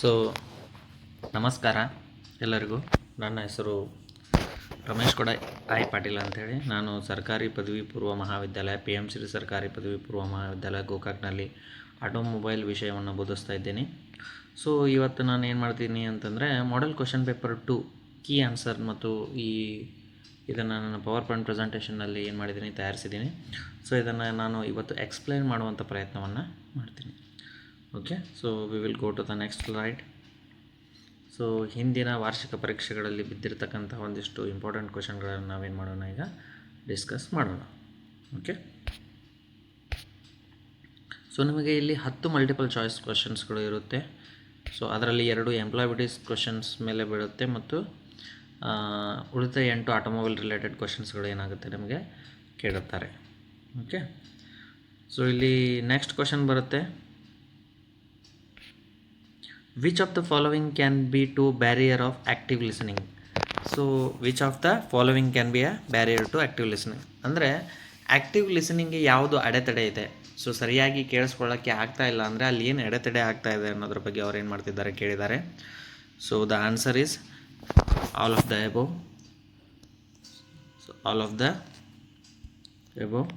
So ನಮಸ್ಕಾರ ಎಲ್ಲರಿಗೂ. ನನ್ನ ಹೆಸರು ರಮೇಶ್ ಕೊಡ ಪಾಟೀಲ್ ಅಂಥೇಳಿ. ನಾನು ಸರ್ಕಾರಿ ಪದವಿ ಪೂರ್ವ ಮಹಾವಿದ್ಯಾಲಯ PMC ಸರ್ಕಾರಿ ಪದವಿ ಪೂರ್ವ ಮಹಾವಿದ್ಯಾಲಯ ಗೋಕಾಕ್ನಲ್ಲಿ ಆಟೋಮೊಬೈಲ್ ವಿಷಯವನ್ನು ಬೋಧಿಸ್ತಾ ಇದ್ದೀನಿ. ಸೊ ಇವತ್ತು ನಾನು ಏನು ಮಾಡ್ತೀನಿ ಅಂತಂದರೆ model question paper 2 key answer ಮತ್ತು ಇದನ್ನು ನಾನು ಪವರ್ ಪಾಯಿಂಟ್ ಪ್ರೆಸೆಂಟೇಷನ್ನಲ್ಲಿ ಏನು ಮಾಡಿದ್ದೀನಿ ತಯಾರಿಸಿದ್ದೀನಿ. ಸೊ ಇದನ್ನು ನಾನು ಇವತ್ತು ಎಕ್ಸ್ಪ್ಲೈನ್ ಮಾಡುವಂಥ ಪ್ರಯತ್ನವನ್ನು ಮಾಡ್ತೀನಿ. Okay, so we will go to the next slide. So ಹಿಂದಿನ ವಾರ್ಷಿಕ ಪರೀಕ್ಷೆಗಳಲ್ಲಿ ಬಿದ್ದಿರ್ತಕ್ಕಂಥ ಒಂದಿಷ್ಟು ಇಂಪಾರ್ಟೆಂಟ್ ಕ್ವಶನ್ಗಳನ್ನು ನಾವೇನು ಮಾಡೋಣ, ಈಗ ಡಿಸ್ಕಸ್ ಮಾಡೋಣ. ಓಕೆ, ಸೊ ನಿಮಗೆ ಇಲ್ಲಿ 10 ಮಲ್ಟಿಪಲ್ ಚಾಯ್ಸ್ ಕ್ವಶನ್ಸ್ಗಳು ಇರುತ್ತೆ. ಸೊ ಅದರಲ್ಲಿ 2 ಎಂಪ್ಲಾಯಬಿಲಿಟೀಸ್ ಕ್ವಶನ್ಸ್ ಮೇಲೆ ಬೀಳುತ್ತೆ ಮತ್ತು ಉಳಿದ 8 ಆಟೋಮೊಬೈಲ್ ರಿಲೇಟೆಡ್ ಕ್ವಶನ್ಸ್ಗಳು ಏನಾಗುತ್ತೆ ನಿಮಗೆ ಕೇಳುತ್ತಾರೆ. ಓಕೆ, ಸೊ ಇಲ್ಲಿ ನೆಕ್ಸ್ಟ್ ಕ್ವಶನ್ ಬರುತ್ತೆ, which of the following can be to barrier of active listening. So which of the following can be a barrier to active listening ಅಂದರೆ ಆ್ಯಕ್ಟಿವ್ ಲಿಸನಿಂಗ್ಗೆ ಯಾವುದು ಅಡೆತಡೆ ಇದೆ. ಸೊ ಸರಿಯಾಗಿ ಕೇಳಿಸ್ಕೊಳ್ಳೋಕ್ಕೆ ಆಗ್ತಾ ಇಲ್ಲ ಅಂದರೆ ಅಲ್ಲಿ ಏನು ಅಡೆತಡೆ ಆಗ್ತಾ ಇದೆ ಅನ್ನೋದ್ರ ಬಗ್ಗೆ ಅವ್ರು ಏನು ಮಾಡ್ತಿದ್ದಾರೆ ಕೇಳಿದ್ದಾರೆ. So the answer is all of the above. So all of the above.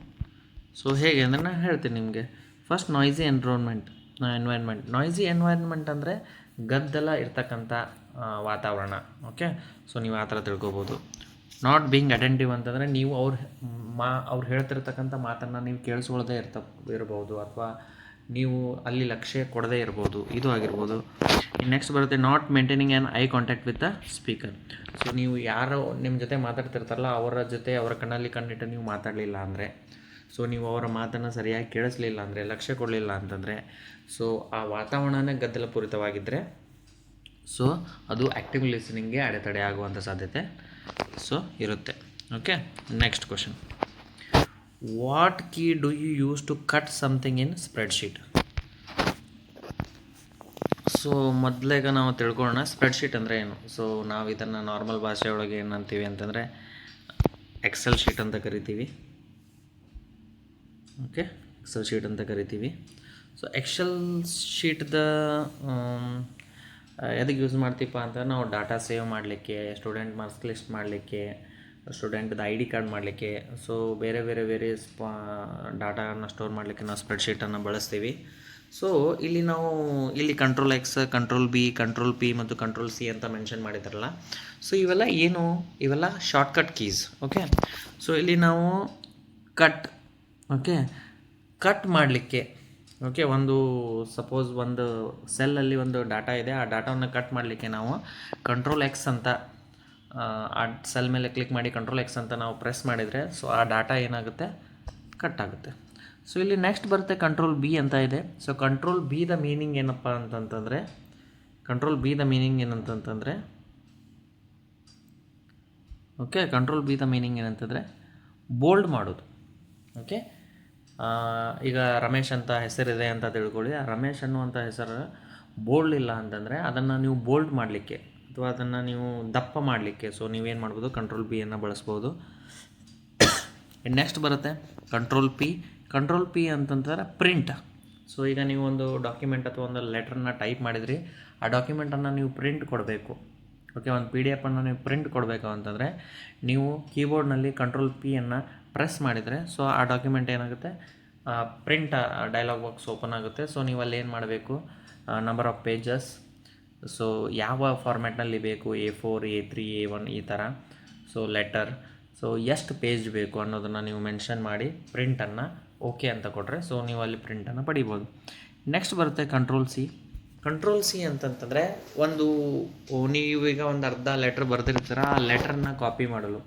So ಹೇಗೆ ಅಂದರೆ ನಾನು ಹೇಳ್ತೀನಿ ನಿಮಗೆ. First ನಾಯ್ಸಿ environment. ನಾಯ್ಸಿ ಎನ್ವೈರ್ನ್ಮೆಂಟ್ ಅಂದರೆ ಗದ್ದಲ ಇರ್ತಕ್ಕಂಥ ವಾತಾವರಣ. ಓಕೆ, ಸೊ ನೀವು ಆ ಥರ ತಿಳ್ಕೊಬೋದು. ನಾಟ್ ಬೀಯಿಂಗ್ ಅಟೆಂಟಿವ್ ಅಂತಂದರೆ ನೀವು ಅವ್ರು ಹೇಳ್ತಿರ್ತಕ್ಕಂಥ ಮಾತನ್ನು ನೀವು ಕೇಳಿಸ್ಕೊಳ್ಳದೆ ಇರ್ಬೋದು ಅಥವಾ ನೀವು ಅಲ್ಲಿ ಲಕ್ಷ್ಯ ಕೊಡದೇ ಇರ್ಬೋದು, ಇದು ಆಗಿರ್ಬೋದು. ನೆಕ್ಸ್ಟ್ ಬರುತ್ತೆ not maintaining an eye contact with the speaker. So ನೀವು ಯಾರು ನಿಮ್ಮ ಜೊತೆ ಮಾತಾಡ್ತಿರ್ತಾರಲ್ಲ ಅವರ ಜೊತೆ ಅವರ ಕಣ್ಣಲ್ಲಿ ಕಣ್ಣಿಟ್ಟು ನೀವು ಮಾತಾಡಲಿಲ್ಲ ಅಂದರೆ, ಸೊ ನೀವು ಅವರ ಮಾತನ್ನು ಸರಿಯಾಗಿ ಕೇಳಿಸ್ಲಿಲ್ಲ ಅಂದರೆ, ಲಕ್ಷ್ಯ ಕೊಡಲಿಲ್ಲ ಅಂತಂದರೆ, ಸೊ ಆ ವಾತಾವರಣನೇ ಗದ್ದಲಪೂರಿತವಾಗಿದ್ದರೆ ಸೊ ಅದು ಆ್ಯಕ್ಟಿವ್ ಲಿಸನಿಂಗ್ಗೆ ಅಡೆತಡೆ ಆಗುವಂಥ ಸಾಧ್ಯತೆ ಸೊ ಇರುತ್ತೆ. Okay, next question, what key do you use to cut something in spreadsheet. So ಮೊದಲೇಗ ನಾವು ತಿಳ್ಕೊಳ್ಳೋಣ ಸ್ಪ್ರೆಡ್ಶೀಟ್ ಅಂದರೆ ಏನು. ಸೊ ನಾವು ಇದನ್ನು ನಾರ್ಮಲ್ ಭಾಷೆಯೊಳಗೆ ಏನಂತೀವಿ ಅಂತಂದರೆ ಎಕ್ಸೆಲ್ ಶೀಟ್ ಅಂತ ಕರಿತೀವಿ. ಓಕೆ, ಎಕ್ಸೆಲ್ ಶೀಟ್ ಅಂತ ಕರಿತೀವಿ. ಸೊ ಎಕ್ಸೆಲ್ ಶೀಟ್ದ ಎದಕ್ಕೆ ಯೂಸ್ ಮಾಡ್ತೀವಪ್ಪ ಅಂತ ನಾವು ಡಾಟಾ ಸೇವ್ ಮಾಡಲಿಕ್ಕೆ, ಸ್ಟೂಡೆಂಟ್ ಮಾರ್ಕ್ಸ್ ಲಿಸ್ಟ್ ಮಾಡಲಿಕ್ಕೆ, ಸ್ಟೂಡೆಂಟ್ದು ID ಕಾರ್ಡ್ ಮಾಡಲಿಕ್ಕೆ, ಸೊ ಬೇರೆ ಡಾಟಾನ ಸ್ಟೋರ್ ಮಾಡಲಿಕ್ಕೆ ನಾವು ಸ್ಪ್ರೆಡ್ಶೀಟನ್ನು ಬಳಸ್ತೀವಿ. ಸೊ ಇಲ್ಲಿ control X, control B, control P ಮತ್ತು ಕಂಟ್ರೋಲ್ C ಅಂತ ಮೆನ್ಷನ್ ಮಾಡಿದಾರಲ್ಲ. ಸೊ ಇವೆಲ್ಲ ಏನು, ಇವೆಲ್ಲ ಶಾರ್ಟ್ಕಟ್ ಕೀಸ್. ಓಕೆ, ಸೊ ಇಲ್ಲಿ ನಾವು ಕಟ್ ಮಾಡಲಿಕ್ಕೆ, ಓಕೆ, ಸಪೋಸ್ ಒಂದು ಸೆಲ್ಲಲ್ಲಿ ಒಂದು ಡಾಟಾ ಇದೆ, ಆ ಡಾಟಾವನ್ನು ಕಟ್ ಮಾಡಲಿಕ್ಕೆ ನಾವು ಕಂಟ್ರೋಲ್ X ಅಂತ ಆ ಸೆಲ್ ಮೇಲೆ ಕ್ಲಿಕ್ ಮಾಡಿ ಕಂಟ್ರೋಲ್ X ಅಂತ ನಾವು ಪ್ರೆಸ್ ಮಾಡಿದರೆ ಸೊ ಆ ಡಾಟಾ ಏನಾಗುತ್ತೆ, ಕಟ್ ಆಗುತ್ತೆ. ಸೊ ಇಲ್ಲಿ ನೆಕ್ಸ್ಟ್ ಬರುತ್ತೆ ಕಂಟ್ರೋಲ್ B ಅಂತ ಇದೆ. So control B the meaning ಏನಪ್ಪ ಅಂತಂತಂದರೆ okay, control B the meaning ಏನಂತಂದರೆ ಬೋಲ್ಡ್ ಮಾಡೋದು. ಓಕೆ, ಈಗ ರಮೇಶ್ ಅಂತ ಹೆಸರಿದೆ ಅಂತ ತಿಳ್ಕೊಳ್ಳಿ. ಆ ರಮೇಶ್ ಅನ್ನುವಂಥ ಹೆಸರು ಬೋಲ್ಡ್ ಇಲ್ಲ ಅಂತಂದರೆ ಅದನ್ನು ನೀವು ಬೋಲ್ಡ್ ಮಾಡಲಿಕ್ಕೆ ಅಥವಾ ಅದನ್ನು ನೀವು ದಪ್ಪ ಮಾಡಲಿಕ್ಕೆ ಸೊ ನೀವೇನು ಮಾಡ್ಬೋದು, ಕಂಟ್ರೋಲ್ B ಅನ್ನು ಬಳಸ್ಬೋದು. ನೆಕ್ಸ್ಟ್ ಬರುತ್ತೆ ಕಂಟ್ರೋಲ್ P ಅಂತಂದ್ರೆ ಪ್ರಿಂಟ್. ಸೊ ಈಗ ನೀವು ಒಂದು ಡಾಕ್ಯುಮೆಂಟ್ ಅಥವಾ ಒಂದು ಲೆಟ್ರನ್ನ ಟೈಪ್ ಮಾಡಿದ್ರಿ, ಆ ಡಾಕ್ಯುಮೆಂಟನ್ನು ನೀವು ಪ್ರಿಂಟ್ ಕೊಡಬೇಕು. ಓಕೆ, ಒಂದು PDF ಅನ್ನು ನೀವು ಪ್ರಿಂಟ್ ಕೊಡಬೇಕು ಅಂತಂದರೆ ನೀವು ಕೀಬೋರ್ಡ್ನಲ್ಲಿ ಕಂಟ್ರೋಲ್ P ಅನ್ನು ಪ್ರೆಸ್ ಮಾಡಿದರೆ ಸೊ ಆ ಡಾಕ್ಯುಮೆಂಟ್ ಏನಾಗುತ್ತೆ, ಪ್ರಿಂಟ್ ಡೈಲಾಗ್ ಬಾಕ್ಸ್ ಓಪನ್ ಆಗುತ್ತೆ. ಸೊ ನೀವು ಅಲ್ಲಿ ಏನು ಮಾಡಬೇಕು, ನಂಬರ್ ಆಫ್ ಪೇಜಸ್, ಸೊ ಯಾವ ಫಾರ್ಮ್ಯಾಟ್ನಲ್ಲಿ ಬೇಕು, A4, A3, A1 ಈ ಥರ, ಸೊ ಲೆಟರ್, ಸೊ ಎಷ್ಟು ಪೇಜ್ ಬೇಕು ಅನ್ನೋದನ್ನು ನೀವು ಮೆನ್ಷನ್ ಮಾಡಿ ಪ್ರಿಂಟನ್ನು ಓಕೆ ಅಂತ ಕೊಟ್ಟರೆ ಸೊ ನೀವು ಅಲ್ಲಿ ಪ್ರಿಂಟನ್ನು ಪಡಿಬೋದು. ನೆಕ್ಸ್ಟ್ ಬರುತ್ತೆ ಕಂಟ್ರೋಲ್ ಸಿ ಅಂತಂತಂದರೆ ನೀವೀಗ ಒಂದು ಅರ್ಧ ಲೆಟ್ರ್ ಬರೆದಿರ್ತೀರ, ಆ ಲೆಟ್ರನ್ನ ಕಾಪಿ ಮಾಡಲು,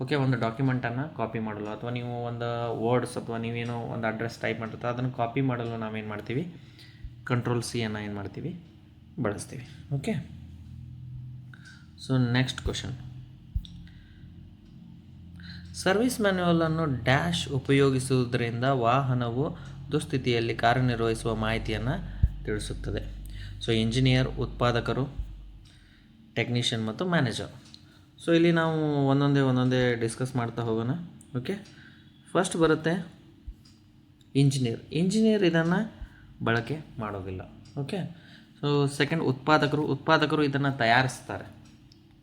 ಓಕೆ, ಒಂದು ಡಾಕ್ಯುಮೆಂಟನ್ನು ಕಾಪಿ ಮಾಡಲು ಅಥವಾ ನೀವು ಒಂದು ವರ್ಡ್ಸ್ ಅಥವಾ ನೀವೇನೋ ಒಂದು ಅಡ್ರೆಸ್ ಟೈಪ್ ಮಾಡಿರ್ತೀರ ಅದನ್ನು ಕಾಪಿ ಮಾಡಲು ನಾವೇನು ಮಾಡ್ತೀವಿ, ಕಂಟ್ರೋಲ್ C ಅನ್ನು ಏನು ಮಾಡ್ತೀವಿ, ಬಳಸ್ತೀವಿ. Okay, so next question, service ಮ್ಯಾನ್ಯುವಲನ್ನು ಡ್ಯಾಶ್ ಉಪಯೋಗಿಸುವುದರಿಂದ ವಾಹನವು ದುಸ್ಥಿತಿಯಲ್ಲಿ ಕಾರ್ಯನಿರ್ವಹಿಸುವ ಮಾಹಿತಿಯನ್ನು ತಿಳಿಸುತ್ತದೆ. ಸೊ ಇಂಜಿನಿಯರ್, ಉತ್ಪಾದಕರು, ಟೆಕ್ನಿಷಿಯನ್ ಮತ್ತು ಮ್ಯಾನೇಜರ್. ಸೊ ಇಲ್ಲಿ ನಾವು ಒಂದೊಂದೇ ಡಿಸ್ಕಸ್ ಮಾಡ್ತಾ ಹೋಗೋಣ. ಓಕೆ, ಫಸ್ಟ್ ಬರುತ್ತೆ ಇಂಜಿನಿಯರ್ ಇದನ್ನು ಬಳಕೆ ಮಾಡೋದಿಲ್ಲ. ಓಕೆ, ಸೊ ಸೊ ಸೆಕೆಂಡ್ ಉತ್ಪಾದಕರು ಇದನ್ನು ತಯಾರಿಸ್ತಾರೆ.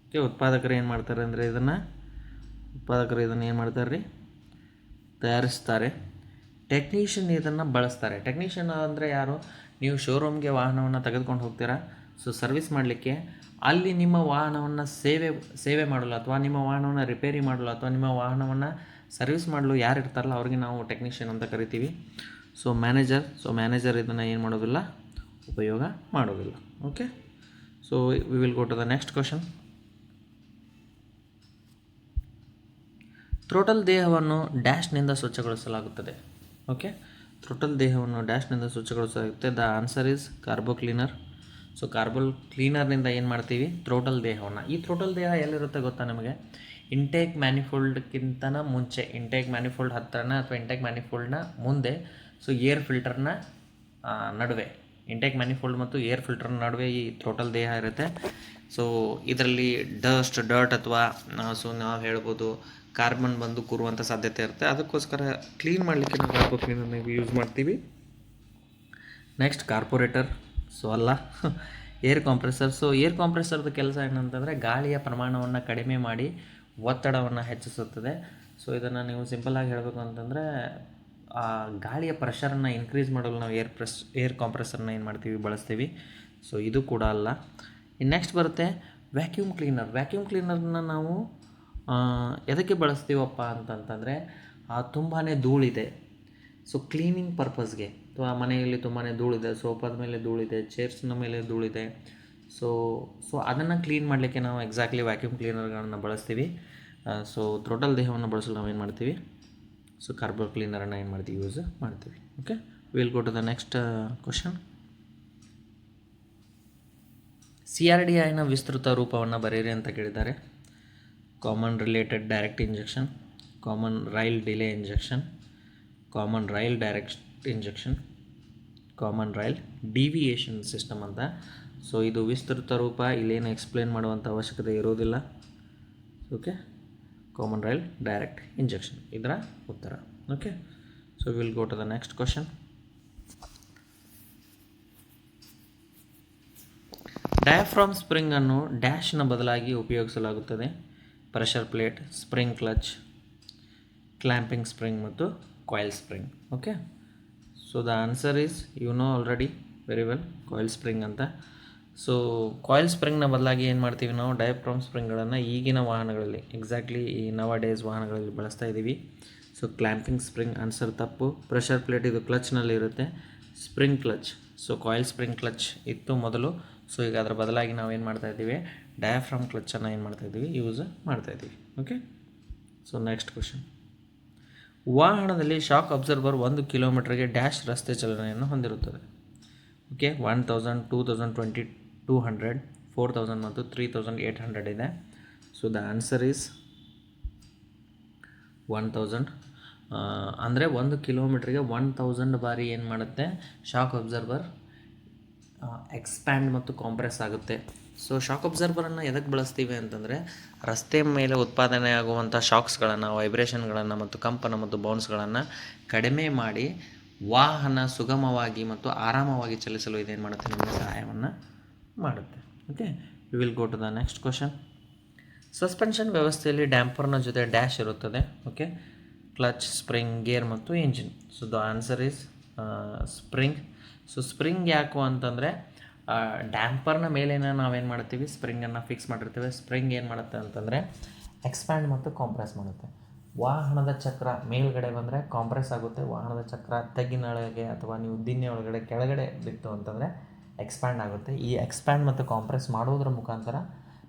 ಓಕೆ, ಉತ್ಪಾದಕರು ಏನು ಮಾಡ್ತಾರೆ ಅಂದರೆ ಇದನ್ನು ಏನು ಮಾಡ್ತಾರೆ ರೀ, ತಯಾರಿಸ್ತಾರೆ. ಟೆಕ್ನಿಷಿಯನ್ ಇದನ್ನು ಬಳಸ್ತಾರೆ. ಟೆಕ್ನಿಷಿಯನ್ ಅಂದರೆ ಯಾರು? ನೀವು ಶೋರೂಮ್ಗೆ ವಾಹನವನ್ನು ತೆಗೆದುಕೊಂಡು ಹೋಗ್ತೀರಾ, ಸೊ ಸರ್ವಿಸ್ ಮಾಡಲಿಕ್ಕೆ. ಅಲ್ಲಿ ನಿಮ್ಮ ವಾಹನವನ್ನು ಸೇವೆ ಮಾಡಲು ಅಥವಾ ನಿಮ್ಮ ವಾಹನವನ್ನು ರಿಪೇರಿ ಮಾಡಲು ಅಥವಾ ನಿಮ್ಮ ವಾಹನವನ್ನು ಸರ್ವಿಸ್ ಮಾಡಲು ಯಾರು ಇರ್ತಾರಲ್ಲ ಅವ್ರಿಗೆ ನಾವು ಟೆಕ್ನಿಷಿಯನ್ ಅಂತ ಕರಿತೀವಿ. ಸೊ ಮ್ಯಾನೇಜರ್ ಇದನ್ನು ಏನು ಮಾಡೋದಿಲ್ಲ, ಉಪಯೋಗ ಮಾಡೋದಿಲ್ಲ. Okay, so we will go to the next question. Throttle ದೇಹವನ್ನು ಡ್ಯಾಶ್ನಿಂದ ಸ್ವಚ್ಛಗೊಳಿಸಲಾಗುತ್ತದೆ. ಓಕೆ, ಥ್ರೋಟಲ್ ದೇಹವನ್ನು ಡ್ಯಾಶ್ನಿಂದ ಸ್ವಚ್ಛಗೊಳಿಸಲಾಗುತ್ತೆ. The answer is carbo cleaner. So carbo ಕ್ಲೀನರ್ನಿಂದ ಏನು ಮಾಡ್ತೀವಿ? ಥ್ರೋಟಲ್ ದೇಹವನ್ನು. ಈ ಥ್ರೋಟಲ್ ದೇಹ ಎಲ್ಲಿರುತ್ತೆ ಗೊತ್ತಾ ನಿಮಗೆ? ಇಂಟೇಕ್ ಮ್ಯಾನಿಫೋಲ್ಡ್ಗಿಂತನ ಮುಂಚೆ, ಇಂಟೇಕ್ ಮ್ಯಾನಿಫೋಲ್ಡ್ ಹತ್ತಿರನ ಅಥವಾ ಇಂಟೇಕ್ ಮ್ಯಾನಿಫೋಲ್ಡ್ನ ಮುಂದೆ, ಸೊ ಏರ್ ಫಿಲ್ಟರ್ನ ನಡುವೆ, ಇಂಟೇಕ್ ಮ್ಯಾನಿಫೋಲ್ಡ್ ಮತ್ತು ಏರ್ ಫಿಲ್ಟರ್ನ ನಡುವೆ ಈ ಥ್ರೋಟಲ್ ದೇಹ ಇರುತ್ತೆ. ಸೊ ಇದರಲ್ಲಿ ಡರ್ಟ್ ಅಥವಾ ಸೊ ನಾವು ಹೇಳ್ಬೋದು ಕಾರ್ಬನ್ ಬಂದು ಕೂರುವಂಥ ಸಾಧ್ಯತೆ ಇರುತ್ತೆ. ಅದಕ್ಕೋಸ್ಕರ ಕ್ಲೀನ್ ಮಾಡಲಿಕ್ಕೆ ನಾವು ಕಾರ್ಬೋ ಕ್ಲೀನರ್ನ ಯೂಸ್ ಮಾಡ್ತೀವಿ. ನೆಕ್ಸ್ಟ್ ಕಾರ್ಪೊರೇಟರ್, ಸೊ ಅಲ್ಲ, ಏರ್ ಕಾಂಪ್ರೆಸರ್. ಸೊ ಏರ್ ಕಾಂಪ್ರೆಸರ್ದು ಕೆಲಸ ಏನಂತಂದರೆ ಗಾಳಿಯ ಪ್ರಮಾಣವನ್ನು ಕಡಿಮೆ ಮಾಡಿ ಒತ್ತಡವನ್ನು ಹೆಚ್ಚಿಸುತ್ತದೆ. ಸೊ ಇದನ್ನು ನೀವು ಸಿಂಪಲ್ಲಾಗಿ ಹೇಳಬೇಕು ಅಂತಂದರೆ ಗಾಳಿಯ ಪ್ರೆಷರನ್ನು ಇನ್ಕ್ರೀಸ್ ಮಾಡಲು ನಾವು ಏರ್ ಕಾಂಪ್ರೆಸರ್ನ ಏನು ಮಾಡ್ತೀವಿ, ಬಳಸ್ತೀವಿ. ಸೊ ಇದು ಕೂಡ ಅಲ್ಲ. ಇನ್ನು ನೆಕ್ಸ್ಟ್ ಬರುತ್ತೆ ವ್ಯಾಕ್ಯೂಮ್ ಕ್ಲೀನರ್. ವ್ಯಾಕ್ಯೂಮ್ ಕ್ಲೀನರ್ನ ನಾವು ಎದಕ್ಕೆ ಬಳಸ್ತೀವಪ್ಪ ಅಂತಂತಂದರೆ ತುಂಬಾ ಧೂಳಿದೆ, ಸೊ ಕ್ಲೀನಿಂಗ್ ಪರ್ಪಸ್ಗೆ, ಅಥವಾ ಮನೆಯಲ್ಲಿ ತುಂಬಾ ಧೂಳಿದೆ, ಸೋಫಾದ ಮೇಲೆ ಧೂಳಿದೆ, ಚೇರ್ಸ್ನ ಮೇಲೆ ಧೂಳಿದೆ, ಸೊ ಅದನ್ನು ಕ್ಲೀನ್ ಮಾಡಲಿಕ್ಕೆ ನಾವು ಎಕ್ಸಾಕ್ಟ್ಲಿ ವ್ಯಾಕ್ಯೂಮ್ ಕ್ಲೀನರ್ಗಳನ್ನು ಬಳಸ್ತೀವಿ. ಸೊ ಥ್ರೋಟಲ್ ದೇಹವನ್ನು ಬಳಸಲು ನಾವು ಏನು ಮಾಡ್ತೀವಿ, ಸೊ ಕಾರ್ಬೋ ಕ್ಲೀನರನ್ನು ಏನು ಮಾಡ್ತೀವಿ, ಯೂಸ್ ಮಾಡ್ತೀವಿ. Okay, will go to the next question. CRDIನ ವಿಸ್ತೃತ ರೂಪವನ್ನು ಬರೆಯಿರಿ ಅಂತ ಕೇಳಿದ್ದಾರೆ. Common related direct injection, common rail delay injection, common rail direct injection, common rail deviation system ಅಂತ. ಸೊ ಇದು ವಿಸ್ತೃತ ರೂಪ, ಇಲ್ಲೇನು ಎಕ್ಸ್ಪ್ಲೇನ್ ಮಾಡುವಂಥ ಅವಶ್ಯಕತೆ ಇರೋದಿಲ್ಲ. Okay, common rail direct injection ಇದರ ಉತ್ತರ. Okay, so will go to the next question. Diaphragm ಸ್ಪ್ರಿಂಗನ್ನು ಡ್ಯಾಶ್ನ ಬದಲಾಗಿ ಉಪಯೋಗಿಸಲಾಗುತ್ತದೆ. Pressure plate, spring clutch, clamping spring ಮತ್ತು coil spring. Okay, so the answer is already very well, coil spring ಅಂತ. So coil ಸ್ಪ್ರಿಂಗ್ನ ಬದಲಾಗಿ ಏನು ಮಾಡ್ತೀವಿ ನಾವು, ಡಯಾಫ್ರಾಮ್ ಸ್ಪ್ರಿಂಗ್ಗಳನ್ನು ಈಗಿನ ವಾಹನಗಳಲ್ಲಿ, ಎಕ್ಸಾಕ್ಟ್ಲಿ ಈ ನವ ಡೇಸ್ ವಾಹನಗಳಲ್ಲಿ ಬಳಸ್ತಾ ಇದ್ದೀವಿ. ಸೊ ಕ್ಲ್ಯಾಂಪಿಂಗ್ ಸ್ಪ್ರಿಂಗ್ ಆನ್ಸರ್ ತಪ್ಪು. ಪ್ರೆಷರ್ ಪ್ಲೇಟ್ ಇದು ಕ್ಲಚ್ನಲ್ಲಿ ಇರುತ್ತೆ. Spring clutch, so coil spring clutch ಇತ್ತು ಮೊದಲು. ಸೊ ಈಗ ಅದರ ಬದಲಾಗಿ ನಾವು ಏನು ಮಾಡ್ತಾಯಿದ್ದೀವಿ, ಡಯಾಫ್ರಾಮ್ ಕ್ಲಚ್ಚನ್ನು ಏನು ಮಾಡ್ತಾಯಿದ್ದೀವಿ, ಯೂಸ್ ಮಾಡ್ತಾಯಿದ್ದೀವಿ. Okay, so next question. ವಾಹನದಲ್ಲಿ ಶಾಕ್ ಅಬ್ಸರ್ವರ್ 1 ಕಿಲೋಮೀಟರ್ಗೆ ಡ್ಯಾಶ್ ರಸ್ತೆ ಚಲನೆಯನ್ನು ಹೊಂದಿರುತ್ತದೆ. ಓಕೆ, 1000, 2020, 200, 4000 ಮತ್ತು 3800 ಇದೆ. So the answer is 1000. ಅಂದರೆ 1 ಕಿಲೋಮೀಟ್ರಿಗೆ 1000 ಬಾರಿ ಏನು ಮಾಡುತ್ತೆ, ಶಾಕ್ ಅಬ್ಸರ್ವರ್ ಎಕ್ಸ್ಪ್ಯಾಂಡ್ ಮತ್ತು ಕಾಂಪ್ರೆಸ್ ಆಗುತ್ತೆ. ಸೊ ಶಾಕ್ ಅಬ್ಸರ್ವರನ್ನು ಎದಕ್ಕೆ ಬಳಸ್ತೀವಿ ಅಂತಂದರೆ ರಸ್ತೆ ಮೇಲೆ ಉತ್ಪಾದನೆ ಆಗುವಂಥ ಶಾಕ್ಸ್ಗಳನ್ನು, ವೈಬ್ರೇಷನ್ಗಳನ್ನು ಮತ್ತು ಕಂಪನ ಮತ್ತು ಬೌನ್ಸ್ಗಳನ್ನು ಕಡಿಮೆ ಮಾಡಿ ವಾಹನ ಸುಗಮವಾಗಿ ಮತ್ತು ಆರಾಮವಾಗಿ ಚಲಿಸಲು ಇದೇನು ಮಾಡುತ್ತೆ, ನಮಗೆ ಸಹಾಯವನ್ನು ಮಾಡುತ್ತೆ. Okay, we will go to the next question. Suspension ವ್ಯವಸ್ಥೆಯಲ್ಲಿ ಡ್ಯಾಂಪರ್ನ ಜೊತೆ ಡ್ಯಾಶ್ ಇರುತ್ತದೆ. ಓಕೆ, ಕ್ಲಚ್, ಸ್ಪ್ರಿಂಗ್, ಗೇರ್ ಮತ್ತು engine. So the answer is spring. So spring ಯಾಕು ಅಂತಂದರೆ ಡ್ಯಾಂಪರ್ನ ಮೇಲೇನ ನಾವೇನು ಮಾಡ್ತೀವಿ, ಸ್ಪ್ರಿಂಗನ್ನು ಫಿಕ್ಸ್ ಮಾಡಿರ್ತೀವಿ. ಸ್ಪ್ರಿಂಗ್ ಏನು ಮಾಡುತ್ತೆ ಅಂತಂದರೆ ಎಕ್ಸ್ಪ್ಯಾಂಡ್ ಮತ್ತು ಕಾಂಪ್ರೆಸ್ ಮಾಡುತ್ತೆ. ವಾಹನದ ಚಕ್ರ ಮೇಲ್ಗಡೆ ಬಂದರೆ ಕಾಂಪ್ರೆಸ್ ಆಗುತ್ತೆ. ವಾಹನದ ಚಕ್ರ ತಗ್ಗಿನೊಳಗೆ ಅಥವಾ ನೀವು ದಿನ್ನೆ ಒಳಗಡೆ ಕೆಳಗಡೆ ಬಿತ್ತು ಅಂತಂದರೆ ಎಕ್ಸ್ಪ್ಯಾಂಡ್ ಆಗುತ್ತೆ. ಈ ಎಕ್ಸ್ಪ್ಯಾಂಡ್ ಮತ್ತು ಕಾಂಪ್ರೆಸ್ ಮಾಡುವುದರ ಮುಖಾಂತರ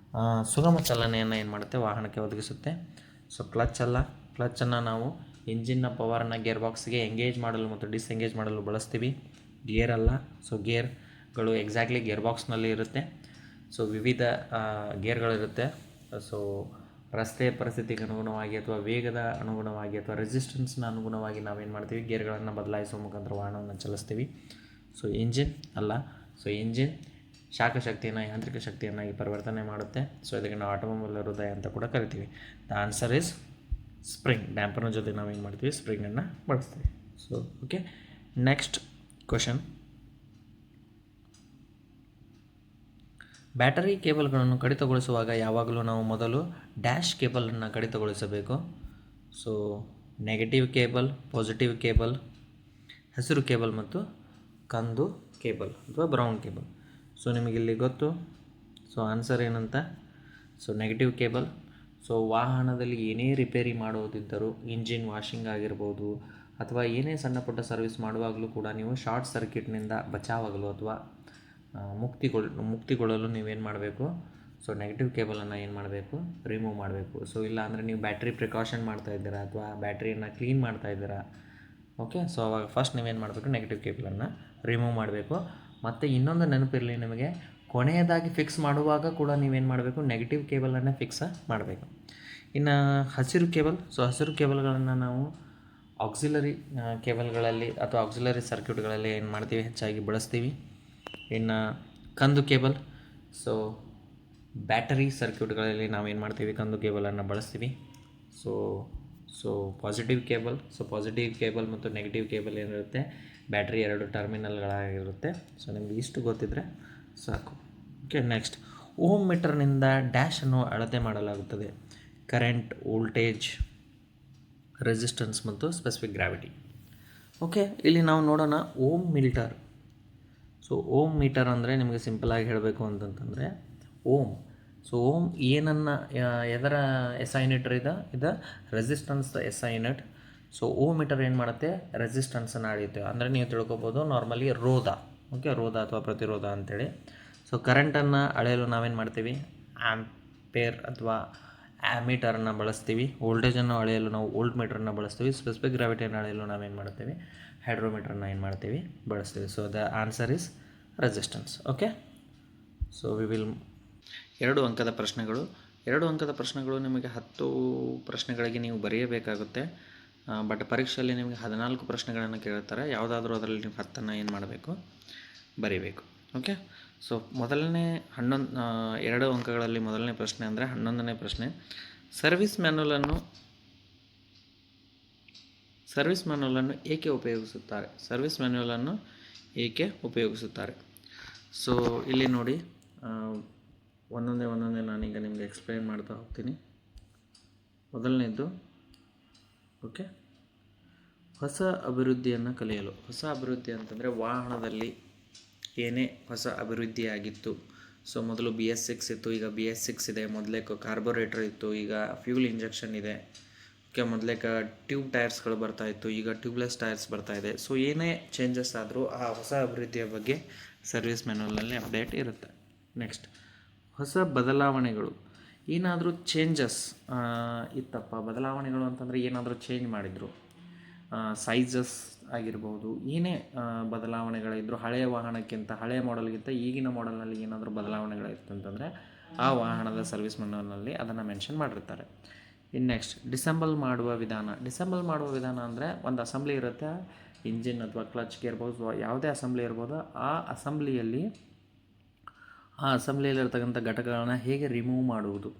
ಸುಗಮ ಚಲನೆಯನ್ನು ಏನು ಮಾಡುತ್ತೆ, ವಾಹನಕ್ಕೆ ಒದಗಿಸುತ್ತೆ. ಸೊ ಕ್ಲಚ್ಚನ್ನು ನಾವು ಇಂಜಿನ್ನ ಪವರನ್ನು ಗೇರ್ ಬಾಕ್ಸ್ಗೆ ಎಂಗೇಜ್ ಮಾಡಲು ಮತ್ತು ಡಿಸ್ಎಂಗೇಜ್ ಮಾಡಲು ಬಳಸ್ತೀವಿ. ಗೇರ್ ಅಲ್ಲ. ಸೊ ಗೇರ್ಗಳು ಎಕ್ಸಾಕ್ಟ್ಲಿ ಗೇರ್ ಬಾಕ್ಸ್ನಲ್ಲಿ ಇರುತ್ತೆ. ಸೊ ವಿವಿಧ ಗೇರ್ಗಳಿರುತ್ತೆ. ಸೊ ರಸ್ತೆ ಪರಿಸ್ಥಿತಿಗೆ ಅನುಗುಣವಾಗಿ ಅಥವಾ ವೇಗದ ಅನುಗುಣವಾಗಿ ಅಥವಾ ರೆಸಿಸ್ಟೆನ್ಸ್ನ ಅನುಗುಣವಾಗಿ ನಾವೇನು ಮಾಡ್ತೀವಿ, ಗೇರ್ಗಳನ್ನು ಬದಲಾಯಿಸುವ ಮುಖಾಂತರ ವಾಹನವನ್ನು ಚಲಿಸ್ತೀವಿ. ಸೊ ಇಂಜಿನ್ ಅಲ್ಲ. ಸೊ ಇಂಜಿನ್ ಶಾಖ ಶಕ್ತಿಯನ್ನು ಯಾಂತ್ರಿಕ ಶಕ್ತಿಯನ್ನಾಗಿ ಪರಿವರ್ತನೆ ಮಾಡುತ್ತೆ. ಸೊ ಇದಕ್ಕೆ ನಾವು ಆಟೋಮೊಬೈಲ್ ಹೃದಯ ಅಂತ ಕೂಡ ಕರಿತೀವಿ. The answer is spring. ಡ್ಯಾಂಪರ್ನ ಜೊತೆ ನಾವೇನು ಮಾಡ್ತೀವಿ, ಸ್ಪ್ರಿಂಗನ್ನು ಬಳಸ್ತೀವಿ. So okay, next question. Battery ಕೇಬಲ್ಗಳನ್ನು ಕಡಿತಗೊಳಿಸುವಾಗ ಯಾವಾಗಲೂ ನಾವು ಮೊದಲು ಡ್ಯಾಶ್ ಕೇಬಲನ್ನು ಕಡಿತಗೊಳಿಸಬೇಕು. So negative cable, positive cable, ಹಸಿರು ಕೇಬಲ್ ಮತ್ತು ಕಂದು ಕೇಬಲ್ ಅಥವಾ ಬ್ರೌನ್ ಕೇಬಲ್. ಸೊ ನಿಮಗಿಲ್ಲಿ ಗೊತ್ತು. ಸೊ ಆನ್ಸರ್ ಏನಂತ? So negative cable. ಸೊ ವಾಹನದಲ್ಲಿ ಏನೇ ರಿಪೇರಿ ಮಾಡುವುದಿದ್ದರೂ, ಇಂಜಿನ್ ವಾಷಿಂಗ್ ಆಗಿರ್ಬೋದು ಅಥವಾ ಏನೇ ಸಣ್ಣ ಪುಟ್ಟ ಸರ್ವಿಸ್ ಮಾಡುವಾಗಲೂ ಕೂಡ ನೀವು ಶಾರ್ಟ್ ಸರ್ಕ್ಯೂಟ್ನಿಂದ ಬಚಾವಾಗಲು ಅಥವಾ ಮುಕ್ತಿಗೊಳ್ಳಲು ನೀವೇನು ಮಾಡಬೇಕು? ಸೊ ನೆಗೆಟಿವ್ ಕೇಬಲನ್ನು ಏನು ಮಾಡಬೇಕು? ರಿಮೂವ್ ಮಾಡಬೇಕು. ಸೊ ಇಲ್ಲ ಅಂದರೆ ನೀವು ಬ್ಯಾಟ್ರಿ ಪ್ರಿಕಾಷನ್ ಮಾಡ್ತಾಯಿದ್ದೀರಾ ಅಥವಾ ಬ್ಯಾಟ್ರಿಯನ್ನು ಕ್ಲೀನ್ ಮಾಡ್ತಾಯಿದ್ದೀರಾ. ಓಕೆ, ಸೊ ಅವಾಗ ಫಸ್ಟ್ ನೀವೇನು ಮಾಡಬೇಕು? ನೆಗೆಟಿವ್ ಕೇಬಲನ್ನು ರಿಮೂವ್ ಮಾಡಬೇಕು. ಮತ್ತು ಇನ್ನೊಂದು ನೆನಪಿರಲಿ ನಿಮಗೆ, ಕೊನೆಯದಾಗಿ ಫಿಕ್ಸ್ ಮಾಡುವಾಗ ಕೂಡ ನೀವೇನು ಮಾಡಬೇಕು? ನೆಗೆಟಿವ್ ಕೇಬಲನ್ನು ಫಿಕ್ಸ್ ಮಾಡಬೇಕು. ಇನ್ನು ಹಸಿರು ಕೇಬಲ್. ಸೊ ಹಸಿರು ಕೇಬಲ್ಗಳನ್ನು ನಾವು ಆಕ್ಸಿಲರಿ ಕೇಬಲ್ಗಳಲ್ಲಿ ಅಥವಾ ಆಕ್ಸಿಲರಿ ಸರ್ಕ್ಯೂಟ್ಗಳಲ್ಲಿ ಏನು ಮಾಡ್ತೀವಿ? ಹೆಚ್ಚಾಗಿ ಬಳಸ್ತೀವಿ. ಇನ್ನು ಕಂದು ಕೇಬಲ್. ಸೊ ಬ್ಯಾಟರಿ ಸರ್ಕ್ಯೂಟ್ಗಳಲ್ಲಿ ನಾವೇನು ಮಾಡ್ತೀವಿ? ಕಂದು ಕೇಬಲನ್ನು ಬಳಸ್ತೀವಿ. So positive cable. So positive cable ಮತ್ತು ನೆಗೆಟಿವ್ ಕೇಬಲ್ ಏನಿರುತ್ತೆ? ಬ್ಯಾಟ್ರಿ 2 ಟರ್ಮಿನಲ್ಗಳಾಗಿರುತ್ತೆ. ಸೊ ನಿಮಗೆ ಇಷ್ಟು ಗೊತ್ತಿದ್ದರೆ ಸಾಕು. ಓಕೆ, ನೆಕ್ಸ್ಟ್ ಓಮ್ ಮೀಟರ್ನಿಂದ ಡ್ಯಾಶನ್ನು ಅಳತೆ ಮಾಡಲಾಗುತ್ತದೆ. ಕರೆಂಟ್, ವೋಲ್ಟೇಜ್, ರೆಸಿಸ್ಟೆನ್ಸ್ ಮತ್ತು ಸ್ಪೆಸಿಫಿಕ್ ಗ್ರಾವಿಟಿ. ಓಕೆ, ಇಲ್ಲಿ ನಾವು ನೋಡೋಣ ohm meter. So ohm meter ಅಂದರೆ ನಿಮಗೆ ಸಿಂಪಲಾಗಿ ಹೇಳಬೇಕು ಅಂತಂತಂದರೆ ಓಮ್. ಸೊ ಓಮ್ ಏನನ್ನು ಎದರ ಎಸ್ ಐ ಯೂನಿಟ್ ಇದು resistance S I unit. So ohm meter ಏನು ಮಾಡುತ್ತೆ? ರೆಸಿಸ್ಟೆನ್ಸನ್ನು ಅಳೆಯುತ್ತೆ. ಅಂದರೆ ನೀವು ತಿಳ್ಕೊಬೋದು ನಾರ್ಮಲಿ ರೋಧ. ಓಕೆ, ರೋಧ ಅಥವಾ ಪ್ರತಿರೋಧ ಅಂತೇಳಿ. ಸೊ ಕರೆಂಟನ್ನು ಅಳೆಯಲು ನಾವೇನು ಮಾಡ್ತೀವಿ? ಆಂಪೇರ್ ಅಥವಾ ಮೀಟರನ್ನು ಬಳಸ್ತೀವಿ. ವೋಲ್ಟೇಜನ್ನು ಅಳೆಯಲು ನಾವು ವೋಲ್ಟ್ ಮೀಟರನ್ನು ಬಳಸ್ತೀವಿ. ಸ್ಪೆಸಿಫಿಕ್ ಗ್ರಾವಿಟಿಯನ್ನು ಅಳೆಯಲು ನಾವೇನು ಮಾಡ್ತೀವಿ? ಹೈಡ್ರೋಮೀಟರನ್ನು ಏನು ಮಾಡ್ತೀವಿ? ಬಳಸ್ತೀವಿ. So the answer is resistance. Okay, so we will 2 ಅಂಕದ ಪ್ರಶ್ನೆಗಳು. 2 ಅಂಕದ ಪ್ರಶ್ನೆಗಳು ನಿಮಗೆ 10 ಪ್ರಶ್ನೆಗಳಿಗೆ ನೀವು ಬರೆಯಬೇಕಾಗುತ್ತೆ. ಬಟ್ ಪರೀಕ್ಷೆಯಲ್ಲಿ ನಿಮಗೆ 14 ಪ್ರಶ್ನೆಗಳನ್ನು ಕೇಳ್ತಾರೆ. ಯಾವುದಾದ್ರೂ ಅದರಲ್ಲಿ ನೀವು 10 ಏನು ಮಾಡಬೇಕು? ಬರೀಬೇಕು. ಓಕೆ, ಸೊ ಮೊದಲನೇ 2 ಅಂಕಗಳಲ್ಲಿ ಮೊದಲನೇ ಪ್ರಶ್ನೆ ಅಂದರೆ 11ನೇ ಪ್ರಶ್ನೆ. ಸರ್ವಿಸ್ ಮ್ಯಾನ್ಯುಲನ್ನು ಏಕೆ ಉಪಯೋಗಿಸುತ್ತಾರೆ? ಸರ್ವಿಸ್ ಮ್ಯಾನ್ಯುಲನ್ನು ಏಕೆ ಉಪಯೋಗಿಸುತ್ತಾರೆ? ಸೊ ಇಲ್ಲಿ ನೋಡಿ, ಒಂದೊಂದೇ ನಾನೀಗ ನಿಮಗೆ ಎಕ್ಸ್ಪ್ಲೈನ್ ಮಾಡ್ತಾ ಹೋಗ್ತೀನಿ. ಮೊದಲನೇದು, ಓಕೆ, ಹೊಸ ಅಭಿವೃದ್ಧಿಯನ್ನು ಕಲಿಯಲು. ಹೊಸ ಅಭಿವೃದ್ಧಿ ಅಂತಂದರೆ ವಾಹನದಲ್ಲಿ ಏನೇ ಹೊಸ ಅಭಿವೃದ್ಧಿಯಾಗಿತ್ತು. ಸೊ ಮೊದಲು BS6 ಇತ್ತು, ಈಗ BS6 ಇದೆ. ಮೊದಲೇ ಕಾರ್ಬೋರೇಟರ್ ಇತ್ತು, ಈಗ ಫ್ಯೂಲ್ ಇಂಜೆಕ್ಷನ್ ಇದೆ. ಓಕೆ, ಮೊದಲೇ ಟ್ಯೂಬ್ ಟೈರ್ಸ್ಗಳು ಬರ್ತಾಯಿತ್ತು, ಈಗ ಟ್ಯೂಬ್ಲೆಸ್ ಟೈರ್ಸ್ ಬರ್ತಾಯಿದೆ. ಸೊ ಏನೇ ಚೇಂಜಸ್ ಆದರೂ ಆ ಹೊಸ ಅಭಿವೃದ್ಧಿಯ ಬಗ್ಗೆ ಸರ್ವಿಸ್ ಮ್ಯಾನ್ಯುವಲ್ನಲ್ಲಿ ಅಪ್ಡೇಟ್ ಇರುತ್ತೆ. ನೆಕ್ಸ್ಟ್, ಹೊಸ ಬದಲಾವಣೆಗಳು. ಏನಾದರೂ ಚೇಂಜಸ್ ಇತ್ತಪ್ಪ. ಬದಲಾವಣೆಗಳು ಅಂತಂದರೆ ಏನಾದರೂ ಚೇಂಜ್ ಮಾಡಿದರು, ಸೈಜಸ್ ಆಗಿರ್ಬೋದು, ಏನೇ ಬದಲಾವಣೆಗಳಿದ್ದರೂ ಹಳೆಯ ವಾಹನಕ್ಕಿಂತ, ಹಳೆಯ ಮಾಡೆಲ್ಗಿಂತ ಈಗಿನ ಮಾಡೆಲ್ನಲ್ಲಿ ಏನಾದರೂ ಬದಲಾವಣೆಗಳಿತ್ತು ಅಂತಂದರೆ ಆ ವಾಹನದ ಸರ್ವಿಸ್ ಮ್ಯಾನ್ಯುವಲ್ನಲ್ಲಿ ಅದನ್ನು ಮೆನ್ಷನ್ ಮಾಡಿರ್ತಾರೆ. ಇನ್ನು ನೆಕ್ಸ್ಟ್, ಡಿಸೆಂಬಲ್ ಮಾಡುವ ವಿಧಾನ. ಡಿಸೆಂಬಲ್ ಮಾಡುವ ವಿಧಾನ ಅಂದರೆ ಒಂದು ಅಸೆಂಬ್ಲಿ ಇರುತ್ತೆ, ಇಂಜಿನ್ ಅಥವಾ ಕ್ಲಚ್ಗೆ ಇರ್ಬೋದು, ಯಾವುದೇ ಅಸೆಂಬ್ಲಿ ಇರ್ಬೋದು. ಆ ಅಸೆಂಬ್ಲಿಯಲ್ಲಿರ್ತಕ್ಕಂಥ ಘಟಕಗಳನ್ನು ಹೇಗೆ ರಿಮೂವ್ ಮಾಡುವುದು.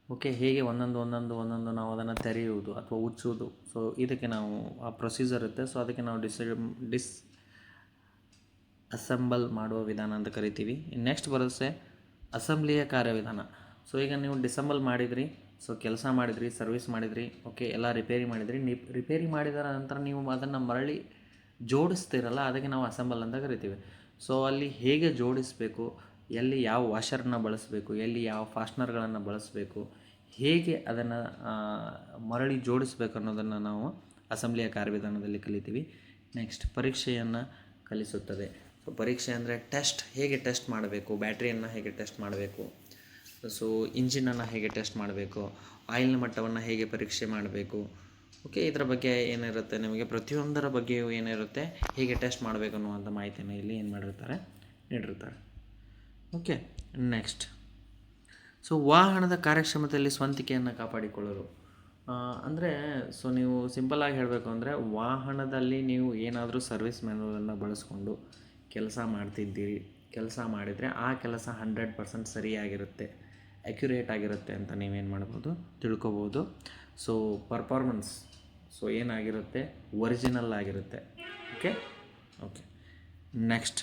ಓಕೆ, ಹೇಗೆ ಒಂದೊಂದು ನಾವು ಅದನ್ನು ತೆರೆಯುವುದು ಅಥವಾ ಉಚ್ಚುವುದು. ಸೊ ಇದಕ್ಕೆ ನಾವು ಆ ಪ್ರೊಸೀಜರ್ ಇರುತ್ತೆ. ಸೊ ಅದಕ್ಕೆ ನಾವು ಅಸೆಂಬಲ್ ಮಾಡುವ ವಿಧಾನ ಅಂತ ಕರಿತೀವಿ. ನೆಕ್ಸ್ಟ್ ಬರುತ್ತೆ ಅಸೆಂಬ್ಲಿಯ ಕಾರ್ಯವಿಧಾನ. ಸೊ ಈಗ ನೀವು ಡಿಸೆಂಬಲ್ ಮಾಡಿದ್ರಿ, ಸೊ ಕೆಲಸ ಮಾಡಿದ್ರಿ, ಸರ್ವಿಸ್ ಮಾಡಿದ್ರಿ, ಓಕೆ, ಎಲ್ಲ ರಿಪೇರಿ ಮಾಡಿದ್ರಿ. ರಿಪೇರಿ ಮಾಡಿದ ನಂತರ ನೀವು ಅದನ್ನು ಮರಳಿ ಜೋಡಿಸ್ತೀರಲ್ಲ, ಅದಕ್ಕೆ ನಾವು ಅಸೆಂಬಲ್ ಅಂತ ಕರಿತೀವಿ. ಸೊ ಅಲ್ಲಿ ಹೇಗೆ ಜೋಡಿಸಬೇಕು, ಎಲ್ಲಿ ಯಾವ ವಾಷರನ್ನು ಬಳಸಬೇಕು, ಎಲ್ಲಿ ಯಾವ ಫಾಸ್ಟ್ನರ್ಗಳನ್ನು ಬಳಸಬೇಕು, ಹೇಗೆ ಅದನ್ನು ಮರಳಿ ಜೋಡಿಸಬೇಕು ಅನ್ನೋದನ್ನು ನಾವು ಅಸೆಂಬ್ಲಿಯ ಕಾರ್ಯವಿಧಾನದಲ್ಲಿ ಕಲಿತೀವಿ. ನೆಕ್ಸ್ಟ್, ಪರೀಕ್ಷೆಯನ್ನು ಕಲಿಸುತ್ತದೆ. ಸೊ ಪರೀಕ್ಷೆ ಅಂದರೆ ಟೆಸ್ಟ್. ಹೇಗೆ ಟೆಸ್ಟ್ ಮಾಡಬೇಕು, ಬ್ಯಾಟ್ರಿಯನ್ನು ಹೇಗೆ ಟೆಸ್ಟ್ ಮಾಡಬೇಕು, ಸೊ ಇಂಜಿನನ್ನು ಹೇಗೆ ಟೆಸ್ಟ್ ಮಾಡಬೇಕು, ಆಯಿಲ್ನ ಮಟ್ಟವನ್ನು ಹೇಗೆ ಪರೀಕ್ಷೆ ಮಾಡಬೇಕು. ಓಕೆ, ಇದರ ಬಗ್ಗೆ ಏನಿರುತ್ತೆ ನಿಮಗೆ, ಪ್ರತಿಯೊಂದರ ಬಗ್ಗೆಯೂ ಏನಿರುತ್ತೆ, ಹೇಗೆ ಟೆಸ್ಟ್ ಮಾಡಬೇಕು ಅನ್ನುವಂಥ ಮಾಹಿತಿಯನ್ನು ಇಲ್ಲಿ ಏನು ಮಾಡಿರ್ತಾರೆ? ನೀಡಿರ್ತಾರೆ. ಓಕೆ, ನೆಕ್ಸ್ಟ್, ಸೊ ವಾಹನದ ಕಾರ್ಯಕ್ಷಮತೆಯಲ್ಲಿ ಸ್ವಂತಿಕೆಯನ್ನು ಕಾಪಾಡಿಕೊಳ್ಳಲು. ಅಂದರೆ ಸೊ ನೀವು ಸಿಂಪಲ್ಲಾಗಿ ಹೇಳಬೇಕು ಅಂದರೆ, ವಾಹನದಲ್ಲಿ ನೀವು ಏನಾದರೂ ಸರ್ವಿಸ್ ಮ್ಯಾನ್ಯುವಲನ್ನು ಬಳಸ್ಕೊಂಡು ಕೆಲಸ ಮಾಡ್ತಿದ್ದೀರಿ, ಕೆಲಸ ಮಾಡಿದರೆ ಆ ಕೆಲಸ 100% ಸರಿಯಾಗಿರುತ್ತೆ, ಅಕ್ಯುರೇಟ್ ಆಗಿರುತ್ತೆ ಅಂತ ನೀವೇನು ಮಾಡ್ಬೋದು? ತಿಳ್ಕೊಬೋದು. ಸೊ ಪರ್ಫಾರ್ಮೆನ್ಸ್ ಸೊ ಏನಾಗಿರುತ್ತೆ? ಒರಿಜಿನಲ್ ಆಗಿರುತ್ತೆ. ಓಕೆ. ನೆಕ್ಸ್ಟ್,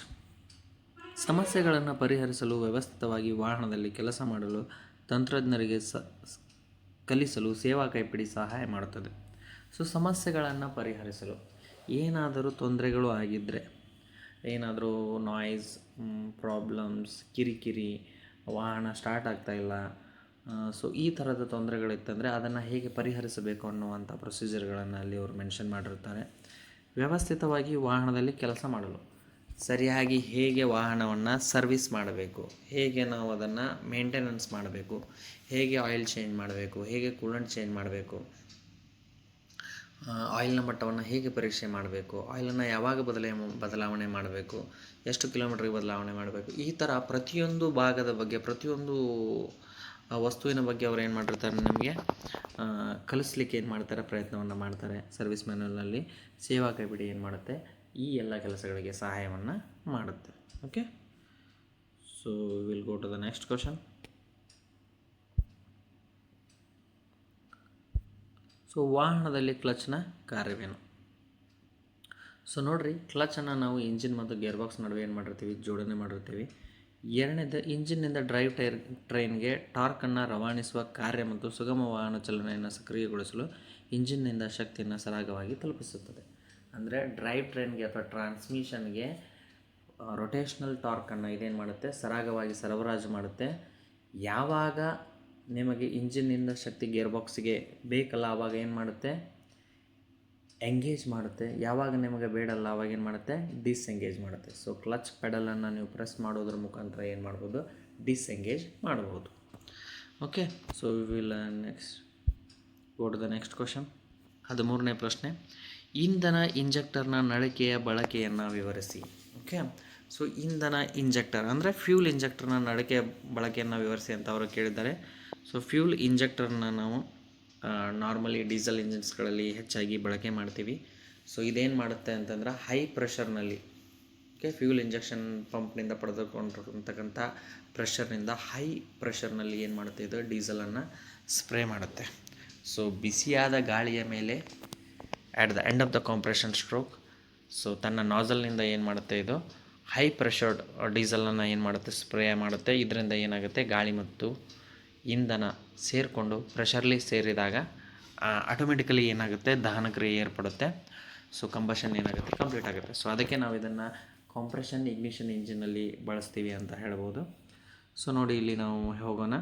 ಸಮಸ್ಯೆಗಳನ್ನು ಪರಿಹರಿಸಲು ವ್ಯವಸ್ಥಿತವಾಗಿ ವಾಹನದಲ್ಲಿ ಕೆಲಸ ಮಾಡಲು ತಂತ್ರಜ್ಞರಿಗೆ ಕಲಿಸಲು ಸೇವಾ ಕೈಪಿಡಿ ಸಹಾಯ ಮಾಡುತ್ತದೆ. ಸೊ ಸಮಸ್ಯೆಗಳನ್ನು ಪರಿಹರಿಸಲು ಏನಾದರೂ ತೊಂದರೆಗಳು ಆಗಿದ್ದರೆ, ಏನಾದರೂ ನಾಯ್ಸ್ ಪ್ರಾಬ್ಲಮ್ಸ್, ಕಿರಿಕಿರಿ, ವಾಹನ ಸ್ಟಾರ್ಟ್ ಆಗ್ತಾಯಿಲ್ಲ, ಸೊ ಈ ಥರದ ತೊಂದರೆಗಳಿತ್ತಂದರೆ ಅದನ್ನು ಹೇಗೆ ಪರಿಹರಿಸಬೇಕು ಅನ್ನುವಂಥ ಪ್ರೊಸೀಜರ್ಗಳನ್ನು ಅಲ್ಲಿ ಅವರು ಮೆನ್ಷನ್ ಮಾಡಿರ್ತಾರೆ. ವ್ಯವಸ್ಥಿತವಾಗಿ ವಾಹನದಲ್ಲಿ ಕೆಲಸ ಮಾಡಲು ಸರಿಯಾಗಿ ಹೇಗೆ ವಾಹನವನ್ನು ಸರ್ವಿಸ್ ಮಾಡಬೇಕು, ಹೇಗೆ ನಾವು ಅದನ್ನು ಮೇಂಟೆನೆನ್ಸ್ ಮಾಡಬೇಕು, ಹೇಗೆ ಆಯಿಲ್ ಚೇಂಜ್ ಮಾಡಬೇಕು, ಹೇಗೆ ಕೂಲೆಂಟ್ ಚೇಂಜ್ ಮಾಡಬೇಕು, ಆಯಿಲ್ನ ಮಟ್ಟವನ್ನು ಹೇಗೆ ಪರೀಕ್ಷೆ ಮಾಡಬೇಕು, ಆಯಿಲನ್ನು ಯಾವಾಗ ಬದಲಾವಣೆ ಮಾಡಬೇಕು, ಎಷ್ಟು ಕಿಲೋಮೀಟ್ರಿಗೆ ಬದಲಾವಣೆ ಮಾಡಬೇಕು, ಈ ಥರ ಪ್ರತಿಯೊಂದು ಭಾಗದ ಬಗ್ಗೆ, ಪ್ರತಿಯೊಂದು ವಸ್ತುವಿನ ಬಗ್ಗೆ ಅವ್ರು ಏನು ಮಾಡಿರ್ತಾರೆ, ನಮಗೆ ಕಲಿಸ್ಲಿಕ್ಕೆ ಏನು ಮಾಡ್ತಾರೆ, ಪ್ರಯತ್ನವನ್ನು ಮಾಡ್ತಾರೆ. ಸರ್ವಿಸ್ ಮ್ಯಾನ್ಯುವಲ್ನಲ್ಲಿ ಸೇವಾ ಕೈಪಿಡಿ ಏನು ಮಾಡುತ್ತೆ, ಈ ಎಲ್ಲ ಕೆಲಸಗಳಿಗೆ ಸಹಾಯವನ್ನು ಮಾಡುತ್ತೆ. Okay, so will go to the next question. So ವಾಹನದಲ್ಲಿ ಕ್ಲಚ್ನ ಕಾರ್ಯವೇನು? ಸೊ ನೋಡಿರಿ, ಕ್ಲಚನ್ನು ನಾವು ಇಂಜಿನ್ ಮತ್ತು ಗೇರ್ ಬಾಕ್ಸ್ ನಡುವೆ ಏನು ಮಾಡಿರ್ತೀವಿ, ಜೋಡಣೆ ಮಾಡಿರ್ತೀವಿ. ಎರಡನೇದು, ಇಂಜಿನ್ನಿಂದ ಡ್ರೈವ್ ಟ್ರೈನ್ಗೆ ಟಾರ್ಕನ್ನು ರವಾನಿಸುವ ಕಾರ್ಯ ಮತ್ತು ಸುಗಮ ವಾಹನ ಚಲನೆಯನ್ನು ಸಕ್ರಿಯಗೊಳಿಸಲು ಇಂಜಿನ್ನಿಂದ ಶಕ್ತಿಯನ್ನು ಸರಾಗವಾಗಿ ತಲುಪಿಸುತ್ತದೆ. ಅಂದರೆ ಡ್ರೈವ್ ಟ್ರೈನ್ಗೆ ಅಥವಾ ಟ್ರಾನ್ಸ್ಮಿಷನ್ಗೆ ರೊಟೇಷ್ನಲ್ ಟಾರ್ಕನ್ನು ಇದೇನು ಮಾಡುತ್ತೆ, ಸರಾಗವಾಗಿ ಸರಬರಾಜು ಮಾಡುತ್ತೆ. ಯಾವಾಗ ನಿಮಗೆ ಇಂಜಿನ್ನಿಂದ ಶಕ್ತಿ ಗೇರ್ ಬಾಕ್ಸಿಗೆ ಬೇಕಲ್ಲ, ಆವಾಗ ಏನು ಮಾಡುತ್ತೆ, ಎಂಗೇಜ್ ಮಾಡುತ್ತೆ. ಯಾವಾಗ ನಿಮಗೆ ಬೇಡಲ್ಲ ಆವಾಗ ಏನು ಮಾಡುತ್ತೆ, ಡಿಸ್ಎಂಗೇಜ್ ಮಾಡುತ್ತೆ. ಸೊ ಕ್ಲಚ್ ಪೆಡಲನ್ನು ನೀವು ಪ್ರೆಸ್ ಮಾಡೋದ್ರ ಮುಖಾಂತರ ಏನು ಮಾಡ್ಬೋದು, ಡಿಸ್ಎಂಗೇಜ್ ಮಾಡ್ಬೋದು. Okay, so we will next go to the next question. 13ನೇ ಪ್ರಶ್ನೆ, ಇಂಧನ ಇಂಜೆಕ್ಟರ್ನ ನಳಿಕೆಯ ಬಳಕೆಯನ್ನು ವಿವರಿಸಿ. ಓಕೆ, ಸೊ ಇಂಧನ ಇಂಜೆಕ್ಟರ್ ಅಂದರೆ ಫ್ಯೂಲ್ ಇಂಜೆಕ್ಟರ್ನ ನಳಿಕೆಯ ಬಳಕೆಯನ್ನು ವಿವರಿಸಿ ಅಂತ ಅವರು ಕೇಳಿದ್ದಾರೆ. ಸೊ ಫ್ಯೂಲ್ ಇಂಜೆಕ್ಟರ್ನ ನಾವು ನಾರ್ಮಲಿ ಡೀಸೆಲ್ ಇಂಜಿನ್ಸ್ಗಳಲ್ಲಿ ಹೆಚ್ಚಾಗಿ ಬಳಕೆ ಮಾಡ್ತೀವಿ. ಸೊ ಇದೇನು ಮಾಡುತ್ತೆ ಅಂತಂದ್ರೆ ಹೈ ಪ್ರೆಷರ್ನಲ್ಲಿ, ಓಕೆ, ಫ್ಯೂಲ್ ಇಂಜೆಕ್ಷನ್ ಪಂಪ್ನಿಂದ ಪಡೆದುಕೊಂಡಿರ್ತಕ್ಕಂಥ ಪ್ರೆಷರ್ನಿಂದ ಹೈ ಪ್ರೆಷರ್ನಲ್ಲಿ ಏನು ಮಾಡುತ್ತೆ, ಇದು ಡೀಸೆಲನ್ನು ಸ್ಪ್ರೇ ಮಾಡುತ್ತೆ. ಸೊ ಬಿಸಿಯಾದ ಗಾಳಿಯ ಮೇಲೆ at the end of the compression stroke, so ತನ್ನ ನಾಜಲ್ನಿಂದ ಏನು ಮಾಡುತ್ತೆ, ಇದು ಹೈ ಪ್ರೆಷರ್ಡ್ ಡೀಸೆಲನ್ನು ಏನು ಮಾಡುತ್ತೆ, ಸ್ಪ್ರೇ ಮಾಡುತ್ತೆ. ಇದರಿಂದ ಏನಾಗುತ್ತೆ, ಗಾಳಿ ಮತ್ತು ಇಂಧನ ಸೇರಿಕೊಂಡು ಪ್ರೆಷರ್ಲಿ ಸೇರಿದಾಗ ಆಟೋಮೆಟಿಕಲಿ ಏನಾಗುತ್ತೆ, ದಹನ ಕ್ರಿಯೆ ಏರ್ಪಡುತ್ತೆ. ಸೊ ಕಂಬಷನ್ ಏನಾಗುತ್ತೆ, ಕಂಪ್ಲೀಟ್ ಆಗುತ್ತೆ. ಸೊ ಅದಕ್ಕೆ ನಾವು ಇದನ್ನು ಕಾಂಪ್ರೆಷನ್ ಇಗ್ನಿಷನ್ ಇಂಜಿನಲ್ಲಿ ಬಳಸ್ತೀವಿ ಅಂತ ಹೇಳ್ಬೋದು. ಸೊ ನೋಡಿ, ಇಲ್ಲಿ ನಾವು ಹೋಗೋಣ.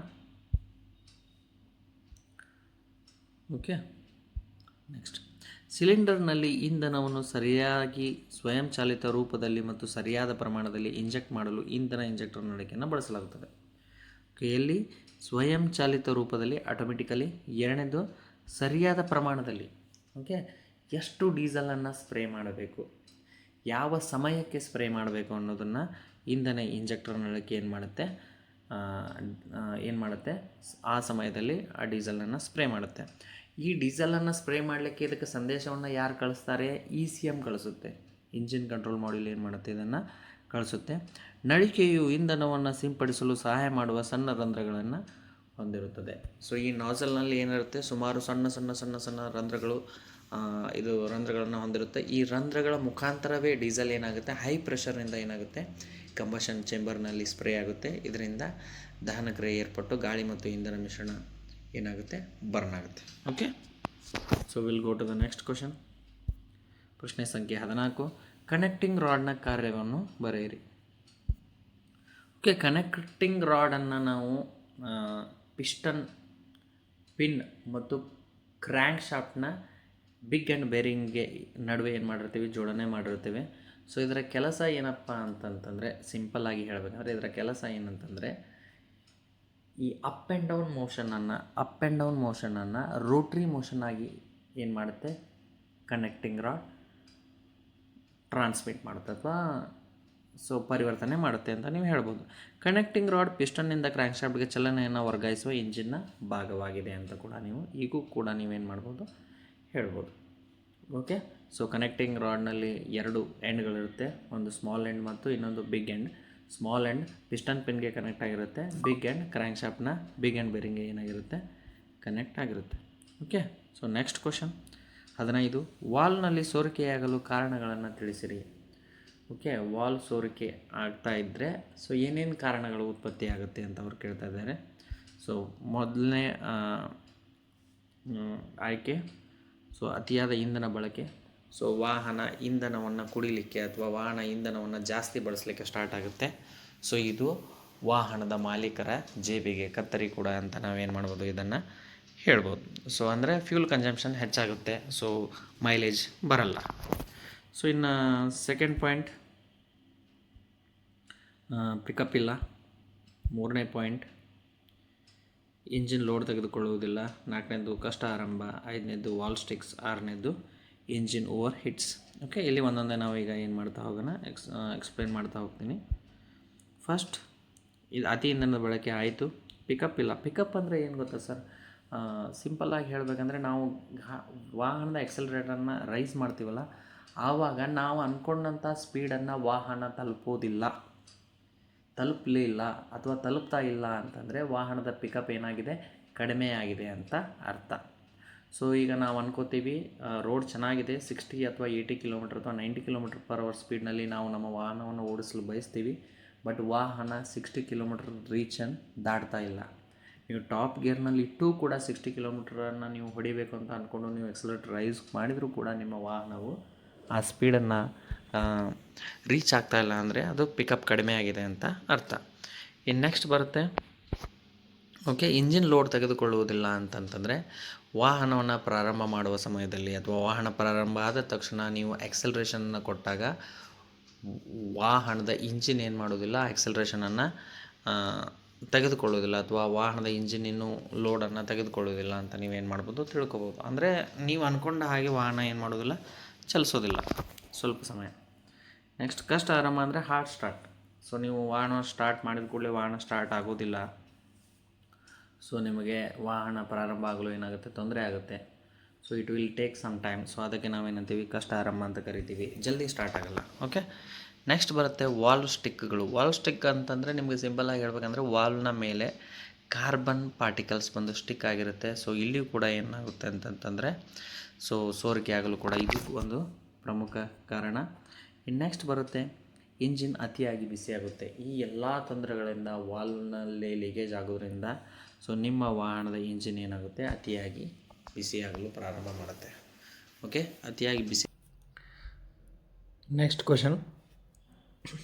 ಓಕೆ, ನೆಕ್ಸ್ಟ್, ಸಿಲಿಂಡರ್ನಲ್ಲಿ ಇಂಧನವನ್ನು ಸರಿಯಾಗಿ ಸ್ವಯಂಚಾಲಿತ ರೂಪದಲ್ಲಿ ಮತ್ತು ಸರಿಯಾದ ಪ್ರಮಾಣದಲ್ಲಿ ಇಂಜೆಕ್ಟ್ ಮಾಡಲು ಇಂಧನ ಇಂಜೆಕ್ಟರ್ ನಳಿಕೆಯನ್ನು ಬಳಸಲಾಗುತ್ತದೆ. ಓಕೆ, ಎಲ್ಲಿ ಸ್ವಯಂಚಾಲಿತ ರೂಪದಲ್ಲಿ, ಆಟೋಮೆಟಿಕಲಿ. ಎರಡನೇದು ಸರಿಯಾದ ಪ್ರಮಾಣದಲ್ಲಿ. ಓಕೆ, ಎಷ್ಟು ಡೀಸೆಲನ್ನು ಸ್ಪ್ರೇ ಮಾಡಬೇಕು, ಯಾವ ಸಮಯಕ್ಕೆ ಸ್ಪ್ರೇ ಮಾಡಬೇಕು ಅನ್ನೋದನ್ನು ಇಂಧನ ಇಂಜೆಕ್ಟರ್ ನಳಿಕೆ ಏನು ಮಾಡುತ್ತೆ, ಆ ಸಮಯದಲ್ಲಿ ಆ ಡೀಸೆಲನ್ನು ಸ್ಪ್ರೇ ಮಾಡುತ್ತೆ. ಈ ಡೀಸೆಲನ್ನು ಸ್ಪ್ರೇ ಮಾಡಲಿಕ್ಕೆ ಇದಕ್ಕೆ ಸಂದೇಶವನ್ನು ಯಾರು ಕಳಿಸ್ತಾರೆ, ECM ಕಳಿಸುತ್ತೆ. ಇಂಜಿನ್ ಕಂಟ್ರೋಲ್ ಮಾಡ್ಯೂಲ್ ಏನು ಮಾಡುತ್ತೆ, ಇದನ್ನು ಕಳಿಸುತ್ತೆ. ನಳಿಕೆಯು ಇಂಧನವನ್ನು ಸಿಂಪಡಿಸಲು ಸಹಾಯ ಮಾಡುವ ಸಣ್ಣ ರಂಧ್ರಗಳನ್ನು ಹೊಂದಿರುತ್ತದೆ. ಸೊ ಈ ನಾಜಲ್ನಲ್ಲಿ ಏನಿರುತ್ತೆ, ಸುಮಾರು ಸಣ್ಣ ಸಣ್ಣ ಸಣ್ಣ ಸಣ್ಣ ರಂಧ್ರಗಳು, ಇದು ರಂಧ್ರಗಳನ್ನು ಹೊಂದಿರುತ್ತೆ. ಈ ರಂಧ್ರಗಳ ಮುಖಾಂತರವೇ ಡೀಸೆಲ್ ಏನಾಗುತ್ತೆ, ಹೈ ಪ್ರೆಷರ್ನಿಂದ ಏನಾಗುತ್ತೆ, ಕಂಬಷನ್ ಚೇಂಬರ್ನಲ್ಲಿ ಸ್ಪ್ರೇ ಆಗುತ್ತೆ. ಇದರಿಂದ ದಹನ ಕ್ರಿಯೆ ಏರ್ಪಟ್ಟು ಗಾಳಿ ಮತ್ತು ಇಂಧನ ಮಿಶ್ರಣ ಏನಾಗುತ್ತೆ, ಬರ್ನ್ ಆಗುತ್ತೆ. Okay, so will go to the next question. ಪ್ರಶ್ನೆ ಸಂಖ್ಯೆ 14, ಕನೆಕ್ಟಿಂಗ್ ರಾಡ್ನ ಕಾರ್ಯವನ್ನು ಬರೆಯಿರಿ. ಓಕೆ, ಕನೆಕ್ಟಿಂಗ್ ರಾಡನ್ನು ನಾವು ಪಿಸ್ಟನ್, ಪಿನ್ ಮತ್ತು ಕ್ರ್ಯಾಂಕ್ ಶಾಫ್ಟ್ನ ಬಿಗ್ ಆ್ಯಂಡ್ ಬೇರಿಂಗ್ಗೆ ನಡುವೆ ಏನು ಮಾಡಿರ್ತೀವಿ, ಜೋಡಣೆ ಮಾಡಿರ್ತೀವಿ. ಸೊ ಇದರ ಕೆಲಸ ಏನಪ್ಪ ಅಂತಂತಂದರೆ, ಸಿಂಪಲ್ಲಾಗಿ ಹೇಳಬೇಕಂದ್ರೆ ಇದರ ಕೆಲಸ ಏನಂತಂದರೆ, ಈ ಅಪ್ ಆ್ಯಂಡ್ ಡೌನ್ ಮೋಷನನ್ನು ರೋಟ್ರಿ ಮೋಷನ್ ಆಗಿ ಏನು ಮಾಡುತ್ತೆ, ಕನೆಕ್ಟಿಂಗ್ ರಾಡ್ ಟ್ರಾನ್ಸ್ಮಿಟ್ ಮಾಡುತ್ತೆ ಅಥವಾ ಸೊ ಪರಿವರ್ತನೆ ಮಾಡುತ್ತೆ ಅಂತ ನೀವು ಹೇಳ್ಬೋದು. ಕನೆಕ್ಟಿಂಗ್ ರಾಡ್ ಪಿಸ್ಟನ್ನಿಂದ ಕ್ರ್ಯಾಂಕ್ ಶಾಫ್ಟ್ಗೆ ಚಲನೆಯನ್ನು ವರ್ಗಾಯಿಸುವ ಇಂಜಿನ್ನ ಭಾಗವಾಗಿದೆ ಅಂತ ಕೂಡ ನೀವು ಈಗೂ ಕೂಡ ನೀವೇನು ಮಾಡ್ಬೋದು, ಹೇಳ್ಬೋದು. ಓಕೆ, ಸೊ ಕನೆಕ್ಟಿಂಗ್ ರಾಡ್ನಲ್ಲಿ 2 ಎಂಡ್ಗಳಿರುತ್ತೆ, ಒಂದು ಸ್ಮಾಲ್ ಎಂಡ್ ಮತ್ತು ಇನ್ನೊಂದು big end. Small end piston ಪಿನ್ಗೆ ಕನೆಕ್ಟ್ ಆಗಿರುತ್ತೆ, ಬಿಗ್ ಎಂಡ್ ಕ್ರ್ಯಾಂಕ್ ಶಾಫ್ಟ್ನ ಬಿಗ್ ಎಂಡ್ ಬೇರಿಂಗ್ಗೆ ಏನಾಗಿರುತ್ತೆ, ಕನೆಕ್ಟ್ ಆಗಿರುತ್ತೆ. ಓಕೆ, ಸೊ ನೆಕ್ಸ್ಟ್ ಕ್ವಶನ್ 15, ವಾಲ್ನಲ್ಲಿ ಸೋರಿಕೆಯಾಗಲು ಕಾರಣಗಳನ್ನು ತಿಳಿಸಿರಿ. ಓಕೆ, ವಾಲ್ ಸೋರಿಕೆ ಆಗ್ತಾ ಇದ್ದರೆ ಸೊ ಏನೇನು ಕಾರಣಗಳು ಉತ್ಪತ್ತಿ ಆಗುತ್ತೆ ಅಂತ ಅವ್ರು ಕೇಳ್ತಾ ಇದ್ದಾರೆ. ಸೊ ಮೊದಲನೇ ಆಯ್ಕೆ ಸೊ ಅತಿಯಾದ ಇಂಧನ ಬಳಕೆ. ಸೊ ವಾಹನ ಇಂಧನವನ್ನು ಕುಡಿಲಿಕ್ಕೆ ಅಥವಾ ವಾಹನ ಇಂಧನವನ್ನು ಜಾಸ್ತಿ ಬಳಸಲಿಕ್ಕೆ ಸ್ಟಾರ್ಟ್ ಆಗುತ್ತೆ. ಸೊ ಇದು ವಾಹನದ ಮಾಲೀಕರ ಜೇಬಿಗೆ ಕತ್ತರಿ ಕೂಡ ಅಂತ ನಾವೇನು ಮಾಡ್ಬೋದು, ಇದನ್ನು ಹೇಳ್ಬೋದು. ಸೊ ಅಂದರೆ ಫ್ಯೂಲ್ ಕನ್ಸಂಪ್ಷನ್ ಹೆಚ್ಚಾಗುತ್ತೆ, ಸೊ ಮೈಲೇಜ್ ಬರಲ್ಲ. ಸೊ ಇನ್ನು ಸೆಕೆಂಡ್ ಪಾಯಿಂಟ್, ಪಿಕಪ್ ಇಲ್ಲ. ಮೂರನೇ ಪಾಯಿಂಟ್, ಇಂಜಿನ್ ಲೋಡ್ ತೆಗೆದುಕೊಳ್ಳುವುದಿಲ್ಲ. ನಾಲ್ಕನೇದು ಕಷ್ಟ ಆರಂಭ. ಐದನೇದು ವಾಲ್ ಸ್ಟಿಕ್ಸ್. ಆರನೇದು ಇಂಜಿನ್ ಓವರ್ ಹಿಟ್ಸ್. ಓಕೆ, ಇಲ್ಲಿ ಒಂದೊಂದೇ ನಾವು ಈಗ ಏನು ಮಾಡ್ತಾ ಹೋಗೋಣ, ಎಕ್ಸ್ಪ್ಲೇನ್ ಮಾಡ್ತಾ ಹೋಗ್ತೀನಿ. ಫಸ್ಟ್, ಇದು ಅತಿ ಇಂಧನದ ಬಳಕೆ ಆಯಿತು. ಪಿಕಪ್ ಇಲ್ಲ. ಪಿಕಪ್ ಅಂದರೆ ಏನು ಗೊತ್ತಾ ಸರ್, ಸಿಂಪಲ್ಲಾಗಿ ಹೇಳಬೇಕಂದ್ರೆ ನಾವು ವಾಹನದ ಎಕ್ಸಲರೇಟರನ್ನು ರೈಸ್ ಮಾಡ್ತೀವಲ್ಲ, ಆವಾಗ ನಾವು ಅಂದ್ಕೊಂಡಂಥ ಸ್ಪೀಡನ್ನು ವಾಹನ ತಲುಪಲಿಲ್ಲ ಅಥವಾ ತಲುಪ್ತಾ ಇಲ್ಲ ಅಂತಂದರೆ ವಾಹನದ ಪಿಕಪ್ ಏನಾಗಿದೆ, ಕಡಿಮೆ ಆಗಿದೆ ಅಂತ ಅರ್ಥ. ಸೊ ಈಗ ನಾವು ಅನ್ಕೋತೀವಿ ರೋಡ್ ಚೆನ್ನಾಗಿದೆ, 60 ಅಥವಾ 80 ಕಿಲೋಮೀಟ್ರ್ ಅಥವಾ 90 km/h ಸ್ಪೀಡ್ನಲ್ಲಿ ನಾವು ನಮ್ಮ ವಾಹನವನ್ನು ಓಡಿಸಲು ಬಯಸ್ತೀವಿ. ಬಟ್ ವಾಹನ 60 ಕಿಲೋಮೀಟ್ರ್ ರೀಚನ್ನು ದಾಟ್ತಾ ಇಲ್ಲ. ನೀವು ಟಾಪ್ ಗೇರ್ನಲ್ಲಿ ಇಟ್ಟೂ ಕೂಡ 60 ಕಿಲೋಮೀಟ್ರನ್ನು ನೀವು ಹೊಡಿಬೇಕು ಅಂತ ಅಂದ್ಕೊಂಡು ನೀವು ಎಕ್ಸಲೇಟರ್ ರೈಸ್ ಮಾಡಿದರೂ ಕೂಡ ನಿಮ್ಮ ವಾಹನವು ಆ ಸ್ಪೀಡನ್ನು ರೀಚ್ ಆಗ್ತಾ ಇಲ್ಲ ಅಂದರೆ ಅದು ಪಿಕಪ್ ಕಡಿಮೆ ಆಗಿದೆ ಅಂತ ಅರ್ಥ. ಇನ್ನು ನೆಕ್ಸ್ಟ್ ಬರುತ್ತೆ, ಓಕೆ, ಇಂಜಿನ್ ಲೋಡ್ ತೆಗೆದುಕೊಳ್ಳುವುದಿಲ್ಲ ಅಂತಂತಂದರೆ ವಾಹನವನ್ನು ಪ್ರಾರಂಭ ಮಾಡುವ ಸಮಯದಲ್ಲಿ ಅಥವಾ ವಾಹನ ಪ್ರಾರಂಭ ಆದ ತಕ್ಷಣ ನೀವು ಎಕ್ಸಲ್ರೇಷನನ್ನು ಕೊಟ್ಟಾಗ ವಾಹನದ ಇಂಜಿನ್ ಏನು ಮಾಡೋದಿಲ್ಲ, ಎಕ್ಸಲ್ರೇಷನನ್ನು ತೆಗೆದುಕೊಳ್ಳೋದಿಲ್ಲ ಅಥವಾ ವಾಹನದ ಇಂಜಿನ್ ಲೋಡನ್ನು ತೆಗೆದುಕೊಳ್ಳೋದಿಲ್ಲ ಅಂತ ನೀವೇನು ಮಾಡ್ಬೋದು, ತಿಳ್ಕೊಬೋದು. ಅಂದರೆ ನೀವು ಅಂದ್ಕೊಂಡ ಹಾಗೆ ವಾಹನ ಏನು ಮಾಡೋದಿಲ್ಲ, ಚಲಿಸೋದಿಲ್ಲ ಸ್ವಲ್ಪ ಸಮಯ. ನೆಕ್ಸ್ಟ್, ಕಷ್ಟ ಆರಂಭ ಅಂದರೆ ಹಾರ್ಡ್ ಸ್ಟಾರ್ಟ್. ಸೊ ನೀವು ವಾಹನ ಸ್ಟಾರ್ಟ್ ಮಾಡಿದ ಕೂಡಲೇ ವಾಹನ ಸ್ಟಾರ್ಟ್ ಆಗೋದಿಲ್ಲ. ಸೊ ನಿಮಗೆ ವಾಹನ ಪ್ರಾರಂಭ ಆಗಲು ಏನಾಗುತ್ತೆ, ತೊಂದರೆ ಆಗುತ್ತೆ. So it will take some time. So ಅದಕ್ಕೆ ನಾವೇನಂತೀವಿ, ಕಷ್ಟ ಆರಂಭ ಅಂತ ಕರಿತೀವಿ, ಜಲ್ದಿ ಸ್ಟಾರ್ಟ್ ಆಗೋಲ್ಲ. ಓಕೆ, ನೆಕ್ಸ್ಟ್ ಬರುತ್ತೆ ವಾಲ್ ಸ್ಟಿಕ್ಗಳು. ವಾಲ್ ಸ್ಟಿಕ್ ಅಂತಂದರೆ ನಿಮಗೆ ಸಿಂಪಲ್ಲಾಗಿ ಹೇಳ್ಬೇಕಂದ್ರೆ ವಾಲ್ನ ಮೇಲೆ ಕಾರ್ಬನ್ ಪಾರ್ಟಿಕಲ್ಸ್ ಬಂದು ಸ್ಟಿಕ್ ಆಗಿರುತ್ತೆ. ಸೊ ಇಲ್ಲಿಯೂ ಕೂಡ ಏನಾಗುತ್ತೆ ಅಂತಂತಂದರೆ ಸೊ ಸೋರಿಕೆ ಆಗಲು ಕೂಡ ಇದು ಒಂದು ಪ್ರಮುಖ ಕಾರಣ. ಇನ್ನು ನೆಕ್ಸ್ಟ್ ಬರುತ್ತೆ, ಇಂಜಿನ್ ಅತಿಯಾಗಿ ಬಿಸಿಯಾಗುತ್ತೆ. ಈ ಎಲ್ಲ ತೊಂದರೆಗಳಿಂದ ವಾಲ್ನಲ್ಲಿ ಲೀಕೇಜ್ ಆಗೋದ್ರಿಂದ ಸೊ ನಿಮ್ಮ ವಾಹನದ ಇಂಜಿನ್ ಏನಾಗುತ್ತೆ, ಅತಿಯಾಗಿ ಬಿಸಿಯಾಗಲು ಪ್ರಾರಂಭ ಮಾಡುತ್ತೆ. ಓಕೆ, ಅತಿಯಾಗಿ ಬಿಸಿ. ನೆಕ್ಸ್ಟ್ ಕ್ವಶನ್,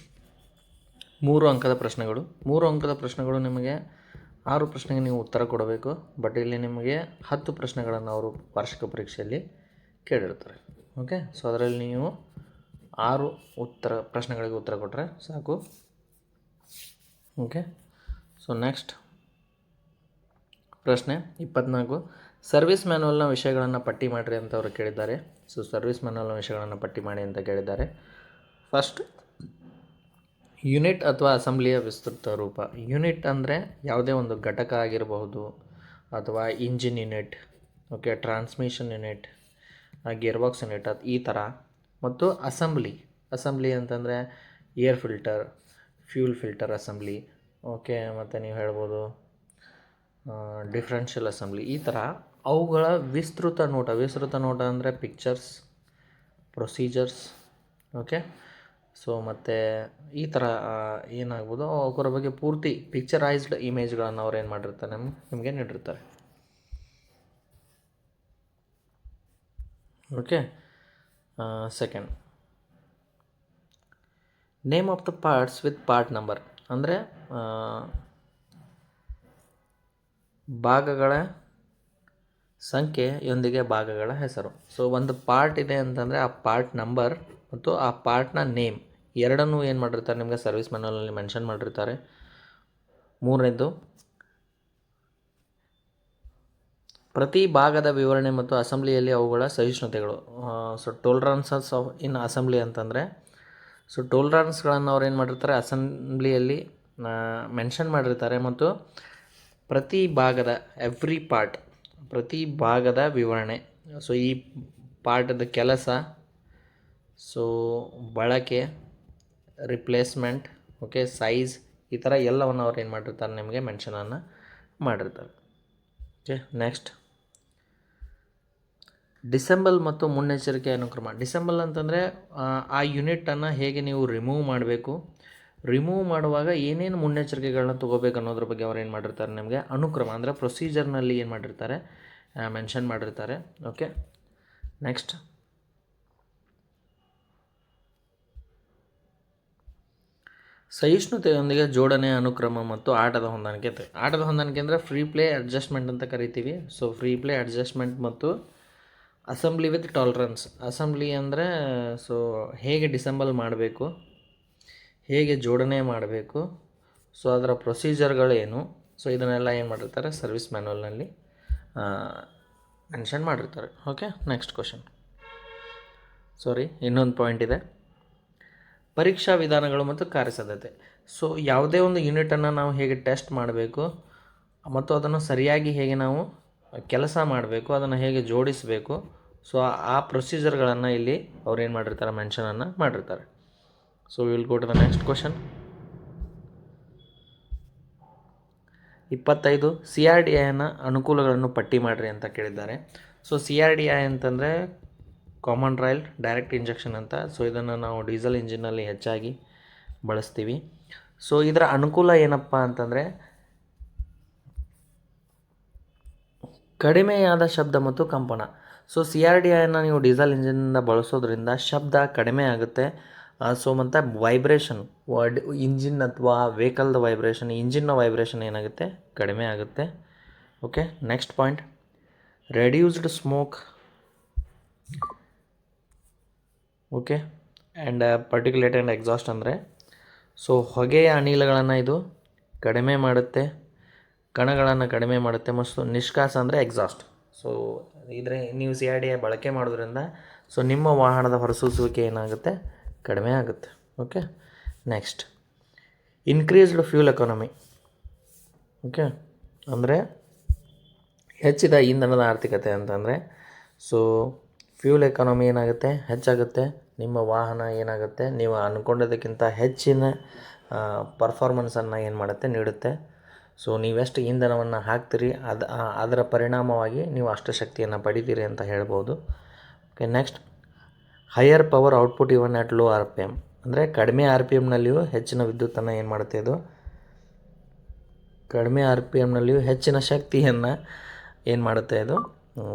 3 ಅಂಕದ ಪ್ರಶ್ನೆಗಳು. 3 ಅಂಕದ ಪ್ರಶ್ನೆಗಳು ನಿಮಗೆ 6 ಪ್ರಶ್ನೆಗೆ ನೀವು ಉತ್ತರ ಕೊಡಬೇಕು. ಬಟ್ ಇಲ್ಲಿ ನಿಮಗೆ 10 ಪ್ರಶ್ನೆಗಳನ್ನು ಅವರು ವಾರ್ಷಿಕ ಪರೀಕ್ಷೆಯಲ್ಲಿ ಕೇಳಿರ್ತಾರೆ. ಓಕೆ, ಸೊ ಅದರಲ್ಲಿ ನೀವು 6 ಪ್ರಶ್ನೆಗಳಿಗೆ ಉತ್ತರ ಕೊಟ್ಟರೆ ಸಾಕು. ಓಕೆ, ಸೊ ನೆಕ್ಸ್ಟ್ ಪ್ರಶ್ನೆ 24, ಸರ್ವಿಸ್ ಮ್ಯಾನ್ಯಲ್ನ ವಿಷಯಗಳನ್ನು ಪಟ್ಟಿ ಮಾಡಿರಿ ಅಂತ ಅವರು ಕೇಳಿದ್ದಾರೆ. ಸೊ ಸರ್ವಿಸ್ ಮ್ಯಾನ್ಯಲ್ನ ವಿಷಯಗಳನ್ನು ಪಟ್ಟಿ ಮಾಡಿ ಅಂತ ಕೇಳಿದ್ದಾರೆ. ಫಸ್ಟ್, ಯೂನಿಟ್ ಅಥವಾ ಅಸೆಂಬ್ಲಿಯ ವಿಸ್ತೃತ ರೂಪ. ಯೂನಿಟ್ ಅಂದರೆ ಯಾವುದೇ ಒಂದು ಘಟಕ ಆಗಿರಬಹುದು ಅಥವಾ engine unit, okay, transmission unit, gearbox unit ಈ ಥರ. ಮತ್ತು ಅಸೆಂಬ್ಲಿ ಅಂತಂದರೆ air filter, fuel filter assembly, okay, ಮತ್ತು ನೀವು ಹೇಳ್ಬೋದು ಡಿಫ್ರೆನ್ಷಿಯಲ್ ಅಸೆಂಬ್ಲಿ. ಈ ಥರ ಅವುಗಳ ವಿಸ್ತೃತ ನೋಟ ಅಂದರೆ ಪಿಕ್ಚರ್ಸ್, ಪ್ರೊಸೀಜರ್ಸ್, ಓಕೆ. ಸೊ ಮತ್ತು ಈ ಥರ ಏನಾಗ್ಬೋದು, ಅವರ ಬಗ್ಗೆ ಪೂರ್ತಿ ಪಿಕ್ಚರೈಸ್ಡ್ ಇಮೇಜ್ಗಳನ್ನು ಅವ್ರು ಏನು ಮಾಡಿರ್ತಾರೆ, ನಿಮಗೆ ನೀಡಿರ್ತಾರೆ. Okay, second, name of the parts with part number ಅಂದರೆ ಭಾಗಗಳ ಸಂಖ್ಯೆಯೊಂದಿಗೆ ಭಾಗಗಳ ಹೆಸರು. ಸೊ ಒಂದು ಪಾರ್ಟ್ ಇದೆ ಅಂತಂದರೆ ಆ ಪಾರ್ಟ್ ನಂಬರ್ ಮತ್ತು ಆ ಪಾರ್ಟ್ನ ನೇಮ್ ಎರಡನ್ನೂ ಏನು ಮಾಡಿರ್ತಾರೆ, ನಿಮಗೆ ಸರ್ವಿಸ್ ಮ್ಯಾನ್ಯಲ್ನಲ್ಲಿ ಮೆನ್ಷನ್ ಮಾಡಿರ್ತಾರೆ. ಮೂರನೇದು, ಪ್ರತಿ ಭಾಗದ ವಿವರಣೆ ಮತ್ತು ಅಸೆಂಬ್ಲಿಯಲ್ಲಿ ಅವುಗಳ ಸಹಿಷ್ಣುತೆಗಳು. ಸೊ ಟೋಲರೆನ್ಸಸ್ ಇನ್ ಅಸೆಂಬ್ಲಿ ಅಂತಂದರೆ ಸೊ ಟೋಲರೆನ್ಸ್ಗಳನ್ನು ಅವ್ರು ಏನು ಮಾಡಿರ್ತಾರೆ, ಅಸೆಂಬ್ಲಿಯಲ್ಲಿ ಮೆನ್ಷನ್ ಮಾಡಿರ್ತಾರೆ. ಮತ್ತು ಪ್ರತಿ ಭಾಗದ ವಿವರಣೆ. ಸೊ ಈ ಪಾರ್ಟದ ಕೆಲಸ, ಸೊ ಬಳಕೆ, ರಿಪ್ಲೇಸ್ಮೆಂಟ್, ಓಕೆ, ಸೈಜ್, ಈ ಥರ ಎಲ್ಲವನ್ನು ಅವ್ರು ಏನು ಮಾಡಿರ್ತಾರೆ, ನಿಮಗೆ ಮೆನ್ಷನನ್ನು ಮಾಡಿರ್ತಾರೆ. ಓಕೆ, ನೆಕ್ಸ್ಟ್, ಡಿಸೆಂಬಲ್ ಮತ್ತು ಮುನ್ನೆಚ್ಚರಿಕೆ ಅನುಕ್ರಮ. ಡಿಸೆಂಬಲ್ ಅಂತಂದರೆ ಆ ಯೂನಿಟನ್ನು ಹೇಗೆ ನೀವು ರಿಮೂವ್ ಮಾಡಬೇಕು, ರಿಮೂವ್ ಮಾಡುವಾಗ ಏನೇನು ಮುನ್ನೆಚ್ಚರಿಕೆಗಳನ್ನ ತೊಗೋಬೇಕು ಅನ್ನೋದ್ರ ಬಗ್ಗೆ ಅವ್ರು ಏನು ಮಾಡಿರ್ತಾರೆ ನಿಮಗೆ ಅನುಕ್ರಮ ಅಂದರೆ ಪ್ರೊಸೀಜರ್ನಲ್ಲಿ ಏನು ಮಾಡಿರ್ತಾರೆ ಮೆನ್ಷನ್ ಮಾಡಿರ್ತಾರೆ. ಓಕೆ, ನೆಕ್ಸ್ಟ್ ಸಹಿಷ್ಣುತೆಯೊಂದಿಗೆ ಜೋಡಣೆ, ಅನುಕ್ರಮ ಮತ್ತು ಆಟದ ಹೊಂದಾಣಿಕೆ. ಆಟದ ಹೊಂದಾಣಿಕೆ ಅಂದರೆ ಫ್ರೀ ಪ್ಲೇ ಅಡ್ಜಸ್ಟ್ಮೆಂಟ್ ಅಂತ ಕರಿತೀವಿ. ಸೊ ಫ್ರೀ ಪ್ಲೇ ಅಡ್ಜಸ್ಟ್ಮೆಂಟ್ ಮತ್ತು ಅಸೆಂಬ್ಲಿ ವಿತ್ ಟಾಲರೆನ್ಸ್. ಅಸೆಂಬ್ಲಿ ಅಂದರೆ ಸೊ ಹೇಗೆ ಡಿಸೆಂಬಲ್ ಮಾಡಬೇಕು, ಹೇಗೆ ಜೋಡಣೆ ಮಾಡಬೇಕು, ಸೊ ಅದರ ಪ್ರೊಸೀಜರ್ಗಳೇನು, ಸೊ ಇದನ್ನೆಲ್ಲ ಏನು ಮಾಡಿರ್ತಾರೆ ಸರ್ವಿಸ್ ಮ್ಯಾನ್ಯಲ್ನಲ್ಲಿ ಮೆನ್ಷನ್ ಮಾಡಿರ್ತಾರೆ. Okay, next question. ಇನ್ನೊಂದು ಪಾಯಿಂಟ್ ಇದೆ, ಪರೀಕ್ಷಾ ವಿಧಾನಗಳು ಮತ್ತು ಕಾರ್ಯಸಾಧ್ಯತೆ. ಸೊ ಯಾವುದೇ ಒಂದು ಯೂನಿಟನ್ನು ನಾವು ಹೇಗೆ ಟೆಸ್ಟ್ ಮಾಡಬೇಕು ಮತ್ತು ಅದನ್ನು ಸರಿಯಾಗಿ ಹೇಗೆ ನಾವು ಕೆಲಸ ಮಾಡಬೇಕು, ಅದನ್ನು ಹೇಗೆ ಜೋಡಿಸಬೇಕು, ಸೊ ಆ ಪ್ರೊಸೀಜರ್ಗಳನ್ನು ಇಲ್ಲಿ ಅವ್ರು ಏನು ಮಾಡಿರ್ತಾರೆ ಮೆನ್ಷನನ್ನು ಮಾಡಿರ್ತಾರೆ. So will go to the next question. 25 CRDIನ ಅನುಕೂಲಗಳನ್ನು ಪಟ್ಟಿ ಮಾಡಿರಿ ಅಂತ ಕೇಳಿದ್ದಾರೆ. ಸೊ CRDI ಅಂತಂದರೆ ಕಾಮನ್ ರಾಯಲ್ ಡೈರೆಕ್ಟ್ ಇಂಜೆಕ್ಷನ್ ಅಂತ. ಸೊ ಇದನ್ನು ನಾವು ಡೀಸೆಲ್ ಇಂಜಿನಲ್ಲಿ ಹೆಚ್ಚಾಗಿ ಬಳಸ್ತೀವಿ. ಸೊ ಇದರ ಅನುಕೂಲ ಏನಪ್ಪ ಅಂತಂದರೆ ಕಡಿಮೆಯಾದ ಶಬ್ದ ಮತ್ತು ಕಂಪನ. ಸೊ CRDIನ ನೀವು ಡೀಸೆಲ್ ಇಂಜಿನಿಂದ ಬಳಸೋದ್ರಿಂದ ಶಬ್ದ ಕಡಿಮೆ ಆಗುತ್ತೆ. ಸೊ ಮತ್ತು ವೈಬ್ರೇಷನ್ ಇಂಜಿನ್ ಅಥವಾ ವೆಹಿಕಲ್ದ ವೈಬ್ರೇಷನ್, ಇಂಜಿನ್ನ ವೈಬ್ರೇಷನ್ ಏನಾಗುತ್ತೆ ಕಡಿಮೆ ಆಗುತ್ತೆ. Okay, next point, reduced smoke. Okay, and particulate and exhaust ಅಂದರೆ ಸೊ ಹೊಗೆಯ ಅನಿಲಗಳನ್ನು ಇದು ಕಡಿಮೆ ಮಾಡುತ್ತೆ, ಕಣಗಳನ್ನು ಕಡಿಮೆ ಮಾಡುತ್ತೆ. ಮತ್ತು ನಿಷ್ಕಾಸ ಅಂದರೆ ಎಕ್ಸಾಸ್ಟ್. ಸೊ ಇದ್ರೆ ನೀವು CRDI ಬಳಕೆ ಮಾಡೋದ್ರಿಂದ ಸೊ ನಿಮ್ಮ ವಾಹನದ ಹೊರಸೂಸುವಿಕೆ ಏನಾಗುತ್ತೆ ಕಡಿಮೆ ಆಗುತ್ತೆ. Okay, next, increased fuel economy. Okay, ಅಂದರೆ ಹೆಚ್ಚಿದ ಇಂಧನದ ಆರ್ಥಿಕತೆ ಅಂತಂದರೆ ಸೊ ಫ್ಯೂಲ್ ಎಕಾನಮಿ ಏನಾಗುತ್ತೆ ಹೆಚ್ಚಾಗುತ್ತೆ, ನಿಮ್ಮ ವಾಹನ ಏನಾಗುತ್ತೆ ನೀವು ಅಂದ್ಕೊಂಡಿದ್ದಕ್ಕಿಂತ ಹೆಚ್ಚಿನ ಪರ್ಫಾರ್ಮೆನ್ಸನ್ನು ಏನು ಮಾಡುತ್ತೆ ನೀಡುತ್ತೆ. ಸೊ ನೀವೆಷ್ಟು ಇಂಧನವನ್ನು ಹಾಕ್ತೀರಿ ಅದರ ಪರಿಣಾಮವಾಗಿ ನೀವು ಅಷ್ಟು ಶಕ್ತಿಯನ್ನು ಪಡಿತೀರಿ ಅಂತ ಹೇಳ್ಬೋದು. Okay, next, higher power output even at low RPM. ಅಂದರೆ ಕಡಿಮೆ RPMನಲ್ಲಿಯೂ ಹೆಚ್ಚಿನ ವಿದ್ಯುತ್ತನ್ನು ಏನು ಮಾಡುತ್ತೆ ಇದು, ಕಡಿಮೆ RPMನಲ್ಲಿಯೂ ಹೆಚ್ಚಿನ ಶಕ್ತಿಯನ್ನು ಏನು ಮಾಡುತ್ತೆ ಇದು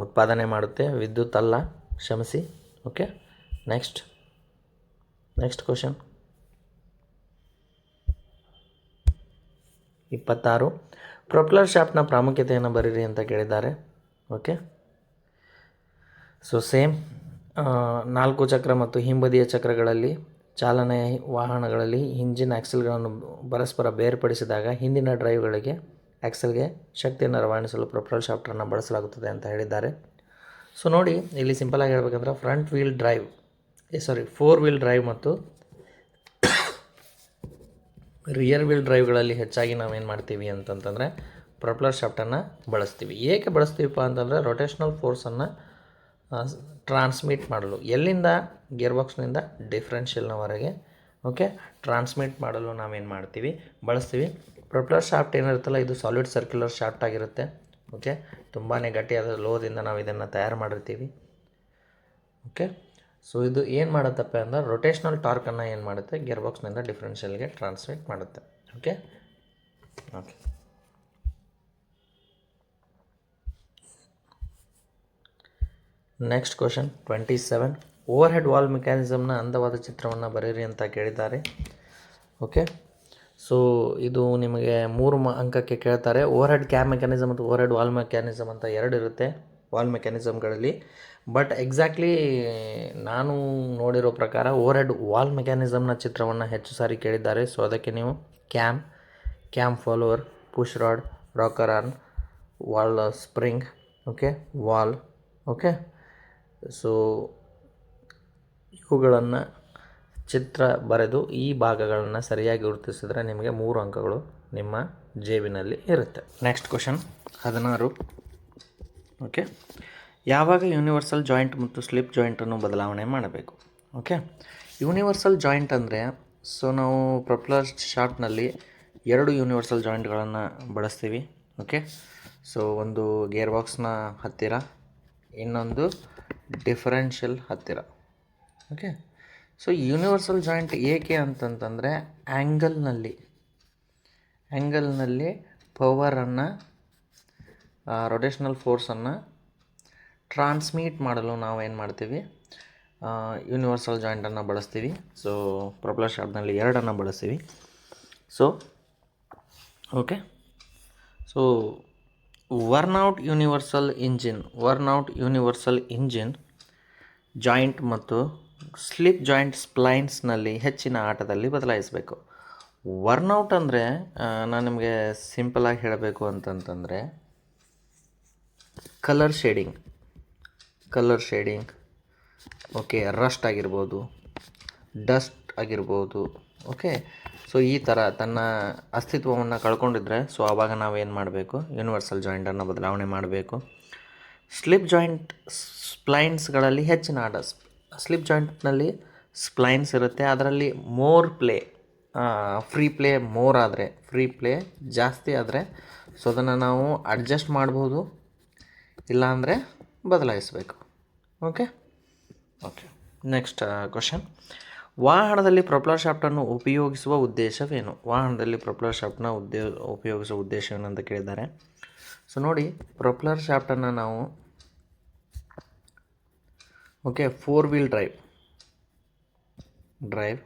ಉತ್ಪಾದನೆ ಮಾಡುತ್ತೆ, ವಿದ್ಯುತ್ ಅಲ್ಲ, ಕ್ಷಮಿಸಿ. Okay, next question. 26 ಪ್ರೊಪೆಲ್ಲರ್ ಶಾಫ್ಟ್ನ ಪ್ರಾಮುಖ್ಯತೆಯನ್ನು ಬರೀರಿ ಅಂತ ಕೇಳಿದ್ದಾರೆ. ಓಕೆ, ಸೊ ಸೇಮ್ 4 ಚಕ್ರ ಮತ್ತು ಹಿಂಬದಿಯ ಚಕ್ರಗಳಲ್ಲಿ ಚಾಲನೆಯ ವಾಹನಗಳಲ್ಲಿ ಇಂಜಿನ್ ಆಕ್ಸೆಲ್ಗಳನ್ನು ಪರಸ್ಪರ ಬೇರ್ಪಡಿಸಿದಾಗ ಹಿಂದಿನ ಡ್ರೈವ್ಗಳಿಗೆ ಆಕ್ಸೆಲ್ಗೆ ಶಕ್ತಿಯನ್ನು ರವಾನಿಸಲು ಪ್ರೊಪೆಲ್ಲರ್ ಶಾಫ್ಟನ್ನು ಬಳಸಲಾಗುತ್ತದೆ ಅಂತ ಹೇಳಿದ್ದಾರೆ. ಸೊ ನೋಡಿ, ಇಲ್ಲಿ ಸಿಂಪಲಾಗಿ ಹೇಳ್ಬೇಕಂದ್ರೆ ಫೋರ್ ವೀಲ್ ಡ್ರೈವ್ ಮತ್ತು ರಿಯರ್ ವೀಲ್ ಡ್ರೈವ್ಗಳಲ್ಲಿ ಹೆಚ್ಚಾಗಿ ನಾವೇನು ಮಾಡ್ತೀವಿ ಅಂತಂತಂದರೆ ಪ್ರೊಪೆಲ್ಲರ್ ಶಾಫ್ಟನ್ನು ಬಳಸ್ತೀವಿ. ಏಕೆ ಬಳಸ್ತೀವಪ್ಪ ಅಂತಂದರೆ ರೊಟೇಷ್ನಲ್ ಫೋರ್ಸನ್ನು ಟ್ರಾನ್ಸ್ಮಿಟ್ ಮಾಡಲು, ಎಲ್ಲಿಂದ ಗೇರ್ ಬಾಕ್ಸ್ನಿಂದ ಡಿಫ್ರೆನ್ಷಿಯಲ್ನವರೆಗೆ ಓಕೆ ಟ್ರಾನ್ಸ್ಮಿಟ್ ಮಾಡಲು ನಾವೇನು ಮಾಡ್ತೀವಿ ಬಳಸ್ತೀವಿ. ಪ್ರೊಪೆಲ್ಲರ್ ಶಾಫ್ಟ್ ಏನಿರುತ್ತಲ್ಲ ಇದು ಸಾಲಿಡ್ ಸರ್ಕ್ಯುಲರ್ ಶಾಫ್ಟ್ ಆಗಿರುತ್ತೆ. ಓಕೆ, ತುಂಬಾ ಗಟ್ಟಿಯಾದ ಲೋಹದಿಂದ ನಾವು ಇದನ್ನು ತಯಾರು ಮಾಡಿರ್ತೀವಿ. ಓಕೆ, ಸೊ ಇದು ಏನು ಮಾಡುತ್ತಪ್ಪ ಅಂದರೆ ರೊಟೇಷ್ನಲ್ ಟಾರ್ಕನ್ನು ಏನು ಮಾಡುತ್ತೆ ಗೇರ್ ಬಾಕ್ಸ್ನಿಂದ ಡಿಫ್ರೆನ್ಷಿಯಲ್ಗೆ ಟ್ರಾನ್ಸ್ಮಿಟ್ ಮಾಡುತ್ತೆ. Okay, next question 27 overhead valve ಮೆಕ್ಯಾನಿಸಮ್ನ ಅಂದವಾದ ಚಿತ್ರವನ್ನು ಬರೀರಿ ಅಂತ ಕೇಳಿದ್ದಾರೆ. ಓಕೆ, ಸೊ ಇದು ನಿಮಗೆ 3 ಅಂಕಕ್ಕೆ ಕೇಳ್ತಾರೆ. ಓವರ್ ಹೆಡ್ ಕ್ಯಾಬ್ ಮೆಕ್ಯಾನಿಸಮ್ ಮತ್ತು ಓವರ್ ಹೆಡ್ ವಾಲ್ ಮೆಕ್ಯಾನಿಸಮ್ ಅಂತ 2 ಇರುತ್ತೆ ವಾಲ್ ಮೆಕ್ಯಾನಿಸಮ್ಗಳಲ್ಲಿ. ಬಟ್ ಎಕ್ಸಾಕ್ಟ್ಲಿ ನಾನು ನೋಡಿರೋ ಪ್ರಕಾರ ಓವರ್ ಹೆಡ್ ವಾಲ್ ಮೆಕ್ಯಾನಿಸಮ್ನ ಚಿತ್ರವನ್ನು ಹೆಚ್ಚು ಸಾರಿ ಕೇಳಿದ್ದಾರೆ. ಸೊ ಅದಕ್ಕೆ ನೀವು cam follower, push rod, rocker arm, wall spring, okay wall, okay so ಇವುಗಳನ್ನು ಚಿತ್ರ ಬರೆದು ಈ ಭಾಗಗಳನ್ನು ಸರಿಯಾಗಿ ಗುರುತಿಸಿದರೆ ನಿಮಗೆ 3 ಅಂಕಗಳು ನಿಮ್ಮ ಜೇಬಿನಲ್ಲಿ ಇರುತ್ತೆ. Next question 16. ಓಕೆ, ಯಾವಾಗ ಯೂನಿವರ್ಸಲ್ ಜಾಯಿಂಟ್ ಮತ್ತು ಸ್ಲಿಪ್ ಜಾಯಿಂಟನ್ನು ಬದಲಾವಣೆ ಮಾಡಬೇಕು? ಓಕೆ, ಯೂನಿವರ್ಸಲ್ ಜಾಯಿಂಟ್ ಅಂದರೆ ಸೊ ನಾವು ಪ್ರೊಪೆಲ್ಲರ್ ಶಾಫ್ಟ್ನಲ್ಲಿ 2 ಯೂನಿವರ್ಸಲ್ ಜಾಯಿಂಟ್ಗಳನ್ನು ಬಳಸ್ತೀವಿ. ಓಕೆ, ಸೊ ಒಂದು ಗೇರ್ ಬಾಕ್ಸ್ನ ಹತ್ತಿರ, ಇನ್ನೊಂದು ಡಿಫರೆನ್ಷಿಯಲ್ ಹತ್ತಿರ. ಓಕೆ, ಸೊ ಯೂನಿವರ್ಸಲ್ ಜಾಯಿಂಟ್ ಏಕೆ ಅಂತಂತಂದರೆ ಆ್ಯಂಗಲ್ನಲ್ಲಿ ಪವರನ್ನು, ರೊಟೇಷ್ನಲ್ ಫೋರ್ಸನ್ನು ಟ್ರಾನ್ಸ್ಮಿಟ್ ಮಾಡಲು ನಾವು ಏನು ಮಾಡ್ತೀವಿ, ಯೂನಿವರ್ಸಲ್ ಜಾಯಿಂಟನ್ನು ಬಳಸ್ತೀವಿ. ಸೊ ಪ್ರೊಪೆಲ್ಲರ್ ಶಾಫ್ಟ್ನಲ್ಲಿ 2 ಬಳಸ್ತೀವಿ. So okay, so worn out universal engine joint ಮತ್ತು ಸ್ಲಿಪ್ ಜಾಯಿಂಟ್ ಸ್ಪ್ಲೈನ್ಸ್ನಲ್ಲಿ ಹೆಚ್ಚಿನ ಆಟದಲ್ಲಿ ಬದಲಾಯಿಸಬೇಕು. ವರ್ನೌಟ್ ಅಂದರೆ ನಾನು ನಿಮಗೆ ಸಿಂಪಲಾಗಿ ಹೇಳಬೇಕು ಅಂತಂತಂದರೆ ಕಲರ್ ಶೇಡಿಂಗ್, ಓಕೆ, ರಸ್ಟ್ ಆಗಿರ್ಬೋದು, ಡಸ್ಟ್ ಆಗಿರ್ಬೋದು. ಓಕೆ, ಸೊ ಈ ಥರ ತನ್ನ ಅಸ್ತಿತ್ವವನ್ನು ಕಳ್ಕೊಂಡಿದ್ರೆ ಸೊ ಆವಾಗ ನಾವೇನು ಮಾಡಬೇಕು, ಯೂನಿವರ್ಸಲ್ ಜಾಯಿಂಟನ್ನು ಬದಲಾವಣೆ ಮಾಡಬೇಕು. ಸ್ಲಿಪ್ ಜಾಯಿಂಟ್ ಸ್ಪ್ಲೈನ್ಸ್ಗಳಲ್ಲಿ ಹೆಚ್ಚಿನ ಆಟ. ಸ್ಲಿಪ್ ಜಾಯಿಂಟ್ನಲ್ಲಿ ಸ್ಪ್ಲೈನ್ಸ್ ಇರುತ್ತೆ, ಅದರಲ್ಲಿ ಫ್ರೀ ಪ್ಲೇ ಜಾಸ್ತಿ ಆದರೆ ಸೊ ಅದನ್ನು ನಾವು ಅಡ್ಜಸ್ಟ್ ಮಾಡ್ಬೋದು, ಇಲ್ಲಾಂದರೆ ಬದಲಾಯಿಸಬೇಕು. Okay, next question. ವಾಹನದಲ್ಲಿ ಪ್ರೊಪೆಲ್ಲರ್ ಶಾಫ್ಟನ್ನು ಉಪಯೋಗಿಸುವ ಉದ್ದೇಶವೇನು? ಉಪಯೋಗಿಸುವ ಉದ್ದೇಶವೇನು ಅಂತ ಕೇಳಿದ್ದಾರೆ. ಸೊ ನೋಡಿ, ಪ್ರೊಪೆಲ್ಲರ್ ಶಾಫ್ಟನ್ನು ನಾವು 4 ವೀಲ್ ಡ್ರೈವ್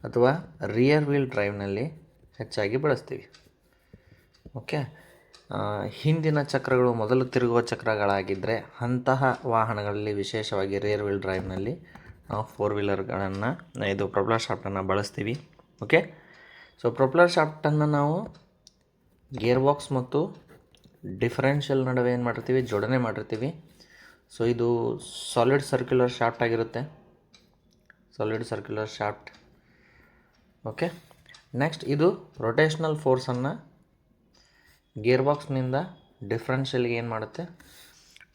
ಅಥವಾ ರಿಯರ್ ವೀಲ್ ಡ್ರೈವ್ನಲ್ಲಿ ಹೆಚ್ಚಾಗಿ ಬಳಸ್ತೀವಿ. ಓಕೆ, ಹಿಂದಿನ ಚಕ್ರಗಳು ಮೊದಲು ತಿರುಗುವ ಚಕ್ರಗಳಾಗಿದ್ದರೆ ಅಂತಹ ವಾಹನಗಳಲ್ಲಿ ವಿಶೇಷವಾಗಿ ರಿಯರ್ ವೀಲ್ ಡ್ರೈವ್ನಲ್ಲಿ ನಾವು 4 ವೀಲರ್ಗಳನ್ನು ಪ್ರೊಪೆಲ್ಲರ್ ಶಾಫ್ಟನ್ನು ಬಳಸ್ತೀವಿ. ಓಕೆ, ಸೊ ಪ್ರೊಪೆಲ್ಲರ್ ಶಾಫ್ಟನ್ನು ನಾವು ಗೇರ್ ಬಾಕ್ಸ್ ಮತ್ತು ಡಿಫರೆನ್ಷಿಯಲ್ ನಡುವೆ ಏನು ಮಾಡಿರ್ತೀವಿ, ಜೋಡಣೆ ಮಾಡಿರ್ತೀವಿ. ಸೊ ಇದು solid circular shaft. Okay, next ಇದು ರೊಟೇಷ್ನಲ್ ಫೋರ್ಸನ್ನು ಗೇರ್ ಬಾಕ್ಸ್ನಿಂದ ಡಿಫರೆನ್ಷಿಯಲ್ಗೆ ಏನು ಮಾಡುತ್ತೆ,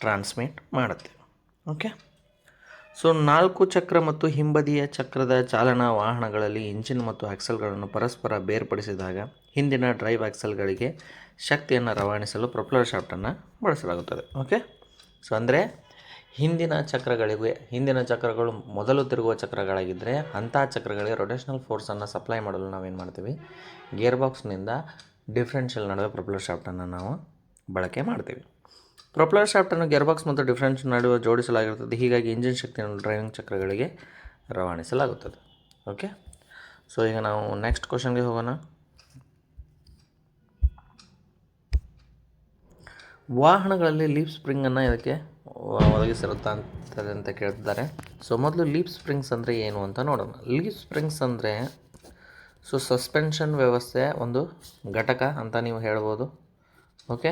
ಟ್ರಾನ್ಸ್ಮಿಟ್ ಮಾಡುತ್ತೆ. ಓಕೆ, ಸೊ 4 ಚಕ್ರ ಮತ್ತು ಹಿಂಬದಿಯ ಚಕ್ರದ ಚಾಲನಾ ವಾಹನಗಳಲ್ಲಿ ಇಂಜಿನ್ ಮತ್ತು ಆಕ್ಸಲ್ಗಳನ್ನು ಪರಸ್ಪರ ಬೇರ್ಪಡಿಸಿದಾಗ ಹಿಂದಿನ ಡ್ರೈವ್ ಆಕ್ಸಲ್ಗಳಿಗೆ ಶಕ್ತಿಯನ್ನು ರವಾನಿಸಲು ಪ್ರೊಪೆಲ್ಲರ್ ಶಾಫ್ಟನ್ನು ಬಳಸಲಾಗುತ್ತದೆ. ಓಕೆ, ಸೊ ಅಂದರೆ ಹಿಂದಿನ ಚಕ್ರಗಳು ಮೊದಲು ತಿರುಗುವ ಚಕ್ರಗಳಾಗಿದ್ದರೆ ಅಂಥ ಚಕ್ರಗಳಿಗೆ ರೊಟೇಷ್ನಲ್ ಫೋರ್ಸನ್ನು ಸಪ್ಲೈ ಮಾಡಲು ನಾವೇನು ಮಾಡ್ತೀವಿ, ಗೇರ್ ಬಾಕ್ಸ್ನಿಂದ ಡಿಫರೆನ್ಷಿಯಲ್ ನಡುವೆ ಪ್ರೊಪೆಲ್ಲರ್ ಶಾಫ್ಟನ್ನು ನಾವು ಬಳಕೆ ಮಾಡ್ತೀವಿ. ಪ್ರೊಪೆಲ್ಲರ್ ಶಾಫ್ಟನ್ನು ಗೇರ್ ಬಾಕ್ಸ್ ಮತ್ತು ಡಿಫರೆನ್ಷಿಯಲ್ ನಡುವೆ ಜೋಡಿಸಲಾಗಿರುತ್ತದೆ. ಹೀಗಾಗಿ ಇಂಜಿನ್ ಶಕ್ತಿಯನ್ನು ಡ್ರೈವಿಂಗ್ ಚಕ್ರಗಳಿಗೆ ರವಾನಿಸಲಾಗುತ್ತದೆ. ಓಕೆ, ಸೊ ಈಗ ನಾವು ನೆಕ್ಸ್ಟ್ ಕ್ವಶನ್ಗೆ ಹೋಗೋಣ. ವಾಹನಗಳಲ್ಲಿ ಲೀಫ್ ಸ್ಪ್ರಿಂಗನ್ನು ಇದಕ್ಕೆ ಒದಗಿಸಿರುತ್ತದೆ ಅಂತ ಕೇಳ್ತಿದ್ದಾರೆ. ಸೊ ಮೊದಲು ಲೀಫ್ ಸ್ಪ್ರಿಂಗ್ಸ್ ಅಂದರೆ ಏನು ಅಂತ ನೋಡೋಣ. ಲೀಫ್ ಸ್ಪ್ರಿಂಗ್ಸ್ ಅಂದರೆ ಸೊ ಸಸ್ಪೆನ್ಷನ್ ವ್ಯವಸ್ಥೆ ಒಂದು ಘಟಕ ಅಂತ ನೀವು ಹೇಳ್ಬೋದು. ಓಕೆ,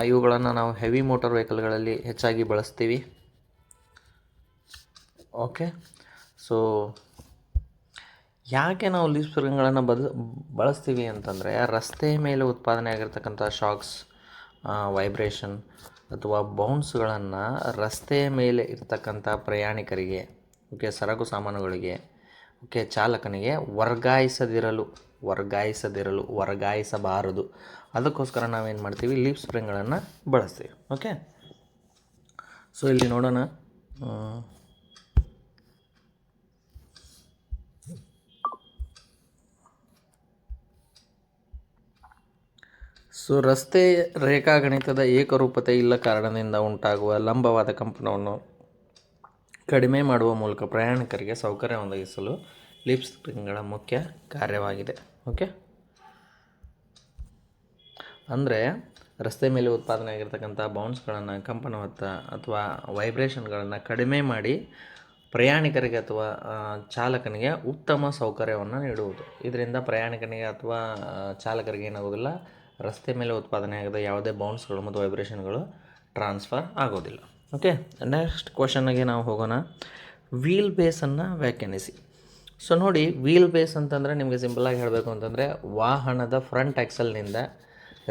ಇವುಗಳನ್ನು ನಾವು ಹೆವಿ ಮೋಟಾರ್ ವೆಹಿಕಲ್ಗಳಲ್ಲಿ ಹೆಚ್ಚಾಗಿ ಬಳಸ್ತೀವಿ. ಓಕೆ, ಸೊ ಯಾಕೆ ನಾವು ಲೀಫ್ ಸ್ಪ್ರಿಂಗ್ಗಳನ್ನು ಬಳಸ್ತೀವಿ ಅಂತಂದರೆ ರಸ್ತೆ ಮೇಲೆ ಉತ್ಪಾದನೆ ಆಗಿರ್ತಕ್ಕಂಥ ಶಾಕ್ಸ್, ವೈಬ್ರೇಷನ್ ಅಥವಾ ಬೌನ್ಸ್ಗಳನ್ನು ರಸ್ತೆ ಮೇಲೆ ಇರ್ತಕ್ಕಂಥ ಪ್ರಯಾಣಿಕರಿಗೆ, ಓಕೆ, ಸರಕು ಸಾಮಾನುಗಳಿಗೆ, ಓಕೆ, ಚಾಲಕನಿಗೆ ವರ್ಗಾಯಿಸಬಾರದು. ಅದಕ್ಕೋಸ್ಕರ ನಾವೇನು ಮಾಡ್ತೀವಿ, ಲೀಫ್ ಸ್ಪ್ರಿಂಗ್ಗಳನ್ನು ಬಳಸ್ತೀವಿ. ಓಕೆ, ಸೊ ಇಲ್ಲಿ ನೋಡೋಣ. ಸೊ ರಸ್ತೆ ರೇಖಾಗಣಿತದ ಏಕರೂಪತೆ ಇಲ್ಲ ಕಾರಣದಿಂದ ಉಂಟಾಗುವ ಲಂಬವಾದ ಕಂಪನವನ್ನು ಕಡಿಮೆ ಮಾಡುವ ಮೂಲಕ ಪ್ರಯಾಣಿಕರಿಗೆ ಸೌಕರ್ಯ ಒದಗಿಸಲು ಲೀಫ್ ಸ್ಪ್ರಿಂಗ್ಗಳ ಮುಖ್ಯ ಕಾರ್ಯವಾಗಿದೆ. ಓಕೆ, ಅಂದರೆ ರಸ್ತೆ ಮೇಲೆ ಉತ್ಪಾದನೆ ಆಗಿರ್ತಕ್ಕಂಥ ಬೌನ್ಸ್ಗಳನ್ನು, ಕಂಪನವತ್ತ ಅಥವಾ ವೈಬ್ರೇಷನ್ಗಳನ್ನು ಕಡಿಮೆ ಮಾಡಿ ಪ್ರಯಾಣಿಕರಿಗೆ ಅಥವಾ ಚಾಲಕನಿಗೆ ಉತ್ತಮ ಸೌಕರ್ಯವನ್ನು ನೀಡುವುದು. ಇದರಿಂದ ಪ್ರಯಾಣಿಕನಿಗೆ ಅಥವಾ ಚಾಲಕರಿಗೆ ಏನಾಗೋದಿಲ್ಲ, ರಸ್ತೆ ಮೇಲೆ ಉತ್ಪಾದನೆ ಆಗದ ಯಾವುದೇ ಬೌನ್ಸ್ಗಳು ಮತ್ತು ವೈಬ್ರೇಷನ್ಗಳು ಟ್ರಾನ್ಸ್ಫರ್ ಆಗೋದಿಲ್ಲ. ಓಕೆ, ನೆಕ್ಸ್ಟ್ ಕ್ವಶನ್ಗೆ ನಾವು ಹೋಗೋಣ. ವೀಲ್ ಬೇಸನ್ನು ವ್ಯಾಖ್ಯಾನಿಸಿ. ಸೊ ನೋಡಿ, ವೀಲ್ ಬೇಸ್ ಅಂತಂದರೆ ನಿಮಗೆ ಸಿಂಪಲಾಗಿ ಹೇಳಬೇಕು ಅಂತಂದರೆ ವಾಹನದ ಫ್ರಂಟ್ ಆ್ಯಕ್ಸಲ್ನಿಂದ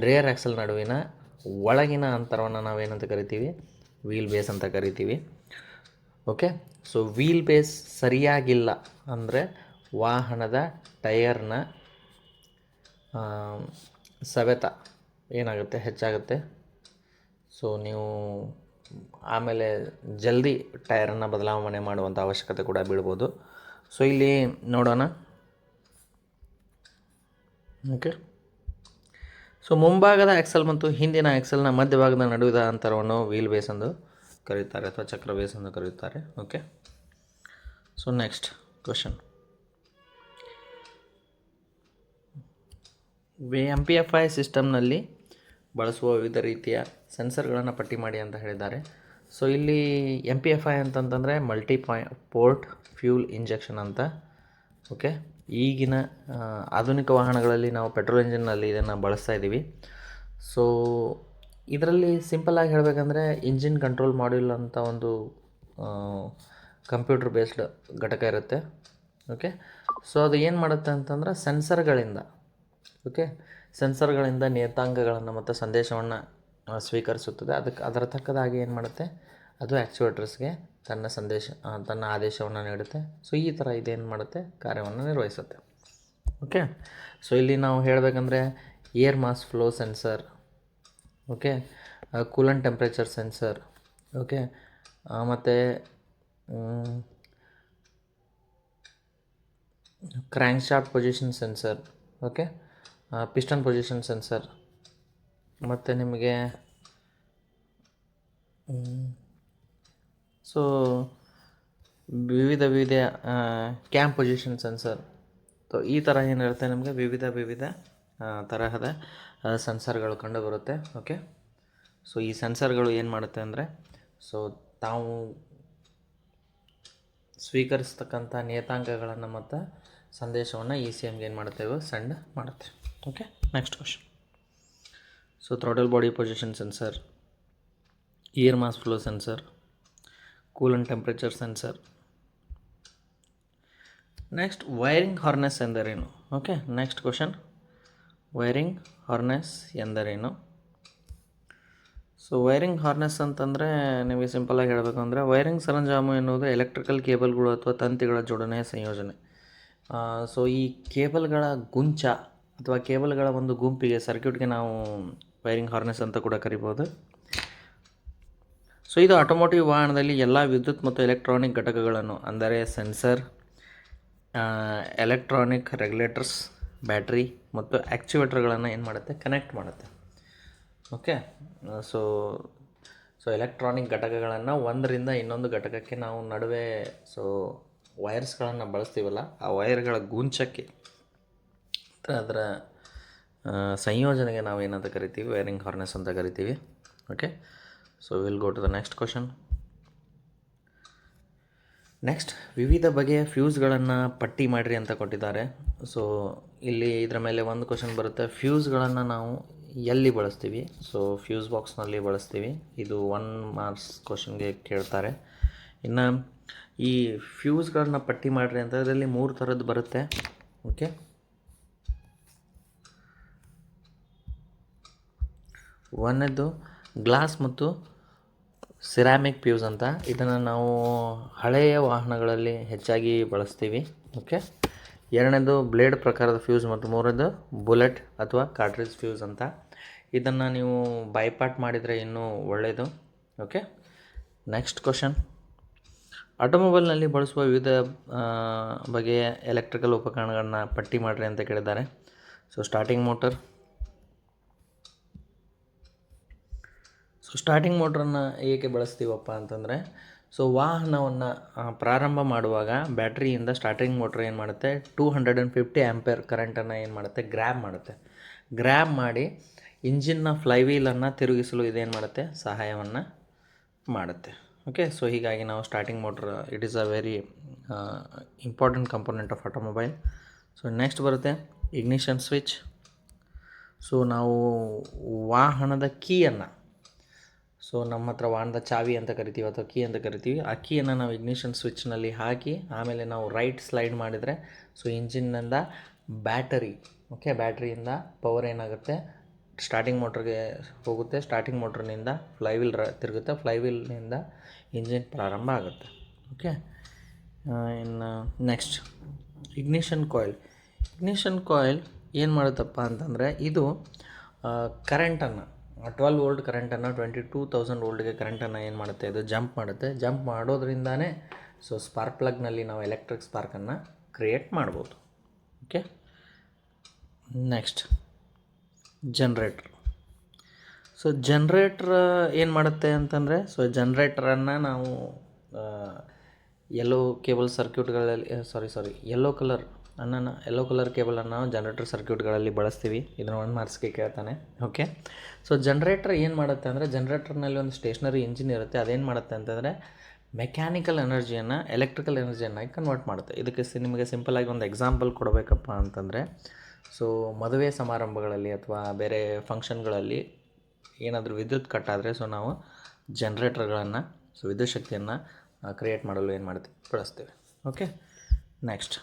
ರೇರ್ ಆ್ಯಕ್ಸಲ್ ನಡುವಿನ ಒಳಗಿನ ಅಂತರವನ್ನು ನಾವೇನಂತ ಕರಿತೀವಿ, ವೀಲ್ ಬೇಸ್ ಅಂತ ಕರಿತೀವಿ. ಓಕೆ, ಸೊ ವೀಲ್ ಬೇಸ್ ಸರಿಯಾಗಿಲ್ಲ ಅಂದರೆ ವಾಹನದ ಟಯರ್ನ ಸವೆತ ಏನಾಗುತ್ತೆ, ಹೆಚ್ಚಾಗುತ್ತೆ. ಸೊ ನೀವು ಆಮೇಲೆ ಜಲ್ದಿ ಟೈರನ್ನು ಬದಲಾವಣೆ ಮಾಡುವಂಥ ಅವಶ್ಯಕತೆ ಕೂಡ ಬೀಳ್ಬೋದು. ಸೊ ಇಲ್ಲಿ ನೋಡೋಣ. ಓಕೆ, ಸೊ ಮುಂಭಾಗದ ಎಕ್ಸೆಲ್ ಮತ್ತು ಹಿಂದಿನ ಎಕ್ಸೆಲ್ನ ಮಧ್ಯಭಾಗದ ನಡುವಿನ ಅಂತರವನ್ನು ವೀಲ್ ಬೇಸ್ ಎಂದು ಕರೆಯುತ್ತಾರೆ ಅಥವಾ ಚಕ್ರ ಬೇಸ್ ಎಂದು ಕರೆಯುತ್ತಾರೆ. Okay, so next question, MPFI ಸಿಸ್ಟಮ್ನಲ್ಲಿ ಬಳಸುವ ವಿವಿಧ ರೀತಿಯ ಸೆನ್ಸರ್ಗಳನ್ನು ಪಟ್ಟಿ ಮಾಡಿ ಅಂತ ಹೇಳಿದ್ದಾರೆ. ಸೊ ಇಲ್ಲಿ MPFI ಅಂತಂತಂದರೆ ಪೋರ್ಟ್ ಫ್ಯೂಲ್ ಇಂಜೆಕ್ಷನ್ ಅಂತ. ಓಕೆ, ಈಗಿನ ಆಧುನಿಕ ವಾಹನಗಳಲ್ಲಿ ನಾವು ಪೆಟ್ರೋಲ್ ಇಂಜಿನ್ನಲ್ಲಿ ಇದನ್ನು ಬಳಸ್ತಾ ಇದ್ದೀವಿ. ಸೊ ಇದರಲ್ಲಿ ಸಿಂಪಲ್ಲಾಗಿ ಹೇಳಬೇಕಂದ್ರೆ ಇಂಜಿನ್ ಕಂಟ್ರೋಲ್ ಮಾಡ್ಯೂಲ್ ಅಂತ ಒಂದು ಕಂಪ್ಯೂಟರ್ ಬೇಸ್ಡ್ ಘಟಕ ಇರುತ್ತೆ. ಓಕೆ, ಸೊ ಅದು ಏನು ಮಾಡುತ್ತೆ ಅಂತಂದ್ರೆ ಸೆನ್ಸರ್ಗಳಿಂದ ನಿಯತಾಂಕಗಳನ್ನು ಮತ್ತು ಸಂದೇಶವನ್ನು ಸ್ವೀಕರಿಸುತ್ತದೆ. ಅದರ ತಕ್ಕದಾಗಿ ಏನು ಮಾಡುತ್ತೆ, ಅದು ಆ್ಯಕ್ಚುಯೇಟರ್ಸ್ಗೆ ತನ್ನ ಆದೇಶವನ್ನು ನೀಡುತ್ತೆ. ಸೊ ಈ ಥರ ಇದೇನು ಮಾಡುತ್ತೆ, ಕಾರ್ಯವನ್ನು ನಿರ್ವಹಿಸುತ್ತೆ. ಓಕೆ, ಸೊ ಇಲ್ಲಿ ನಾವು ಹೇಳಬೇಕಂದ್ರೆ air mass flow sensor, okay, coolant temperature sensor, okay, ಮತ್ತು crankshaft position sensor, okay, piston position sensor, ಮತ್ತು ನಿಮಗೆ ಸೊ ವಿವಿಧ ಕ್ಯಾಂಪ್ ಪೊಸಿಷನ್ ಸೆನ್ಸರ್. ಸೊ ಈ ಥರ ಏನಿರುತ್ತೆ, ನಮಗೆ ವಿವಿಧ ತರಹದ ಸೆನ್ಸರ್ಗಳು ಕಂಡುಬರುತ್ತೆ. ಓಕೆ, ಸೊ ಈ ಸೆನ್ಸರ್ಗಳು ಏನು ಮಾಡುತ್ತೆ ಅಂದರೆ, ಸೊ ತಾವು ಸ್ವೀಕರಿಸ್ತಕ್ಕಂಥ ನಿಯತಾಂಕಗಳನ್ನು ಮತ್ತು ಸಂದೇಶವನ್ನು ECMಗೆ ಏನು ಮಾಡುತ್ತೇವೆ, ಸೆಂಡ್ ಮಾಡುತ್ತೆ. Okay, next question, so throttle body position sensor, air mass flow sensor, coolant temperature sensor. Next, wiring harness ಎಂದರೇನು? Okay, next question, wiring harness ಎಂದರೇನು? ಸೊ ವೈರಿಂಗ್ ಹಾರ್ನೆಸ್ ಅಂತಂದರೆ ನಿಮಗೆ ಸಿಂಪಲಾಗಿ ಹೇಳಬೇಕು ಅಂದರೆ, ವೈರಿಂಗ್ ಸರಂಜಾಮು ಎನ್ನುವುದು ಎಲೆಕ್ಟ್ರಿಕಲ್ ಕೇಬಲ್ಗಳು ಅಥವಾ ತಂತಿಗಳ ಜೋಡಣೆಯ ಸಂಯೋಜನೆ. ಸೊ ಈ ಕೇಬಲ್ಗಳ ಗುಂಚ ಅಥವಾ ಕೇಬಲ್ಗಳ ಒಂದು ಗುಂಪಿಗೆ, ಸರ್ಕ್ಯೂಟ್ಗೆ ನಾವು ವೈರಿಂಗ್ ಹಾರ್ನೆಸ್ ಅಂತ ಕೂಡ ಕರಿಬೋದು. ಸೊ ಇದು ಆಟೋಮೋಟಿವ್ ವಾಹನದಲ್ಲಿ ಎಲ್ಲ ವಿದ್ಯುತ್ ಮತ್ತು ಎಲೆಕ್ಟ್ರಾನಿಕ್ ಘಟಕಗಳನ್ನು, ಅಂದರೆ ಸೆನ್ಸರ್, ಎಲೆಕ್ಟ್ರಾನಿಕ್ ರೆಗ್ಯುಲೇಟರ್ಸ್, ಬ್ಯಾಟ್ರಿ ಮತ್ತು ಆ್ಯಕ್ಚುವೇಟರ್ಗಳನ್ನು ಏನು ಮಾಡುತ್ತೆ, ಕನೆಕ್ಟ್ ಮಾಡುತ್ತೆ. ಓಕೆ, ಸೊ ಎಲೆಕ್ಟ್ರಾನಿಕ್ ಘಟಕಗಳನ್ನು ಒಂದರಿಂದ ಇನ್ನೊಂದು ಘಟಕಕ್ಕೆ ನಾವು ನಡುವೆ ವೈರ್ಸ್ಗಳನ್ನು ಬಳಸ್ತೀವಲ್ಲ, ಆ ವೈರ್ಗಳ ಗುಂಚಕ್ಕೆ ಅದರ ಸಂಯೋಜನೆಗೆ ನಾವು ಏನಂತ ಕರಿತೀವಿ, ವೈರಿಂಗ್ ಹಾರ್ನೆಸ್ ಅಂತ ಕರಿತೀವಿ. Okay, so will go to the next question. Next, ವಿವಿಧ ಬಗೆಯ ಫ್ಯೂಸ್ಗಳನ್ನು ಪಟ್ಟಿ ಮಾಡಿರಿ ಅಂತ ಕೊಟ್ಟಿದ್ದಾರೆ. ಸೊ ಇಲ್ಲಿ ಇದರ ಮೇಲೆ ಒಂದು ಕ್ವಶನ್ ಬರುತ್ತೆ, ಫ್ಯೂಸ್ಗಳನ್ನು ನಾವು ಎಲ್ಲಿ ಬಳಸ್ತೀವಿ? ಸೊ ಫ್ಯೂಸ್ ಬಾಕ್ಸ್ನಲ್ಲಿ ಬಳಸ್ತೀವಿ. ಇದು 1 ಮಾರ್ಕ್ಸ್ ಕ್ವಶನ್ಗೆ ಕೇಳ್ತಾರೆ. ಇನ್ನು ಈ ಫ್ಯೂಸ್ಗಳನ್ನ ಪಟ್ಟಿ ಮಾಡಿರಿ ಅಂತ ಇದರಲ್ಲಿ 3 ಥರದ್ದು ಬರುತ್ತೆ. ಓಕೆ, ಒಂದನೇದು ಗ್ಲಾಸ್ ಮತ್ತು ಸಿರಾಮಿಕ್ ಫ್ಯೂಸ್ ಅಂತ. ಇದನ್ನು ನಾವು ಹಳೆಯ ವಾಹನಗಳಲ್ಲಿ ಹೆಚ್ಚಾಗಿ ಬಳಸ್ತೀವಿ. ಓಕೆ, ಎರಡನೇದು ಬ್ಲೇಡ್ ಪ್ರಕಾರದ ಫ್ಯೂಸ್ ಮತ್ತು ಮೂರನೇದು ಬುಲೆಟ್ ಅಥವಾ ಕಾರ್ಟ್ರಿಜ್ ಫ್ಯೂಸ್ ಅಂತ. ಇದನ್ನು ನೀವು ಬೈಪಾರ್ಟ್ ಮಾಡಿದರೆ ಇನ್ನೂ ಒಳ್ಳೆಯದು. ಓಕೆ, ನೆಕ್ಸ್ಟ್ ಕ್ವಶನ್, ಆಟೋಮೊಬೈಲ್ನಲ್ಲಿ ಬಳಸುವ ವಿವಿಧ ಬಗೆಯ ಎಲೆಕ್ಟ್ರಿಕಲ್ ಉಪಕರಣಗಳನ್ನ ಪಟ್ಟಿ ಮಾಡಿರಿ ಅಂತ ಕೇಳಿದ್ದಾರೆ. ಸೊ ಸ್ಟಾರ್ಟಿಂಗ್ ಮೋಟ್ರನ್ನು ಏಕೆ ಬಳಸ್ತೀವಪ್ಪ ಅಂತಂದರೆ, ಸೊ ವಾಹನವನ್ನು ಪ್ರಾರಂಭ ಮಾಡುವಾಗ ಬ್ಯಾಟ್ರಿಯಿಂದ ಸ್ಟಾರ್ಟಿಂಗ್ ಮೋಟ್ರ್ ಏನು ಮಾಡುತ್ತೆ, 250 ಆ್ಯಂಪೇರ್ ಕರೆಂಟನ್ನು ಏನು ಮಾಡುತ್ತೆ, ಗ್ರ್ಯಾಬ್ ಮಾಡಿ ಇಂಜಿನ್ನ ಫ್ಲೈವೀಲನ್ನು ತಿರುಗಿಸಲು ಇದೇನು ಮಾಡುತ್ತೆ, ಸಹಾಯವನ್ನು ಮಾಡುತ್ತೆ. ಓಕೆ, ಸೊ ಹೀಗಾಗಿ ನಾವು starting motor, it is a very important component of automobile. So next ಬರುತ್ತೆ ಇಗ್ನಿಷನ್ ಸ್ವಿಚ್. ಸೊ ನಾವು ವಾಹನದ ಕೀಯನ್ನು, ಸೊ ನಮ್ಮ ಹತ್ರ ವಾಹನದ ಚಾವಿ ಅಂತ ಕರಿತೀವಿ ಅಥವಾ ಕೀ ಅಂತ ಕರಿತೀವಿ, ಆ ಕೀಯನ್ನು ನಾವು ಇಗ್ನಿಷನ್ ಸ್ವಿಚ್ನಲ್ಲಿ ಹಾಕಿ ಆಮೇಲೆ ನಾವು ರೈಟ್ ಸ್ಲೈಡ್ ಮಾಡಿದರೆ ಸೊ ಇಂಜಿನ್ನಿಂದ ಬ್ಯಾಟ್ರಿಯಿಂದ ಪವರ್ ಏನಾಗುತ್ತೆ, ಸ್ಟಾರ್ಟಿಂಗ್ ಮೋಟ್ರಿಗೆ ಹೋಗುತ್ತೆ. ಸ್ಟಾರ್ಟಿಂಗ್ ಮೋಟ್ರ್ನಿಂದ ಫ್ಲೈವೀಲ್ ತಿರುಗುತ್ತೆ, ಫ್ಲೈವೀಲ್ನಿಂದ ಇಂಜಿನ್ ಪ್ರಾರಂಭ ಆಗುತ್ತೆ. ಓಕೆ, ಇನ್ನು ನೆಕ್ಸ್ಟ್ ಇಗ್ನಿಷನ್ ಕಾಯಿಲ್ ಏನು ಮಾಡುತ್ತಪ್ಪ ಅಂತಂದರೆ, ಇದು ಕರೆಂಟನ್ನು 12 ವೋಲ್ಟ್ ಕರೆಂಟನ್ನು 22,000 ವೋಲ್ಟ್ಗೆ ಕರೆಂಟನ್ನು ಏನು ಮಾಡುತ್ತೆ, ಇದು ಜಂಪ್ ಮಾಡುತ್ತೆ. ಜಂಪ್ ಮಾಡೋದ್ರಿಂದನೇ ಸೊ ಸ್ಪಾರ್ಕ್ ಪ್ಲಗ್ನಲ್ಲಿ ನಾವು ಎಲೆಕ್ಟ್ರಿಕ್ ಸ್ಪಾರ್ಕನ್ನು ಕ್ರಿಯೇಟ್ ಮಾಡ್ಬೋದು. Okay, next generator. So generator ಏನು ಮಾಡುತ್ತೆ ಅಂತಂದರೆ, ಸೊ ಜನ್ರೇಟ್ರನ್ನು ನಾವು ಯೆಲ್ಲೋ ಕೇಬಲ್ ಸರ್ಕ್ಯೂಟ್ಗಳಲ್ಲಿ ಯೆಲ್ಲೋ ಕಲರ್ ಕೇಬಲನ್ನು ನಾವು ಜನರೇಟರ್ ಸರ್ಕ್ಯೂಟ್ಗಳಲ್ಲಿ ಬಳಸ್ತೀವಿ. ಇದನ್ನು 1 ಮಾರ್ಕ್ಸ್ಗೆ ಕೇಳ್ತಾನೆ. ಓಕೆ, ಸೊ ಜನ್ರೇಟರ್ ಏನು ಮಾಡುತ್ತೆ ಅಂದರೆ, ಜನ್ರೇಟರ್ನಲ್ಲಿ ಒಂದು ಸ್ಟೇಷ್ನರಿ ಇಂಜಿನ್ ಇರುತ್ತೆ. ಅದೇನು ಮಾಡುತ್ತೆ ಅಂತಂದರೆ ಮೆಕ್ಯಾನಿಕಲ್ ಎನರ್ಜಿಯನ್ನು ಎಲೆಕ್ಟ್ರಿಕಲ್ ಎನರ್ಜಿಯನ್ನಾಗಿ ಕನ್ವರ್ಟ್ ಮಾಡುತ್ತೆ. ಇದಕ್ಕೆ ನಿಮಗೆ ಸಿಂಪಲಾಗಿ ಒಂದು ಎಕ್ಸಾಂಪಲ್ ಕೊಡಬೇಕಪ್ಪ ಅಂತಂದರೆ, ಸೊ ಮದುವೆ ಸಮಾರಂಭಗಳಲ್ಲಿ ಅಥವಾ ಬೇರೆ ಫಂಕ್ಷನ್ಗಳಲ್ಲಿ ಏನಾದರೂ ವಿದ್ಯುತ್ ಕಟ್ಟಾದರೆ ಸೊ ನಾವು ಜನ್ರೇಟರ್ಗಳನ್ನು, ಸೊ ವಿದ್ಯುತ್ ಶಕ್ತಿಯನ್ನು ಕ್ರಿಯೇಟ್ ಮಾಡಲು ಏನು ಮಾಡ್ತೀವಿ, ಬಳಸ್ತೀವಿ. ಓಕೆ, ನೆಕ್ಸ್ಟ್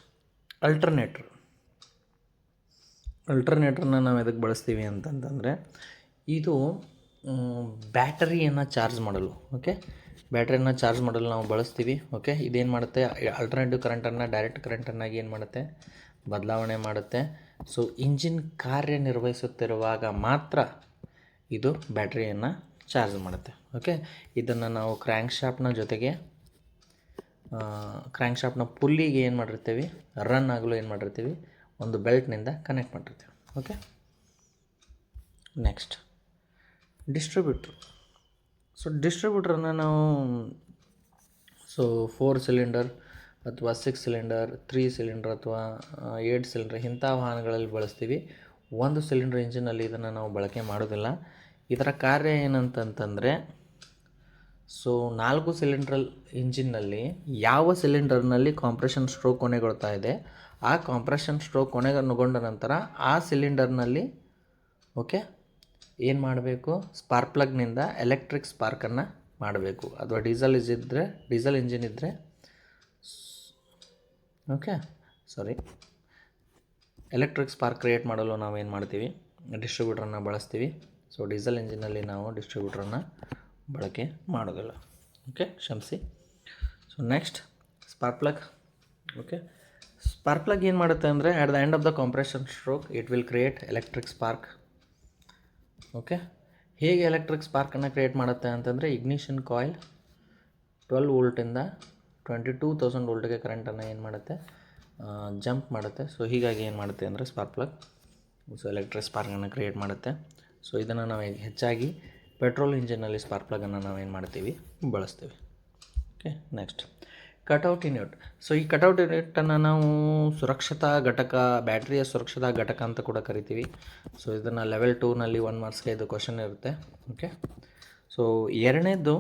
ಅಲ್ಟರ್ನೇಟ್ರನ್ನ ನಾವು ಎದಕ್ಕೆ ಬಳಸ್ತೀವಿ ಅಂತಂತಂದರೆ, ಇದು ಬ್ಯಾಟರಿಯನ್ನು ಚಾರ್ಜ್ ಮಾಡಲು. ಓಕೆ, ಬ್ಯಾಟ್ರಿಯನ್ನು ಚಾರ್ಜ್ ಮಾಡಲು ನಾವು ಬಳಸ್ತೀವಿ. ಓಕೆ, ಇದೇನು ಮಾಡುತ್ತೆ, ಆಲ್ಟರ್ನೇಟಿವ್ ಕರೆಂಟನ್ನು ಡೈರೆಕ್ಟ್ ಕರೆಂಟನ್ನಾಗಿ ಏನು ಮಾಡುತ್ತೆ, ಬದಲಾವಣೆ ಮಾಡುತ್ತೆ. ಸೊ ಇಂಜಿನ್ ಕಾರ್ಯನಿರ್ವಹಿಸುತ್ತಿರುವಾಗ ಮಾತ್ರ ಇದು ಬ್ಯಾಟ್ರಿಯನ್ನು ಚಾರ್ಜ್ ಮಾಡುತ್ತೆ. ಓಕೆ, ಇದನ್ನು ನಾವು ಕ್ರ್ಯಾಂಕ್ ಶಾಫ್ಟ್ನ ಪುಲ್ಲಿಗೆ ಏನು ಮಾಡಿರ್ತೀವಿ, ರನ್ ಆಗಲು ಏನು ಮಾಡಿರ್ತೀವಿ, ಒಂದು ಬೆಲ್ಟ್ನಿಂದ ಕನೆಕ್ಟ್ ಮಾಡಿರ್ತೀವಿ. Okay, next distributor. ಸೊ ಡಿಸ್ಟ್ರಿಬ್ಯೂಟ್ರನ್ನು ನಾವು 4 ಸಿಲಿಂಡರ್ ಅಥವಾ 6 ಸಿಲಿಂಡರ್, 3 ಸಿಲಿಂಡರ್ ಅಥವಾ 8 ಸಿಲಿಂಡರ್ ಇಂಥ ವಾಹನಗಳಲ್ಲಿ ಬಳಸ್ತೀವಿ. 1 ಸಿಲಿಂಡರ್ ಇಂಜಿನಲ್ಲಿ ಇದನ್ನು ನಾವು ಬಳಕೆ ಮಾಡೋದಿಲ್ಲ. ಇದರ ಕಾರ್ಯ ಏನಂತಂತಂದರೆ, ಸೊ 4 ಸಿಲಿಂಡ್ರಲ್ ಇಂಜಿನ್ನಲ್ಲಿ ಯಾವ ಸಿಲಿಂಡರ್ನಲ್ಲಿ ಕಾಂಪ್ರೆಷನ್ ಸ್ಟ್ರೋಕ್ ಕೊನೆಗೊಳ್ತಾ ಇದೆ, ಆ ಕಾಂಪ್ರೆಷನ್ ಸ್ಟ್ರೋಕ್ ಕೊನೆಗೊಂಡ ನಂತರ ಆ ಸಿಲಿಂಡರ್ನಲ್ಲಿ ಓಕೆ ಏನು ಮಾಡಬೇಕು, ಸ್ಪಾರ್ಕ್ ಪ್ಲಗ್ನಿಂದ ಎಲೆಕ್ಟ್ರಿಕ್ ಸ್ಪಾರ್ಕನ್ನು ಮಾಡಬೇಕು. ಅಥವಾ ಡೀಸೆಲ್ ಇಂಜಿನ್ ಇದ್ದರೆ ಎಲೆಕ್ಟ್ರಿಕ್ ಸ್ಪಾರ್ಕ್ ಕ್ರಿಯೇಟ್ ಮಾಡಲು ನಾವು ಏನು ಮಾಡ್ತೀವಿ, ಡಿಸ್ಟ್ರಿಬ್ಯೂಟ್ರನ್ನು ಬಳಸ್ತೀವಿ. ಸೊ ಡೀಸೆಲ್ ಇಂಜಿನಲ್ಲಿ ನಾವು ಡಿಸ್ಟ್ರಿಬ್ಯೂಟ್ರನ್ನು ಬಳಕೆ ಮಾಡೋದಿಲ್ಲ. ಓಕೆ, ಕ್ಷಮಿಸಿ. So next spark plug. Okay, spark plug ಏನು ಮಾಡುತ್ತೆ ಅಂದರೆ, at the end of the compression stroke it will create electric spark. Okay, ಹೇಗೆ ಎಲೆಕ್ಟ್ರಿಕ್ ಸ್ಪಾರ್ಕನ್ನು ಕ್ರಿಯೇಟ್ ಮಾಡುತ್ತೆ ಅಂತಂದರೆ, ಇಗ್ನಿಷನ್ ಕಾಯಿಲ್ 12 ವೋಲ್ಟಿಂದ 22,000 ವೋಲ್ಟ್ಗೆ ಕರೆಂಟನ್ನು ಏನು ಮಾಡುತ್ತೆ, ಜಂಪ್ ಮಾಡುತ್ತೆ. ಸೊ ಹೀಗಾಗಿ ಏನು ಮಾಡುತ್ತೆ ಅಂದರೆ ಸ್ಪಾರ್ಕ್ ಪ್ಲಗ್ ಸೊ ಎಲೆಕ್ಟ್ರಿಕ್ ಸ್ಪಾರ್ಕನ್ನು ಕ್ರಿಯೇಟ್ ಮಾಡುತ್ತೆ. ಸೊ ಇದನ್ನು ನಾವು ಹೆಚ್ಚಾಗಿ ಪೆಟ್ರೋಲ್ ಇಂಜಿನಲ್ಲಿ ಸ್ಪಾರ್ಕ್ ಪ್ಲಗನ್ನು ನಾವು ಏನು ಮಾಡ್ತೀವಿ, ಬಳಸ್ತೀವಿ. Okay, next cutout unit. So ಈ ಕಟೌಟ್ ಯೂನಿಟನ್ನು ನಾವು ಸುರಕ್ಷತಾ ಘಟಕ, ಬ್ಯಾಟ್ರಿಯ ಸುರಕ್ಷತಾ ಘಟಕ ಅಂತ ಕೂಡ ಕರಿತೀವಿ. ಸೊ ಇದನ್ನು ಲೆವೆಲ್ 2ನಲ್ಲಿ 1 ಮಾರ್ಕ್ಸ್ಗೆ ಇದು ಕ್ವಶನ್ ಇರುತ್ತೆ. ಓಕೆ, ಸೊ ಎರಡನೇದು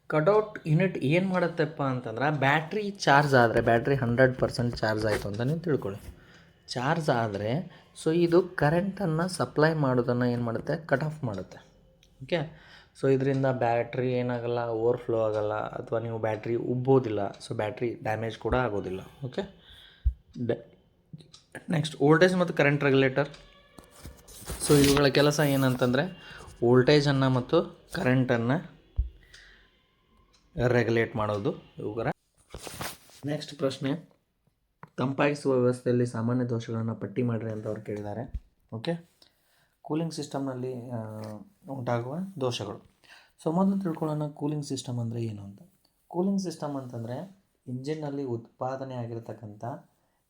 ಕಟೌಟ್ ಯೂನಿಟ್ ಏನು ಮಾಡುತ್ತಪ್ಪ ಅಂತಂದ್ರೆ, ಬ್ಯಾಟ್ರಿ ಚಾರ್ಜ್ ಆದರೆ, ಬ್ಯಾಟ್ರಿ 100% ಚಾರ್ಜ್ ಆಯಿತು ಅಂತ ನೀವು ತಿಳ್ಕೊಳ್ಳಿ. ಚಾರ್ಜ್ ಆದರೆ ಸೊ ಇದು ಕರೆಂಟನ್ನು ಸಪ್ಲೈ ಮಾಡೋದನ್ನು ಏನು ಮಾಡುತ್ತೆ, ಕಟ್ ಆಫ್ ಮಾಡುತ್ತೆ. ಓಕೆ, ಸೊ ಇದರಿಂದ ಬ್ಯಾಟ್ರಿ ಏನಾಗಲ್ಲ, ಓವರ್ಫ್ಲೋ ಆಗೋಲ್ಲ, ಅಥವಾ ನೀವು ಬ್ಯಾಟ್ರಿ ಉಬ್ಬೋದಿಲ್ಲ. ಸೊ ಬ್ಯಾಟ್ರಿ ಡ್ಯಾಮೇಜ್ ಕೂಡ ಆಗೋದಿಲ್ಲ. ಓಕೆ, ನೆಕ್ಸ್ಟ್ ವೋಲ್ಟೇಜ್ ಮತ್ತು ಕರೆಂಟ್ ರೆಗ್ಯುಲೇಟರ್. ಸೊ ಇವುಗಳ ಕೆಲಸ ಏನಂತಂದರೆ, ವೋಲ್ಟೇಜನ್ನು ಮತ್ತು ಕರೆಂಟನ್ನು ರೆಗ್ಯುಲೇಟ್ ಮಾಡೋದು ಇವುಗಳ. ನೆಕ್ಸ್ಟ್ ಪ್ರಶ್ನೆ, ತಂಪಾಗಿಸುವ ವ್ಯವಸ್ಥೆಯಲ್ಲಿ ಸಾಮಾನ್ಯ ದೋಷಗಳನ್ನು ಪಟ್ಟಿ ಮಾಡಿರಿ ಅಂತ ಅವ್ರು ಕೇಳಿದ್ದಾರೆ. ಓಕೆ, ಕೂಲಿಂಗ್ ಸಿಸ್ಟಮ್ನಲ್ಲಿ ಉಂಟಾಗುವ ದೋಷಗಳು. ಸೊ ಮೊದಲು ತಿಳ್ಕೊಳ್ಳೋಣ, ಕೂಲಿಂಗ್ ಸಿಸ್ಟಮ್ ಅಂದರೆ ಏನು ಅಂತ. ಕೂಲಿಂಗ್ ಸಿಸ್ಟಮ್ ಅಂತಂದರೆ ಇಂಜಿನ್ನಲ್ಲಿ ಉತ್ಪಾದನೆ ಆಗಿರತಕ್ಕಂಥ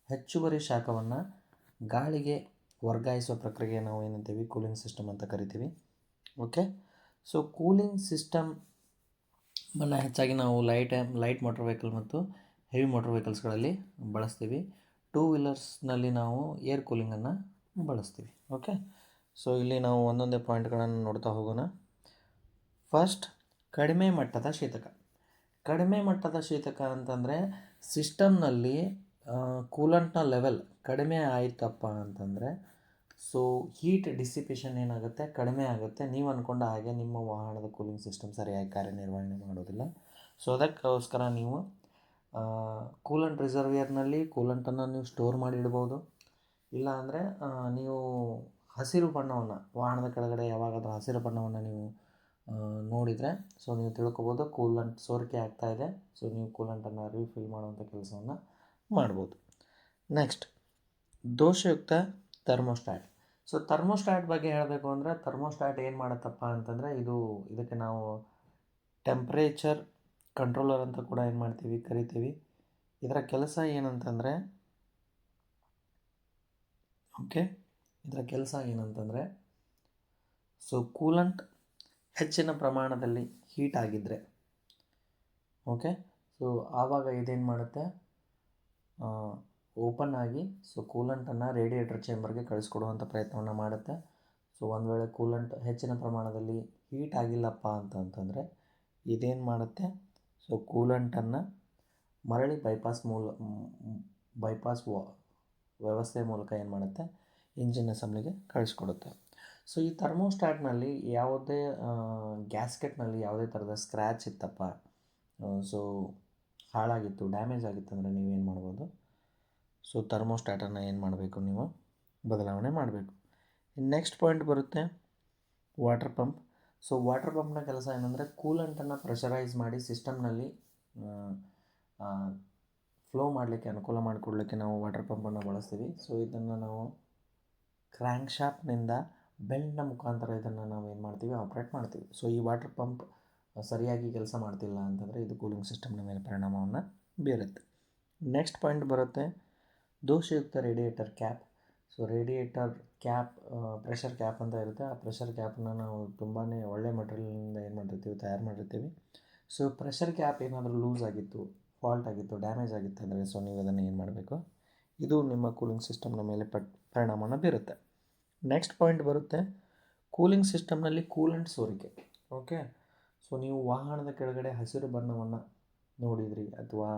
ಹೆಚ್ಚುವರಿ ಶಾಖವನ್ನು ಗಾಳಿಗೆ ವರ್ಗಾಯಿಸುವ ಪ್ರಕ್ರಿಯೆ ನಾವು ಏನಂತೀವಿ, ಕೂಲಿಂಗ್ ಸಿಸ್ಟಮ್ ಅಂತ ಕರಿತೀವಿ. ಓಕೆ, ಸೊ ಕೂಲಿಂಗ್ ಸಿಸ್ಟಮನ್ನು ಹೆಚ್ಚಾಗಿ ನಾವು ಲೈಟ್ ಮೋಟರ್ ವೆಹಿಕಲ್ ಮತ್ತು ಹೆವಿ ಮೋಟರ್ ವೆಹಿಕಲ್ಸ್ಗಳಲ್ಲಿ ಬಳಸ್ತೀವಿ. 2 ವೀಲರ್ಸ್ನಲ್ಲಿ ನಾವು ಏರ್ ಕೂಲಿಂಗನ್ನು ಬಳಸ್ತೀವಿ. ಓಕೆ, ಸೊ ಇಲ್ಲಿ ನಾವು ಒಂದೊಂದೇ ಪಾಯಿಂಟ್ಗಳನ್ನು ನೋಡ್ತಾ ಹೋಗೋಣ. ಫಸ್ಟ್, ಕಡಿಮೆ ಮಟ್ಟದ ಶೀತಕ. ಕಡಿಮೆ ಮಟ್ಟದ ಶೀತಕ ಅಂತಂದರೆ ಸಿಸ್ಟಮ್ನಲ್ಲಿ ಕೂಲಂಟ್ನ ಲೆವೆಲ್ ಕಡಿಮೆ ಆಯಿತಪ್ಪ ಅಂತಂದರೆ ಸೊ ಹೀಟ್ ಡಿಸಿಪೇಷನ್ ಏನಾಗುತ್ತೆ, ಕಡಿಮೆ ಆಗುತ್ತೆ. ನೀವು ಅಂದ್ಕೊಂಡ ಹಾಗೆ ನಿಮ್ಮ ವಾಹನದ ಕೂಲಿಂಗ್ ಸಿಸ್ಟಮ್ ಸರಿಯಾಗಿ ಕಾರ್ಯನಿರ್ವಹಣೆ ಮಾಡೋದಿಲ್ಲ. ಸೊ ಅದಕ್ಕೋಸ್ಕರ ನೀವು ಕೂಲಂಟ್ ರಿಸರ್ವಿಯರ್ನಲ್ಲಿ ಕೂಲಂಟನ್ನು ನೀವು ಸ್ಟೋರ್ ಮಾಡಿ ಇಡ್ಬೋದು. ಇಲ್ಲ ಅಂದರೆ ನೀವು ಹಸಿರು ಬಣ್ಣವನ್ನು, ವಾಹನದ ಕೆಳಗಡೆ ಯಾವಾಗಾದರೂ ಹಸಿರು ಬಣ್ಣವನ್ನು ನೀವು ನೋಡಿದರೆ ಸೊ ನೀವು ತಿಳ್ಕೊಬೋದು ಕೂಲಂಟ್ ಸೋರಿಕೆ ಆಗ್ತಾಯಿದೆ. ಸೊ ನೀವು ಕೂಲಂಟನ್ನು ರೀಫಿಲ್ ಮಾಡುವಂಥ ಕೆಲಸವನ್ನು ಮಾಡ್ಬೋದು. ನೆಕ್ಸ್ಟ್ ದೋಷಯುಕ್ತ ಥರ್ಮೋಸ್ಟ್ಯಾಟ್. ಸೊ ಥರ್ಮೋಸ್ಟ್ಯಾಟ್ ಬಗ್ಗೆ ಹೇಳಬೇಕು ಅಂದರೆ ಥರ್ಮೋಸ್ಟ್ಯಾಟ್ ಏನು ಮಾಡುತ್ತಪ್ಪ ಅಂತಂದರೆ ಇದಕ್ಕೆ ನಾವು ಟೆಂಪ್ರೇಚರ್ ಕಂಟ್ರೋಲರ್ ಅಂತ ಕೂಡ ಏನು ಮಾಡ್ತೀವಿ ಕರಿತೀವಿ. ಇದರ ಕೆಲಸ ಏನಂತಂದರೆ ಸೊ ಕೂಲಂಟ್ ಹೆಚ್ಚಿನ ಪ್ರಮಾಣದಲ್ಲಿ ಹೀಟ್ ಆಗಿದ್ದರೆ ಸೊ ಆವಾಗ ಇದೇನು ಮಾಡುತ್ತೆ, ಓಪನ್ ಆಗಿ ಸೊ ಕೂಲಂಟನ್ನು ರೇಡಿಯೇಟರ್ ಚೇಂಬರ್ಗೆ ಕಳಿಸ್ಕೊಡುವಂಥ ಪ್ರಯತ್ನವನ್ನು ಮಾಡುತ್ತೆ. ಸೊ ಒಂದು ವೇಳೆ ಕೂಲಂಟ್ ಹೆಚ್ಚಿನ ಪ್ರಮಾಣದಲ್ಲಿ ಹೀಟ್ ಆಗಿಲ್ಲಪ್ಪ ಅಂತಂದರೆ ಇದೇನು ಮಾಡುತ್ತೆ, ಸೊ ಕೂಲಂಟನ್ನು ಮರಳಿ ಬೈಪಾಸ್ ವ್ಯವಸ್ಥೆ ಮೂಲಕ ಏನು ಮಾಡುತ್ತೆ, ಇಂಜಿನ್ ಅಸೆಂಬ್ಲಿಗೆ ಕಳಿಸ್ಕೊಡುತ್ತೆ. ಸೊ ಈ ಥರ್ಮೋಸ್ಟ್ಯಾಟ್ನಲ್ಲಿ ಯಾವುದೇ ಗ್ಯಾಸ್ಕೆಟ್ನಲ್ಲಿ ಯಾವುದೇ ಥರದ ಸ್ಕ್ರ್ಯಾಚ್ ಇತ್ತಪ್ಪ, ಸೊ ಹಾಳಾಗಿತ್ತು, ಡ್ಯಾಮೇಜ್ ಆಗಿತ್ತು ಅಂದರೆ ನೀವೇನು ಮಾಡ್ಬೋದು, ಸೊ ಥರ್ಮೋಸ್ಟ್ಯಾಟನ್ನು ಏನು ಮಾಡಬೇಕು, ನೀವು ಬದಲಾವಣೆ ಮಾಡಬೇಕು. ನೆಕ್ಸ್ಟ್ ಪಾಯಿಂಟ್ ಬರುತ್ತೆ ವಾಟರ್ ಪಂಪ್. ಸೊ ವಾಟರ್ ಪಂಪ್ನ ಕೆಲಸ ಏನಂದರೆ ಕೂಲಂಟನ್ನು ಪ್ರೆಷರೈಸ್ ಮಾಡಿ ಸಿಸ್ಟಮ್ನಲ್ಲಿ ಫ್ಲೋ ಮಾಡಲಿಕ್ಕೆ ಅನುಕೂಲ ಮಾಡಿಕೊಡ್ಲಿಕ್ಕೆ ನಾವು ವಾಟರ್ ಪಂಪನ್ನು ಬಳಸ್ತೀವಿ. ಸೊ ಇದನ್ನು ನಾವು ಕ್ರ್ಯಾಂಕ್ ಶಾಫ್ಟ್ನಿಂದ ಬೆಲ್ಟ್ನ ಮುಖಾಂತರ ಇದನ್ನು ನಾವು ಏನು ಮಾಡ್ತೀವಿ, ಆಪ್ರೇಟ್ ಮಾಡ್ತೀವಿ. ಸೊ ಈ ವಾಟರ್ ಪಂಪ್ ಸರಿಯಾಗಿ ಕೆಲಸ ಮಾಡ್ತಿಲ್ಲ ಅಂತಂದರೆ ಇದು ಕೂಲಿಂಗ್ ಸಿಸ್ಟಮ್ನ ಮೇಲೆ ಪರಿಣಾಮವನ್ನು ಬೀರುತ್ತೆ. ನೆಕ್ಸ್ಟ್ ಪಾಯಿಂಟ್ ಬರುತ್ತೆ ದೋಷಯುಕ್ತ radiator cap. So radiator cap pressure cap ಅಂತ ಇರುತ್ತೆ. ಆ ಪ್ರೆಷರ್ ಕ್ಯಾಪನ್ನು ನಾವು ತುಂಬಾ ಒಳ್ಳೆ ಮೆಟೀರಿಯಲ್ನಿಂದ ಏನು ಮಾಡಿರ್ತೀವಿ, ತಯಾರು ಮಾಡಿರ್ತೀವಿ. ಸೊ ಪ್ರೆಷರ್ ಕ್ಯಾಪ್ ಏನಾದರೂ ಲೂಸ್ ಆಗಿತ್ತು, ಫಾಲ್ಟ್ ಆಗಿತ್ತು, ಡ್ಯಾಮೇಜ್ ಆಗಿತ್ತು ಅಂದರೆ ಸೊ ನೀವು ಅದನ್ನು ಏನು ಮಾಡಬೇಕು, ಇದು ನಿಮ್ಮ ಕೂಲಿಂಗ್ ಸಿಸ್ಟಮ್ನ ಮೇಲೆ ಪರಿಣಾಮವನ್ನು ಬೀರುತ್ತೆ. ನೆಕ್ಸ್ಟ್ ಪಾಯಿಂಟ್ ಬರುತ್ತೆ ಕೂಲಿಂಗ್ ಸಿಸ್ಟಮ್ನಲ್ಲಿ ಕೂಲೆಂಟ್ ಸೋರಿಕೆ. ಸೊ ನೀವು ವಾಹನದ ಕೆಳಗಡೆ ಹಸಿರು ಬಣ್ಣವನ್ನು ನೋಡಿದ್ರಿ ಅಥವಾ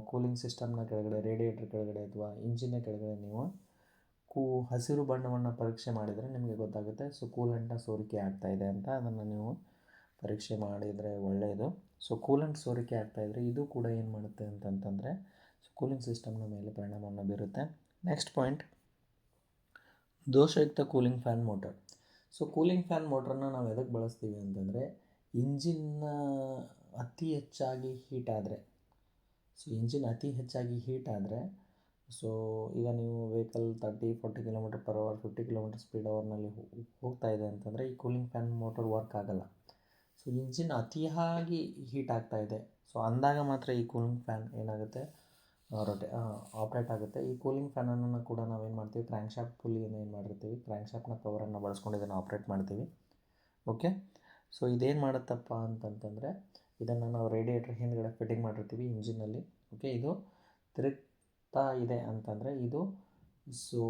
ಕೂಲಿಂಗ್ ಸಿಸ್ಟಮ್ನ ಕೆಳಗಡೆ, ರೇಡಿಯೇಟರ್ ಕೆಳಗಡೆ ಅಥವಾ ಇಂಜಿನ್ನ ಕೆಳಗಡೆ ನೀವು ಹಸಿರು ಬಣ್ಣವನ್ನು ಪರೀಕ್ಷೆ ಮಾಡಿದರೆ ನಿಮಗೆ ಗೊತ್ತಾಗುತ್ತೆ ಸೊ ಕೂಲೆಂಟ್ನ ಸೋರಿಕೆ ಆಗ್ತಾಯಿದೆ ಅಂತ. ಅದನ್ನು ನೀವು ಪರೀಕ್ಷೆ ಮಾಡಿದರೆ ಒಳ್ಳೆಯದು. ಸೊ ಕೂಲೆಂಟ್ ಸೋರಿಕೆ ಆಗ್ತಾಯಿದ್ರೆ ಇದು ಕೂಡ ಏನು ಮಾಡುತ್ತೆ ಅಂತಂತಂದರೆ ಸೊ ಕೂಲಿಂಗ್ ಸಿಸ್ಟಮ್ನ ಮೇಲೆ ಪರಿಣಾಮವನ್ನು ಬೀರುತ್ತೆ. ನೆಕ್ಸ್ಟ್ ಪಾಯಿಂಟ್ ದೋಷಯುಕ್ತ cooling fan motor. So cooling fan ಮೋಟ್ರನ್ನ ನಾವು ಎದಕ್ಕೆ ಬಳಸ್ತೀವಿ ಅಂತಂದರೆ ಇಂಜಿನ್ನ ಅತಿ ಹೆಚ್ಚಾಗಿ ಹೀಟ್ ಆದರೆ, ಸೊ ಈಗ ನೀವು ವೆಹಿಕಲ್ 30-40 km/h 50 km ಸ್ಪೀಡ್ ಅವರ್ನಲ್ಲಿ ಹೋಗ್ತಾ ಇದೆ ಅಂತಂದರೆ ಈ ಕೂಲಿಂಗ್ ಫ್ಯಾನ್ ಮೋಟರ್ ವರ್ಕ್ ಆಗೋಲ್ಲ. ಸೊ ಇಂಜಿನ್ ಅತಿಯಾಗಿ ಹೀಟ್ ಆಗ್ತಾಯಿದೆ, ಸೊ ಅಂದಾಗ ಮಾತ್ರ ಈ ಕೂಲಿಂಗ್ ಫ್ಯಾನ್ ಏನಾಗುತ್ತೆ, ಆಪ್ರೇಟ್ ಆಗುತ್ತೆ. ಈ ಕೂಲಿಂಗ್ ಫ್ಯಾನನ್ನು ಕೂಡ ನಾವೇನು ಮಾಡ್ತೀವಿ, ಕ್ರ್ಯಾಂಕ್ ಶಾಫ್ಟ್ ಪುಲ್ಲಿಯನ್ನು ಏನು ಮಾಡಿರ್ತೀವಿ, ಕ್ರ್ಯಾಂಕ್ ಶಾಫ್ಟ್ನ ಪವರನ್ನು ಬಳಸ್ಕೊಂಡು ಇದನ್ನು ಆಪ್ರೇಟ್ ಮಾಡ್ತೀವಿ. ಸೊ ಇದೇನು ಮಾಡುತ್ತಪ್ಪ ಅಂತಂತಂದರೆ ಇದನ್ನು ನಾವು ರೇಡಿಯೇಟರ್ ಹಿಂದ್ಗಡೆ ಫಿಟ್ಟಿಂಗ್ ಮಾಡಿರ್ತೀವಿ ಇಂಜಿನ್ನಲ್ಲಿ. ಇದು ತಿರುಗ್ತಾ ಇದೆ ಅಂತಂದರೆ ಸೊ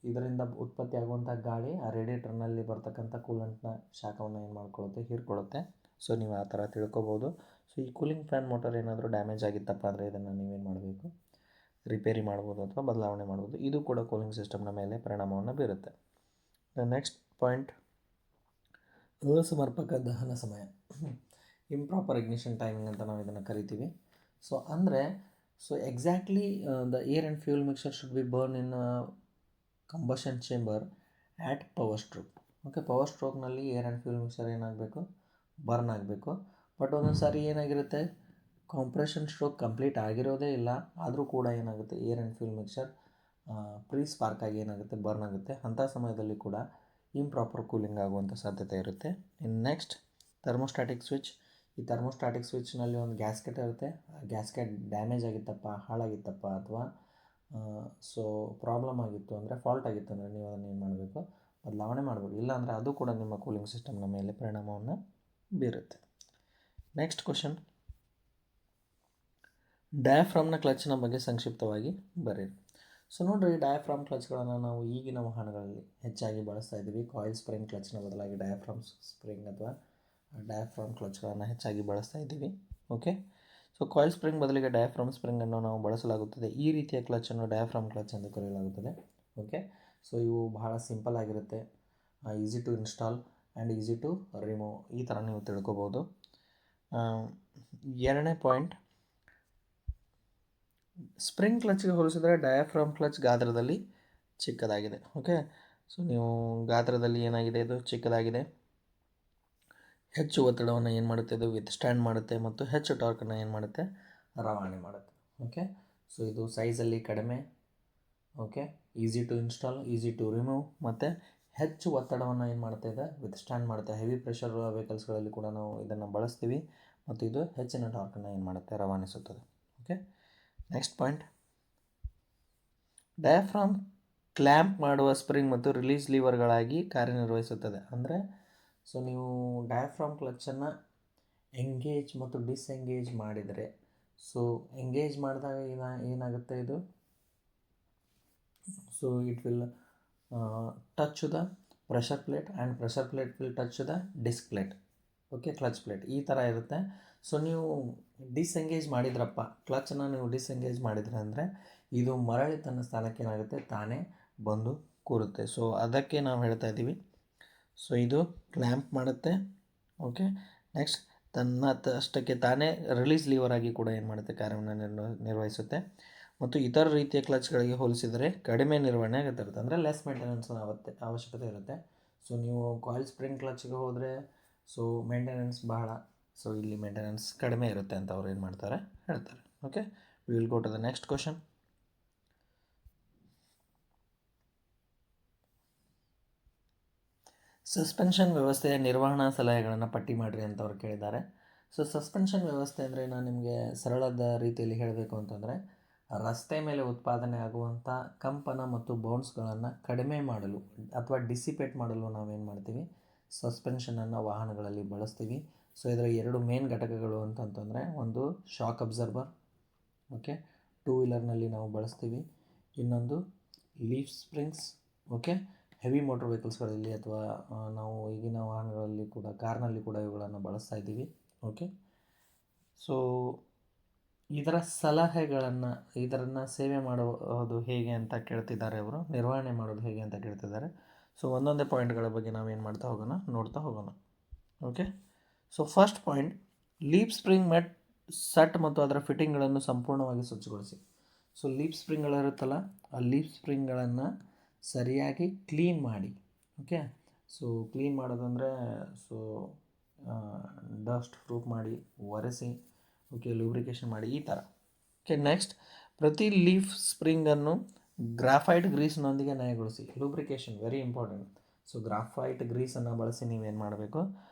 ಇದರಿಂದ ಉತ್ಪತ್ತಿ ಆಗುವಂಥ ಗಾಳಿ ಆ ರೇಡಿಯೇಟರ್ನಲ್ಲಿ ಬರ್ತಕ್ಕಂಥ ಕೂಲೆಂಟ್ನ ಶಾಖವನ್ನು ಏನು ಮಾಡ್ಕೊಳ್ಳುತ್ತೆ, ಹೀರ್ಕೊಳ್ಳುತ್ತೆ. ಸೊ ನೀವು ಆ ಥರ ತಿಳ್ಕೊಬೋದು. ಸೊ ಈ ಕೂಲಿಂಗ್ ಫ್ಯಾನ್ ಮೋಟರ್ ಏನಾದರೂ ಡ್ಯಾಮೇಜ್ ಆಗಿತ್ತಪ್ಪ ಅಂದರೆ ಇದನ್ನು ನೀವೇನು ಮಾಡಬೇಕು, ರಿಪೇರಿ ಮಾಡ್ಬೋದು ಅಥವಾ ಬದಲಾವಣೆ ಮಾಡ್ಬೋದು. ಇದು ಕೂಡ ಕೂಲಿಂಗ್ ಸಿಸ್ಟಮ್ನ ಮೇಲೆ ಪರಿಣಾಮವನ್ನು ಬೀರುತ್ತೆ. ನೆಕ್ಸ್ಟ್ ಪಾಯಿಂಟ್ ಅಸಮರ್ಪಕ ದಹನ ಸಮಯ, ಇಂಪ್ರಾಪರ್ ಇಗ್ನಿಷನ್ ಟೈಮಿಂಗ್ ಅಂತ ನಾವು ಇದನ್ನು ಕರಿತೀವಿ. ಸೊ ಅಂದರೆ exactly the air and fuel mixer should be burn in combustion chamber at power stroke. Power ಸ್ಟ್ರೋಕ್ನಲ್ಲಿ ಏರ್ ಆ್ಯಂಡ್ ಫ್ಯೂಯಲ್ ಮಿಕ್ಸರ್ ಏನಾಗಬೇಕು, ಬರ್ನ್ ಆಗಬೇಕು. ಬಟ್ ಒಂದೊಂದು ಸಾರಿ ಏನಾಗಿರುತ್ತೆ, ಕಾಂಪ್ರೆಷನ್ ಸ್ಟ್ರೋಕ್ ಕಂಪ್ಲೀಟ್ ಆಗಿರೋದೇ ಇಲ್ಲ, ಆದರೂ ಕೂಡ ಏನಾಗುತ್ತೆ, air and fuel mixer pre spark ಆಗಿ ಏನಾಗುತ್ತೆ, ಬರ್ನ್ ಆಗುತ್ತೆ. ಅಂಥ ಸಮಯದಲ್ಲಿ ಕೂಡ ಇಂಪ್ರಾಪರ್ ಕೂಲಿಂಗ್ ಆಗುವಂಥ ಸಾಧ್ಯತೆ ಇರುತ್ತೆ. Next thermostatic switch. ಈ ಥರ್ಮೋಸ್ಟ್ಯಾಟಿಕ್ ಸ್ವಿಚ್ನಲ್ಲಿ ಒಂದು ಗ್ಯಾಸ್ಕೆಟ್ ಇರುತ್ತೆ. ಆ ಗ್ಯಾಸ್ಕೆಟ್ ಡ್ಯಾಮೇಜ್ ಆಗಿತ್ತಪ್ಪ, ಹಾಳಾಗಿತ್ತಪ್ಪ ಅಥವಾ ಸೊ ಪ್ರಾಬ್ಲಮ್ ಆಗಿತ್ತು ಅಂದರೆ, ಫಾಲ್ಟ್ ಆಗಿತ್ತು ಅಂದರೆ ನೀವು ಅದನ್ನು ಏನು ಮಾಡಬೇಕು, ಬದಲಾವಣೆ ಮಾಡಬೇಕು. ಇಲ್ಲಾಂದರೆ ಅದು ಕೂಡ ನಿಮ್ಮ ಕೂಲಿಂಗ್ ಸಿಸ್ಟಮ್ನ ಮೇಲೆ ಪರಿಣಾಮವನ್ನು ಬೀರುತ್ತೆ. ನೆಕ್ಸ್ಟ್ ಕ್ವಶನ್, ಡಯಾಫ್ರಾಮ್ನ ಕ್ಲಚ್ನ ಬಗ್ಗೆ ಸಂಕ್ಷಿಪ್ತವಾಗಿ ಬರೆಯಿರಿ. ಸೊ ನೋಡಿರಿ, ಡಯಾಫ್ರಾಮ್ ಕ್ಲಚ್ಗಳನ್ನು ನಾವು ಈಗಿನ ವಾಹನಗಳಲ್ಲಿ ಹೆಚ್ಚಾಗಿ ಬಳಸ್ತಾ ಇದ್ದೀವಿ. ಕಾಯಿಲ್ ಸ್ಪ್ರಿಂಗ್ ಕ್ಲಚ್ನ ಬದಲಾಗಿ ಡಯಾಫ್ರಾಮ್ ಸ್ಪ್ರಿಂಗ್ ಅಥವಾ ಡಯಾಫ್ರಾಮ್ ಕ್ಲಚ್ಗಳನ್ನು ಹೆಚ್ಚಾಗಿ ಬಳಸ್ತಾ ಇದ್ದೀವಿ. ಸೊ ಕಾಯಿಲ್ ಸ್ಪ್ರಿಂಗ್ ಬದಲಿಗೆ ಡಯಾಫ್ರಾಮ್ ಸ್ಪ್ರಿಂಗನ್ನು ನಾವು ಬಳಸಲಾಗುತ್ತದೆ. ಈ ರೀತಿಯ ಕ್ಲಚ್ಚನ್ನು ಡಯಾಫ್ರಾಮ್ ಕ್ಲಚ್ ಎಂದು ಕರೆಯಲಾಗುತ್ತದೆ. ಸೊ ಇವು ಬಹಳ ಸಿಂಪಲ್ ಆಗಿರುತ್ತೆ, easy to install and easy to remove, ಈ ಥರ ನೀವು ತಿಳ್ಕೊಬೋದು. ಎರಡನೇ ಪಾಯಿಂಟ್, ಸ್ಪ್ರಿಂಗ್ ಕ್ಲಚ್ಗೆ ಹೋಲಿಸಿದರೆ ಡಯಾಫ್ರಾಮ್ ಕ್ಲಚ್ ಗಾತ್ರದಲ್ಲಿ ಚಿಕ್ಕದಾಗಿದೆ. ಸೊ ನೀವು ಗಾತ್ರದಲ್ಲಿ ಏನಾಗಿದೆ, ಇದು ಚಿಕ್ಕದಾಗಿದೆ. ಹೆಚ್ಚು ಒತ್ತಡವನ್ನು ಏನು ಮಾಡುತ್ತೆ, ಇದು ವಿತ್ಸ್ಟ್ಯಾಂಡ್ ಮಾಡುತ್ತೆ ಮತ್ತು ಹೆಚ್ಚು ಟಾರ್ಕನ್ನು ಏನು ಮಾಡುತ್ತೆ, ರವಾನೆ ಮಾಡುತ್ತೆ. ಸೊ ಇದು ಸೈಜಲ್ಲಿ ಕಡಿಮೆ, okay, easy to install, easy to remove, ಮತ್ತು ಹೆಚ್ಚು ಒತ್ತಡವನ್ನು ಏನು ಮಾಡ್ತಾಯಿದೆ ವಿತ್ಸ್ಟ್ಯಾಂಡ್ ಮಾಡುತ್ತೆ. ಹೆವಿ ಪ್ರೆಷರ್ ವೆಹಿಕಲ್ಸ್ಗಳಲ್ಲಿ ಕೂಡ ನಾವು ಇದನ್ನು ಬಳಸ್ತೀವಿ ಮತ್ತು ಇದು ಹೆಚ್ಚಿನ ಟಾರ್ಕನ್ನು ಏನು ಮಾಡುತ್ತೆ ರವಾನಿಸುತ್ತದೆ. Okay, next point, diaphragm clamp ಮಾಡುವ ಸ್ಪ್ರಿಂಗ್ ಮತ್ತು ರಿಲೀಸ್ ಲೀವರ್ಗಳಾಗಿ ಕಾರ್ಯನಿರ್ವಹಿಸುತ್ತದೆ. ಅಂದರೆ ಸೊ ನೀವು ಡಯಾಫ್ರಾಮ್ ಕ್ಲಚ್ಚನ್ನು ಎಂಗೇಜ್ ಮತ್ತು ಡಿಸ್ಎಂಗೇಜ್ ಮಾಡಿದರೆ, ಸೊ ಎಂಗೇಜ್ ಮಾಡಿದಾಗ ಏನಾಗುತ್ತೆ ಇದು, so it will touch the pressure plate and pressure plate will touch the disc plate. Okay, clutch plate ಈ ಥರ ಇರುತ್ತೆ. ಸೊ ನೀವು ಡಿಸ್ಎಂಗೇಜ್ ಮಾಡಿದ್ರಪ್ಪ, ಕ್ಲಚನ್ನು ನೀವು ಡಿಸ್ಎಂಗೇಜ್ ಮಾಡಿದ್ರೆ ಅಂದರೆ ಇದು ಮರಳಿ ತನ್ನ ಸ್ಥಾನಕ್ಕೆ ಏನಾಗುತ್ತೆ ತಾನೇ ಬಂದು ಕೂರುತ್ತೆ. ಸೊ ಅದಕ್ಕೆ ನಾವು ಹೇಳ್ತಾ ಇದ್ದೀವಿ. ಸೊ ಇದು ಕ್ಲ್ಯಾಂಪ್ ಮಾಡುತ್ತೆ. ಓಕೆ, ನೆಕ್ಸ್ಟ್ ಅಷ್ಟಕ್ಕೆ ತಾನೇ ರಿಲೀಸ್ ಲೀವರ್ ಆಗಿ ಕೂಡ ಏನು ಮಾಡುತ್ತೆ ಕಾರ್ಯವನ್ನು ನಿರ್ವಹಿಸುತ್ತೆ ಮತ್ತು ಇತರ ರೀತಿಯ ಕ್ಲಚ್ಗಳಿಗೆ ಹೋಲಿಸಿದರೆ ಕಡಿಮೆ ನಿರ್ವಹಣೆ ಆಗುತ್ತಿರುತ್ತೆ. ಅಂದರೆ ಲೆಸ್ ಮೇಂಟೆನೆನ್ಸ್ ಅವಶ್ಯಕತೆ ಇರುತ್ತೆ. ಸೊ ನೀವು ಕಾಯಿಲ್ ಸ್ಪ್ರಿಂಗ್ ಕ್ಲಚ್ಗೆ ಹೋದರೆ ಸೊ ಮೇಂಟೆನೆನ್ಸ್ ಬಹಳ, ಸೊ ಇಲ್ಲಿ ಮೇಂಟೆನೆನ್ಸ್ ಕಡಿಮೆ ಇರುತ್ತೆ ಅಂತ ಅವ್ರು ಏನು ಮಾಡ್ತಾರೆ ಹೇಳ್ತಾರೆ. Okay, we will go to the next question. Suspension ವ್ಯವಸ್ಥೆಯ ನಿರ್ವಹಣಾ ಸಲಹೆಗಳನ್ನು ಪಟ್ಟಿ ಮಾಡಿರಿ ಅಂತ ಅವ್ರು ಕೇಳಿದ್ದಾರೆ. ಸೊ ಸಸ್ಪೆನ್ಷನ್ ವ್ಯವಸ್ಥೆ ಅಂದರೆ ನಾನು ನಿಮಗೆ ಸರಳದ ರೀತಿಯಲ್ಲಿ ಹೇಳಬೇಕು ಅಂತಂದರೆ, ರಸ್ತೆ ಮೇಲೆ ಉತ್ಪಾದನೆ ಆಗುವಂಥ ಕಂಪನ ಮತ್ತು ಬೌನ್ಸ್ಗಳನ್ನು ಕಡಿಮೆ ಮಾಡಲು ಅಥವಾ ಡಿಸಿಪೇಟ್ ಮಾಡಲು ನಾವೇನು ಮಾಡ್ತೀವಿ, ಸಸ್ಪೆನ್ಷನನ್ನು ವಾಹನಗಳಲ್ಲಿ ಬಳಸ್ತೀವಿ. ಸೊ ಇದರ ಎರಡು ಮೇನ್ ಘಟಕಗಳು ಅಂತಂತಂದರೆ, ಒಂದು ಶಾಕ್ ಅಬ್ಸರ್ಬರ್, ಓಕೆ, ಟೂ ವೀಲರ್ನಲ್ಲಿ ನಾವು ಬಳಸ್ತೀವಿ. ಇನ್ನೊಂದು leaf springs. Okay, heavy motor ವೆಹಿಕಲ್ಸ್ಗಳಲ್ಲಿ ಅಥವಾ ನಾವು ಈಗಿನ ವಾಹನಗಳಲ್ಲಿ ಕೂಡ, ಕಾರ್ನಲ್ಲಿ ಕೂಡ ಇವುಗಳನ್ನು ಬಳಸ್ತಾ ಇದ್ದೀವಿ. ಓಕೆ, ಸೊ ಇದರ ಸಲಹೆಗಳನ್ನು, ಇದನ್ನು ಸೇವೆ ಮಾಡೋದು ಹೇಗೆ ಅಂತ ಕೇಳ್ತಿದ್ದಾರೆ ಅವರು, ನಿರ್ವಹಣೆ ಮಾಡೋದು ಹೇಗೆ ಅಂತ ಕೇಳ್ತಿದ್ದಾರೆ. ಸೊ ಒಂದೊಂದೇ ಪಾಯಿಂಟ್ಗಳ ಬಗ್ಗೆ ನಾವೇನು ಮಾಡ್ತಾ ಹೋಗೋಣ, ನೋಡ್ತಾ ಹೋಗೋಣ. Okay, so first point, leaf spring ಮೆಟ್ ಸಟ್ ಮತ್ತು ಅದರ ಫಿಟ್ಟಿಂಗ್ಗಳನ್ನು ಸಂಪೂರ್ಣವಾಗಿ ಸ್ವಚ್ಛಗೊಳಿಸಿ. ಸೊ ಲೀಫ್ ಸ್ಪ್ರಿಂಗ್ಗಳಿರುತ್ತಲ್ಲ, ಆ ಲೀಫ್ ಸ್ಪ್ರಿಂಗ್ಗಳನ್ನು ಸರಿಯಾಗಿ ಕ್ಲೀನ್ ಮಾಡಿ. ಓಕೆ, ಸೊ ಕ್ಲೀನ್ ಮಾಡೋದಂದರೆ ಸೊ ಡಸ್ಟ್ ಪ್ರೂಫ್ ಮಾಡಿ, ಒರೆಸಿ, ಓಕೆ, ಲೂಬ್ರಿಕೇಷನ್ ಮಾಡಿ, ಈ ಥರ. ಓಕೆ, ನೆಕ್ಸ್ಟ್, ಪ್ರತಿ ಲೀಫ್ ಸ್ಪ್ರಿಂಗನ್ನು ಗ್ರಾಫೈಟ್ ಗ್ರೀಸ್ನೊಂದಿಗೆ ನಯಗೊಳಿಸಿ. Lubrication very important. So graphite ಗ್ರೀಸನ್ನು ಬಳಸಿ ನೀವೇನು ಮಾಡಬೇಕು,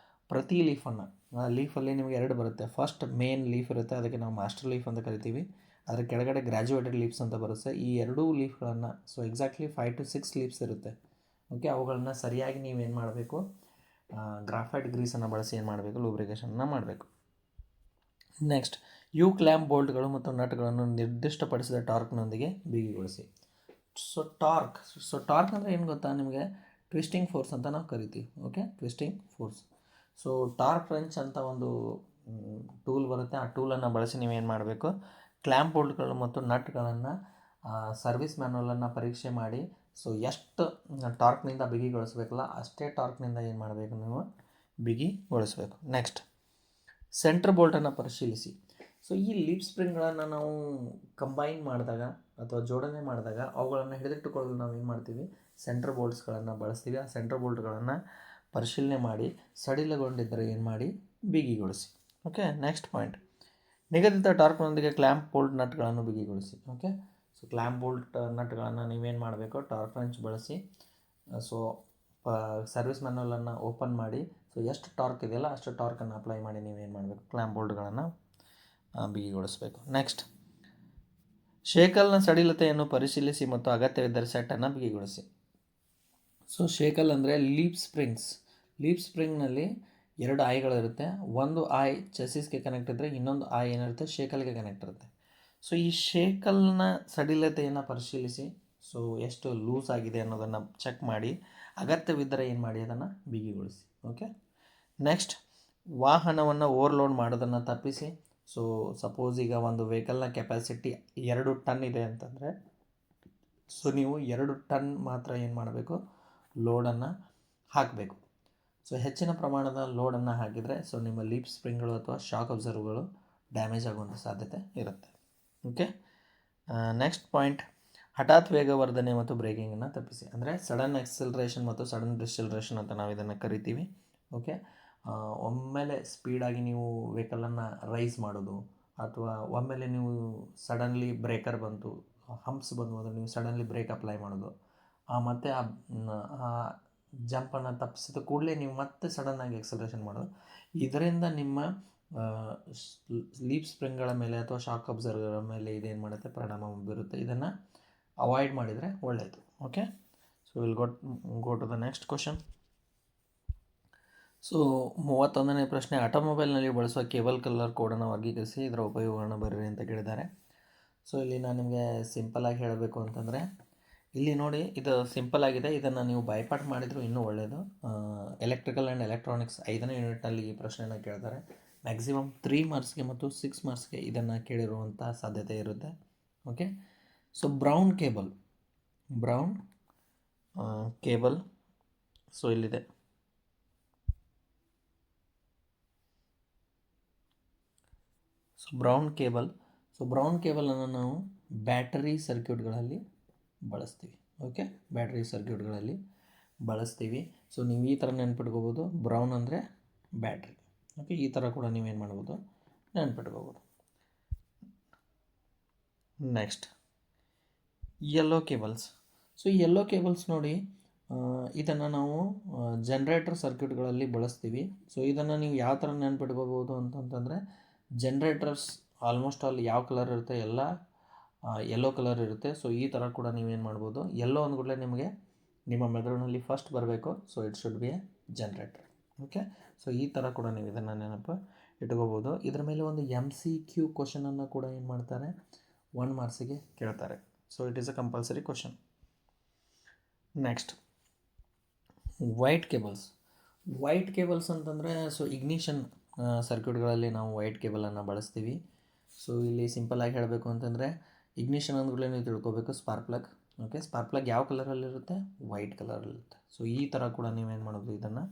ಪ್ರತಿ ಲೀಫನ್ನು, ಆ ಲೀಫಲ್ಲಿ ನಿಮಗೆ ಎರಡು ಬರುತ್ತೆ. ಫಸ್ಟ್ ಮೇನ್ ಲೀಫ್ ಇರುತ್ತೆ, ಅದಕ್ಕೆ ನಾವು ಮಾಸ್ಟರ್ ಲೀಫ್ ಅಂತ ಕರಿತೀವಿ. ಅದರ ಕೆಳಗಡೆ ಗ್ರ್ಯಾಜುಯೇಟೆಡ್ ಲೀಫ್ಸ್ ಅಂತ ಬರುತ್ತೆ. ಈ ಎರಡೂ ಲೀಫ್ಗಳನ್ನು, ಸೊ ಎಕ್ಸಾಕ್ಟ್ಲಿ 5 to 6 ಲೀಫ್ಸ್ ಇರುತ್ತೆ. ಓಕೆ, ಅವುಗಳನ್ನ ಸರಿಯಾಗಿ ನೀವೇನು ಮಾಡಬೇಕು, ಗ್ರಾಫೈಟ್ ಗ್ರೀಸನ್ನು ಬಳಸಿ ಏನು ಮಾಡಬೇಕು, ಲೂಬ್ರಿಕೇಷನ್ನ ಮಾಡಬೇಕು. ನೆಕ್ಸ್ಟ್, ಯು ಕ್ಲ್ಯಾಂಪ್ ಬೋಲ್ಟ್ಗಳು ಮತ್ತು ನಟ್ಗಳನ್ನು ನಿರ್ದಿಷ್ಟಪಡಿಸಿದ ಟಾರ್ಕ್ನೊಂದಿಗೆ ಬಿಗಿಗೊಳಿಸಿ. ಸೊ ಟಾರ್ಕ್ ಅಂದರೆ ಏನು ಗೊತ್ತಾ ನಿಮಗೆ, ಟ್ವಿಸ್ಟಿಂಗ್ ಫೋರ್ಸ್ ಅಂತ ನಾವು ಕರಿತೀವಿ. Okay, twisting force. So torque wrench ಅಂತ ಒಂದು ಟೂಲ್ ಬರುತ್ತೆ. ಆ ಟೂಲನ್ನು ಬಳಸಿ ನೀವೇನು ಮಾಡಬೇಕು, ಕ್ಲ್ಯಾಂಪ್ ಬೋಲ್ಟ್ಗಳು ಮತ್ತು ನಟ್ಗಳನ್ನು ಸರ್ವಿಸ್ ಮ್ಯಾನ್ಯಲನ್ನು ಪರೀಕ್ಷೆ ಮಾಡಿ, ಸೊ ಎಷ್ಟು ಟಾರ್ಕ್ನಿಂದ ಬಿಗಿಗೊಳಿಸಬೇಕಲ್ಲ ಅಷ್ಟೇ ಟಾರ್ಕ್ನಿಂದ ಏನು ಮಾಡಬೇಕು, ನೀವು ಬಿಗಿಗೊಳಿಸಬೇಕು. ನೆಕ್ಸ್ಟ್, ಸೆಂಟ್ರ್ ಬೋಲ್ಟನ್ನು ಪರಿಶೀಲಿಸಿ. ಸೊ ಈ ಲೀಫ್ ಸ್ಪ್ರಿಂಗ್ಗಳನ್ನು ನಾವು ಕಂಬೈನ್ ಮಾಡಿದಾಗ ಅಥವಾ ಜೋಡಣೆ ಮಾಡಿದಾಗ ಅವುಗಳನ್ನು ಹಿಡಿದಿಟ್ಟುಕೊಳ್ಳಲು ನಾವು ಏನು ಮಾಡ್ತೀವಿ, ಸೆಂಟ್ರ್ ಬೋಲ್ಟ್ಸ್ಗಳನ್ನು ಬಳಸ್ತೀವಿ. ಆ ಸೆಂಟ್ರ್ ಬೋಲ್ಟ್ಗಳನ್ನು ಪರಿಶೀಲನೆ ಮಾಡಿ ಸಡಿಲಗೊಂಡಿದ್ದರೆ ಏನು ಮಾಡಿ, ಬಿಗಿಗೊಳಿಸಿ. ಓಕೆ, ನೆಕ್ಸ್ಟ್ ಪಾಯಿಂಟ್, ನಿಗದಿತ ಟಾರ್ಕ್ನೊಂದಿಗೆ ಕ್ಲ್ಯಾಂಪ್ ಬೋಲ್ಟ್ ನಟ್ಗಳನ್ನು ಬಿಗಿಗೊಳಿಸಿ. ಓಕೆ, ಸೊ ಕ್ಲ್ಯಾಂಪ್ ಬೋಲ್ಟ್ ನಟ್ಗಳನ್ನು ನೀವೇನು ಮಾಡಬೇಕು, ಟಾರ್ಕ್ ರೆಂಚ್ ಬಳಸಿ, ಸೊ ಸರ್ವಿಸ್ ಮ್ಯಾನ್ಯಲನ್ನು ಓಪನ್ ಮಾಡಿ, ಸೊ ಎಷ್ಟು ಟಾರ್ಕ್ ಇದೆಯಲ್ಲ ಅಷ್ಟು ಟಾರ್ಕನ್ನು ಅಪ್ಲೈ ಮಾಡಿ ನೀವೇನು ಮಾಡಬೇಕು, ಕ್ಲ್ಯಾಂಪ್ ಬೋಲ್ಟ್ಗಳನ್ನು ಬಿಗಿಗೊಳಿಸಬೇಕು. ನೆಕ್ಸ್ಟ್, ಶೇಕಲ್ನ ಸಡಿಲತೆಯನ್ನು ಪರಿಶೀಲಿಸಿ ಮತ್ತು ಅಗತ್ಯವಿದ್ದರೆ ಸೆಟ್ಟನ್ನು ಬಿಗಿಗೊಳಿಸಿ. ಸೊ ಶೇಕಲ್ ಅಂದರೆ ಲೀಫ್ ಸ್ಪ್ರಿಂಗ್ಸ್. ಲೀಫ್ ಸ್ಪ್ರಿಂಗ್ನಲ್ಲಿ ಎರಡು ಆಯ್ಗಳಿರುತ್ತೆ. ಒಂದು ಆಯ್ ಚೆಸಿಸ್ಗೆ ಕನೆಕ್ಟ್ ಇದ್ದರೆ ಇನ್ನೊಂದು ಆಯ್ ಏನಿರುತ್ತೆ, ಶೇಕಲ್ಗೆ ಕನೆಕ್ಟ್ ಇರುತ್ತೆ. ಸೊ ಈ ಶೇಕಲ್ನ ಸಡಿಲತೆಯನ್ನು ಪರಿಶೀಲಿಸಿ, ಸೊ ಎಷ್ಟು ಲೂಸ್ ಆಗಿದೆ ಅನ್ನೋದನ್ನು ಚೆಕ್ ಮಾಡಿ, ಅಗತ್ಯವಿದ್ದರೆ ಏನು ಮಾಡಿ ಅದನ್ನು ಬಿಗಿಗೊಳಿಸಿ. ಓಕೆ, ನೆಕ್ಸ್ಟ್, ವಾಹನವನ್ನು ಓವರ್ಲೋಡ್ ಮಾಡೋದನ್ನು ತಪ್ಪಿಸಿ. ಸೊ ಸಪೋಸ್ ಈಗ ಒಂದು ವೆಹಿಕಲ್ನ ಕೆಪಾಸಿಟಿ 2 ಟನ್ ಇದೆ ಅಂತಂದರೆ, ಸೊ ನೀವು 2 ಟನ್ ಮಾತ್ರ ಏನು ಮಾಡಬೇಕು, ಲೋಡನ್ನು ಹಾಕಬೇಕು. ಸೊ ಹೆಚ್ಚಿನ ಪ್ರಮಾಣದ ಲೋಡನ್ನು ಹಾಕಿದರೆ ಸೊ ನಿಮ್ಮ ಲೀಫ್ ಸ್ಪ್ರಿಂಗ್ಗಳು ಅಥವಾ ಶಾಕ್ ಅಬ್ಸರ್ವ್ಗಳು ಡ್ಯಾಮೇಜ್ ಆಗುವಂಥ ಸಾಧ್ಯತೆ ಇರುತ್ತೆ. ಓಕೆ, ನೆಕ್ಸ್ಟ್ ಪಾಯಿಂಟ್, ಹಠಾತ್ ವೇಗವರ್ಧನೆ ಮತ್ತು ಬ್ರೇಕಿಂಗನ್ನು ತಪ್ಪಿಸಿ. ಅಂದರೆ ಸಡನ್ ಎಕ್ಸೆಲರೇಷನ್ ಮತ್ತು ಸಡನ್ ಡಿಸೆಲರೇಷನ್ ಅಂತ ನಾವು ಇದನ್ನು ಕರಿತೀವಿ. ಓಕೆ, ಒಮ್ಮೆಲೆ ಸ್ಪೀಡಾಗಿ ನೀವು ವೆಹಿಕಲನ್ನು ರೈಸ್ ಮಾಡೋದು ಅಥವಾ ಒಮ್ಮೆಲೆ ನೀವು ಸಡನ್ಲಿ ಬ್ರೇಕರ್ ಬಂತು ಹಂಪ್ಸ್ ಬಂದು ಅಂದರೆ ನೀವು ಸಡನ್ಲಿ ಬ್ರೇಕ್ ಅಪ್ಲೈ ಮಾಡೋದು, ಮತ್ತು ಆ ಜಂಪನ್ನು ತಪ್ಪಿಸಿದ ಕೂಡಲೇ ನೀವು ಮತ್ತೆ ಸಡನ್ನಾಗಿ ಎಕ್ಸಲರೇಷನ್ ಮಾಡೋದು, ಇದರಿಂದ ನಿಮ್ಮ ಲೀಪ್ ಸ್ಪ್ರಿಂಗ್ಗಳ ಮೇಲೆ ಅಥವಾ ಶಾಕ್ ಅಬ್ಸರ್ವರ್ ಮೇಲೆ ಇದೇನು ಮಾಡುತ್ತೆ, ಪರಿಣಾಮ ಬೀರುತ್ತೆ. ಇದನ್ನು ಅವಾಯ್ಡ್ ಮಾಡಿದರೆ ಒಳ್ಳೆಯದು. Okay, so will go to the next question. So 31ನೇ ಪ್ರಶ್ನೆ, ಆಟೋಮೊಬೈಲ್ನಲ್ಲಿ ಬಳಸುವ ಕೇಬಲ್ ಕಲರ್ ಕೋಡನ್ನು ವರ್ಗೀಕರಿಸಿ ಇದರ ಉಪಯೋಗಗಳನ್ನು ಬರೀರಿ ಅಂತ ಕೇಳಿದ್ದಾರೆ. ಸೊ ಇಲ್ಲಿ ನಾನು ನಿಮಗೆ ಸಿಂಪಲ್ಲಾಗಿ ಹೇಳಬೇಕು ಅಂತಂದರೆ, ಇಲ್ಲಿ ನೋಡಿ ಇದು ಸಿಂಪಲ್ ಆಗಿದೆ, ಇದನ್ನು ನೀವು ಬೈಪಾಟ್ ಮಾಡಿದರೂ ಇನ್ನೂ ಒಳ್ಳೆಯದು. ಎಲೆಕ್ಟ್ರಿಕಲ್ ಆ್ಯಂಡ್ ಎಲೆಕ್ಟ್ರಾನಿಕ್ಸ್ 5ನೇ ಯೂನಿಟ್ನಲ್ಲಿ ಈ ಪ್ರಶ್ನೆಯನ್ನು ಕೇಳ್ತಾರೆ. ಮ್ಯಾಕ್ಸಿಮಮ್ 3 ಮಾರ್ಕ್ಸ್ಗೆ ಮತ್ತು 6 ಮಾರ್ಕ್ಸ್ಗೆ ಇದನ್ನು ಕೇಳಿರುವಂಥ ಸಾಧ್ಯತೆ ಇರುತ್ತೆ. Okay, so brown cable so ಇಲ್ಲಿದೆ. ಬ್ರೌನ್ ಕೇಬಲನ್ನು ನಾವು ಬ್ಯಾಟರಿ ಸರ್ಕ್ಯೂಟ್ಗಳಲ್ಲಿ ಬಳಸ್ತೀವಿ. ಓಕೆ, ಬ್ಯಾಟರಿ ಸರ್ಕ್ಯೂಟ್ಗಳಲ್ಲಿ ಬಳಸ್ತೀವಿ. ಸೊ ನೀವು ಈ ಥರ ನೆನ್ಪಿಟ್ಕೋಬೋದು, ಬ್ರೌನ್ ಅಂದರೆ ಬ್ಯಾಟ್ರಿ. ಓಕೆ, ಈ ಥರ ಕೂಡ ನೀವೇನು ಮಾಡ್ಬೋದು, ನೆನ್ಪಿಟ್ಕೋಬೋದು. Next yellow cables. So yellow cables ನೋಡಿ, ಇದನ್ನು ನಾವು ಜನ್ರೇಟರ್ ಸರ್ಕ್ಯೂಟ್ಗಳಲ್ಲಿ ಬಳಸ್ತೀವಿ. ಸೊ ಇದನ್ನು ನೀವು ಯಾವ ಥರ ನೆನ್ಪಿಟ್ಕೋಬೋದು ಅಂತಂತಂದರೆ, ಜನ್ರೇಟರ್ಸ್ ಆಲ್ಮೋಸ್ಟ್ ಆಲ್ ಯಾವ ಕಲರ್ ಇರುತ್ತೆ, ಎಲ್ಲ ಯೆಲ್ಲೋ ಕಲರ್ ಇರುತ್ತೆ. ಸೊ ಈ ಥರ ಕೂಡ ನೀವೇನು ಮಾಡ್ಬೋದು, ಯೆಲ್ಲೋ ಅಂದ್ಕೂಡಲೇ ನಿಮಗೆ ನಿಮ್ಮ ಮೆದುಳಿನಲ್ಲಿ ಫಸ್ಟ್ ಬರಬೇಕು. So it should be A generator. Okay, so ಈ ಥರ ಕೂಡ ನೀವು ಇದನ್ನು ನೆನಪು ಇಟ್ಕೋಬೋದು. ಇದರ ಮೇಲೆ ಒಂದು MCQ ಕ್ವಶನನ್ನು ಕೂಡ ಏನು ಮಾಡ್ತಾರೆ, 1 ಮಾರ್ಕ್ಸಿಗೆ ಕೇಳ್ತಾರೆ. So it is a compulsory question. Next white cables ಅಂತಂದರೆ, ಸೊ ಇಗ್ನಿಷನ್ ಸರ್ಕ್ಯೂಟ್ಗಳಲ್ಲಿ ನಾವು ವೈಟ್ ಕೇಬಲನ್ನು ಬಳಸ್ತೀವಿ. ಸೊ ಇಲ್ಲಿ ಸಿಂಪಲ್ಲಾಗಿ ಹೇಳಬೇಕು ಅಂತಂದರೆ, ಇಗ್ನಿಷನ್ ಅಂದ್ರೂ ನೀವು ತಿಳ್ಕೊಬೇಕು spark plug. Okay, spark plug ಯಾವ ಕಲರಲ್ಲಿರುತ್ತೆ, ವೈಟ್ ಕಲರಲ್ಲಿರುತ್ತೆ. ಸೊ ಈ ಥರ ಕೂಡ ನೀವೇನು ಮಾಡೋದು, ಇದನ್ನು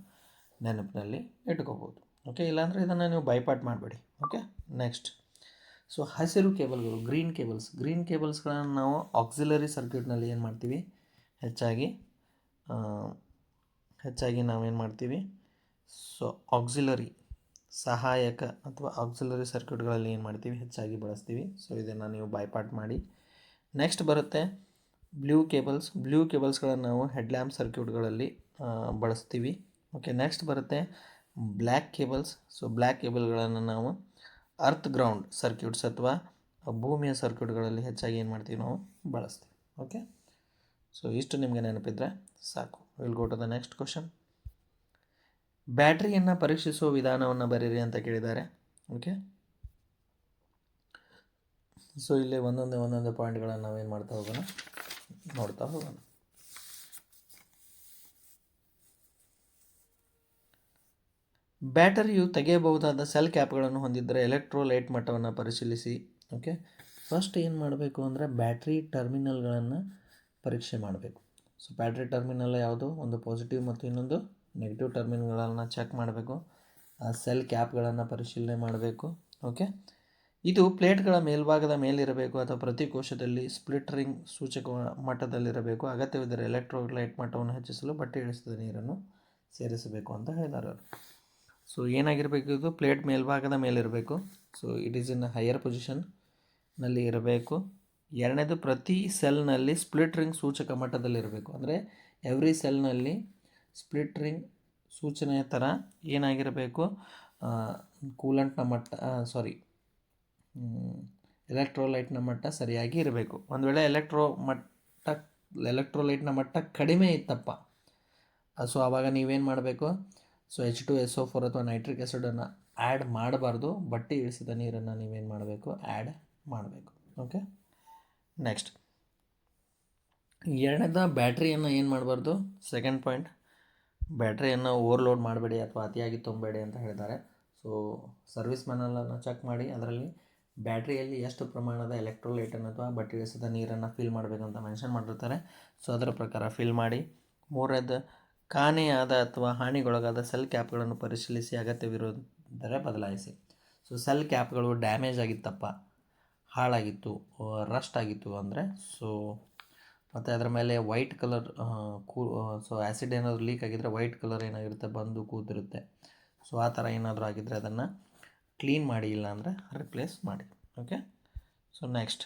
ನೆನಪಿನಲ್ಲಿ ಇಟ್ಕೋಬೋದು. ಓಕೆ, ಇಲ್ಲಾಂದರೆ ಇದನ್ನು ನೀವು ಬೈಪಾಟ್ ಮಾಡಬೇಡಿ. ಓಕೆ, ನೆಕ್ಸ್ಟ್ ಸೊ ಹಸಿರು ಕೇಬಲ್ಗಳು, ಗ್ರೀನ್ ಕೇಬಲ್ಸ್ಗಳನ್ನು ನಾವು ಆಕ್ಸಿಲರಿ ಸರ್ಕ್ಯೂಟ್ನಲ್ಲಿ ಏನು ಮಾಡ್ತೀವಿ, ಹೆಚ್ಚಾಗಿ ನಾವೇನು ಮಾಡ್ತೀವಿ, ಸೊ ಆಕ್ಸಿಲರಿ ಸಹಾಯಕ ಅಥವಾ ಆಕ್ಸಿಲರಿ ಸರ್ಕ್ಯೂಟ್ಗಳಲ್ಲಿ ಏನು ಮಾಡ್ತೀವಿ, ಹೆಚ್ಚಾಗಿ ಬಳಸ್ತೀವಿ. ಸೊ ಇದನ್ನು ನೀವು ಬೈಪಾಟ್ ಮಾಡಿ. ನೆಕ್ಸ್ಟ್ ಬರುತ್ತೆ ಬ್ಲೂ ಕೇಬಲ್ಸ್ಗಳನ್ನು ನಾವು ಹೆಡ್ಲ್ಯಾಂಪ್ ಸರ್ಕ್ಯೂಟ್ಗಳಲ್ಲಿ ಬಳಸ್ತೀವಿ. ಓಕೆ, ನೆಕ್ಸ್ಟ್ ಬರುತ್ತೆ ಬ್ಲ್ಯಾಕ್ ಕೇಬಲ್ಸ್. ಸೊ ಬ್ಲ್ಯಾಕ್ ಕೇಬಲ್ಗಳನ್ನು ನಾವು ಅರ್ತ್ ಗ್ರೌಂಡ್ ಸರ್ಕ್ಯೂಟ್ಸ್ ಅಥವಾ ಭೂಮಿಯ ಸರ್ಕ್ಯೂಟ್ಗಳಲ್ಲಿ ಹೆಚ್ಚಾಗಿ ಏನು ಮಾಡ್ತೀವಿ, ನಾವು ಬಳಸ್ತೀವಿ. ಓಕೆ, ಸೊ ಇಷ್ಟು ನಿಮಗೆ ನೆನಪಿದ್ರೆ ಸಾಕು. Will go to the next question. ಬ್ಯಾಟ್ರಿಯನ್ನು ಪರೀಕ್ಷಿಸುವ ವಿಧಾನವನ್ನು ಬರೀರಿ ಅಂತ ಕೇಳಿದ್ದಾರೆ. ಓಕೆ, ಸೊ ಇಲ್ಲಿ ಒಂದೊಂದೇ ಪಾಯಿಂಟ್ಗಳನ್ನು ನಾವೇನು ನೋಡ್ತಾ ಹೋಗೋಣ. ಬ್ಯಾಟರಿಯು ತೆಗೆಯಬಹುದಾದ ಸೆಲ್ ಕ್ಯಾಪ್ಗಳನ್ನು ಹೊಂದಿದ್ದರೆ ಎಲೆಕ್ಟ್ರೋಲೈಟ್ ಮಟ್ಟವನ್ನು ಪರಿಶೀಲಿಸಿ. ಓಕೆ, ಫಸ್ಟ್ ಏನು ಮಾಡಬೇಕು ಅಂದರೆ ಬ್ಯಾಟ್ರಿ ಟರ್ಮಿನಲ್ಗಳನ್ನು ಪರೀಕ್ಷೆ ಮಾಡಬೇಕು. ಸೊ ಬ್ಯಾಟ್ರಿ ಟರ್ಮಿನಲ್ ಯಾವುದು, ಒಂದು ಪಾಸಿಟಿವ್ ಮತ್ತು ಇನ್ನೊಂದು ನೆಗೆಟಿವ್ ಟರ್ಮಿನಲ್ಗಳನ್ನು ಚೆಕ್ ಮಾಡಬೇಕು. ಆ ಸೆಲ್ ಕ್ಯಾಪ್ಗಳನ್ನು ಪರಿಶೀಲನೆ ಮಾಡಬೇಕು. ಓಕೆ, ಇದು ಪ್ಲೇಟ್ಗಳ ಮೇಲ್ಭಾಗದ ಮೇಲಿರಬೇಕು ಅಥವಾ ಪ್ರತಿ ಕೋಶದಲ್ಲಿ ಸ್ಪ್ಲಿಟ್ ರಿಂಗ್ ಸೂಚಕ ಮಟ್ಟದಲ್ಲಿರಬೇಕು. ಅಗತ್ಯವಿದ್ದರೆ ಎಲೆಕ್ಟ್ರೋಲೈಟ್ ಮಟ್ಟವನ್ನು ಹೆಚ್ಚಿಸಲು ಬಟ್ಟೆ ಇಳಿಸಿದ ನೀರನ್ನು ಸೇರಿಸಬೇಕು ಅಂತ ಹೇಳಿದ್ದಾರೆ ಅವರು. ಸೊ ಏನಾಗಿರಬೇಕು, ಇದು ಪ್ಲೇಟ್ ಮೇಲ್ಭಾಗದ ಮೇಲಿರಬೇಕು. So it is in higher ಪೊಸಿಷನ್ನಲ್ಲಿ ಇರಬೇಕು. ಎರಡನೇದು, ಪ್ರತಿ ಸೆಲ್ನಲ್ಲಿ ಸ್ಪ್ಲಿಟ್ ರಿಂಗ್ ಸೂಚಕ ಮಟ್ಟದಲ್ಲಿರಬೇಕು. ಅಂದರೆ ಎವ್ರಿ ಸೆಲ್ನಲ್ಲಿ ಸ್ಪ್ಲಿಟ್ ರಿಂಗ್ ಸೂಚನೆಯ ಥರ ಏನಾಗಿರಬೇಕು, ಕೂಲೆಂಟ್ನ ಮಟ್ಟ ಎಲೆಕ್ಟ್ರೋಲೈಟ್ನ ಮಟ್ಟ ಸರಿಯಾಗಿ ಇರಬೇಕು. ಒಂದು ವೇಳೆ ಎಲೆಕ್ಟ್ರೋಲೈಟ್ನ ಮಟ್ಟ ಕಡಿಮೆ ಇತ್ತಪ್ಪ, ಸೊ ಆವಾಗ ನೀವೇನು ಮಾಡಬೇಕು, ಸೊ H2SO4 ಅಥವಾ ನೈಟ್ರಿಕ್ ಆ್ಯಸಿಡನ್ನು ಆ್ಯಡ್ ಮಾಡಬಾರ್ದು. ಬಟ್ಟೆ ಇಳಿಸಿದ ನೀರನ್ನು ನೀವೇನು ಮಾಡಬೇಕು, ಆ್ಯಡ್ ಮಾಡಬೇಕು. ಓಕೆ, ನೆಕ್ಸ್ಟ್ ಎರಡನೇದ, ಬ್ಯಾಟ್ರಿಯನ್ನು ಏನು ಮಾಡಬಾರ್ದು, ಸೆಕೆಂಡ್ ಪಾಯಿಂಟ್, ಬ್ಯಾಟ್ರಿಯನ್ನು ಓವರ್ಲೋಡ್ ಮಾಡಬೇಡಿ ಅಥವಾ ಅತಿಯಾಗಿ ತುಂಬಬೇಡಿ ಅಂತ ಹೇಳಿದ್ದಾರೆ. ಸೊ ಸರ್ವಿಸ್ ಮ್ಯಾನಲನ್ನು ಚೆಕ್ ಮಾಡಿ, ಅದರಲ್ಲಿ ಬ್ಯಾಟ್ರಿಯಲ್ಲಿ ಎಷ್ಟು ಪ್ರಮಾಣದ ಎಲೆಕ್ಟ್ರೋಲೈಟನ್ನು ಅಥವಾ ಬಟ್ಟೆ ಇಳಿಸಿದ ನೀರನ್ನು ಫಿಲ್ ಮಾಡಬೇಕಂತ ಮೆನ್ಷನ್ ಮಾಡಿರ್ತಾರೆ. ಸೊ ಅದರ ಪ್ರಕಾರ ಫಿಲ್ ಮಾಡಿ. ಮೂರನೇದು, ಕಾಣೆಯಾದ ಅಥವಾ ಹಾನಿಗೊಳಗಾದ ಸೆಲ್ ಕ್ಯಾಪ್ಗಳನ್ನು ಪರಿಶೀಲಿಸಿ, ಅಗತ್ಯವಿರುವುದರ ಬದಲಾಯಿಸಿ. ಸೊ ಸೆಲ್ ಕ್ಯಾಪ್ಗಳು ಡ್ಯಾಮೇಜ್ ಆಗಿತ್ತಪ್ಪ, ಹಾಳಾಗಿತ್ತು, ರಸ್ಟ್ ಆಗಿತ್ತು ಅಂದರೆ, ಸೊ ಮತ್ತು ಅದರ ಮೇಲೆ ವೈಟ್ ಕಲರ್ ಸೊ ಆ್ಯಸಿಡ್ ಏನಾದರೂ ಲೀಕ್ ಆಗಿದ್ದರೆ ವೈಟ್ ಕಲರ್ ಏನಾಗಿರುತ್ತೆ, ಬಂದು ಕೂತಿರುತ್ತೆ. ಸೊ ಆ ಥರ ಏನಾದರೂ ಆಗಿದ್ದರೆ ಅದನ್ನು ಕ್ಲೀನ್ ಮಾಡಿ, ಇಲ್ಲ ಅಂದರೆ ರಿಪ್ಲೇಸ್ ಮಾಡಿ. ಓಕೆ, ಸೊ ನೆಕ್ಸ್ಟ್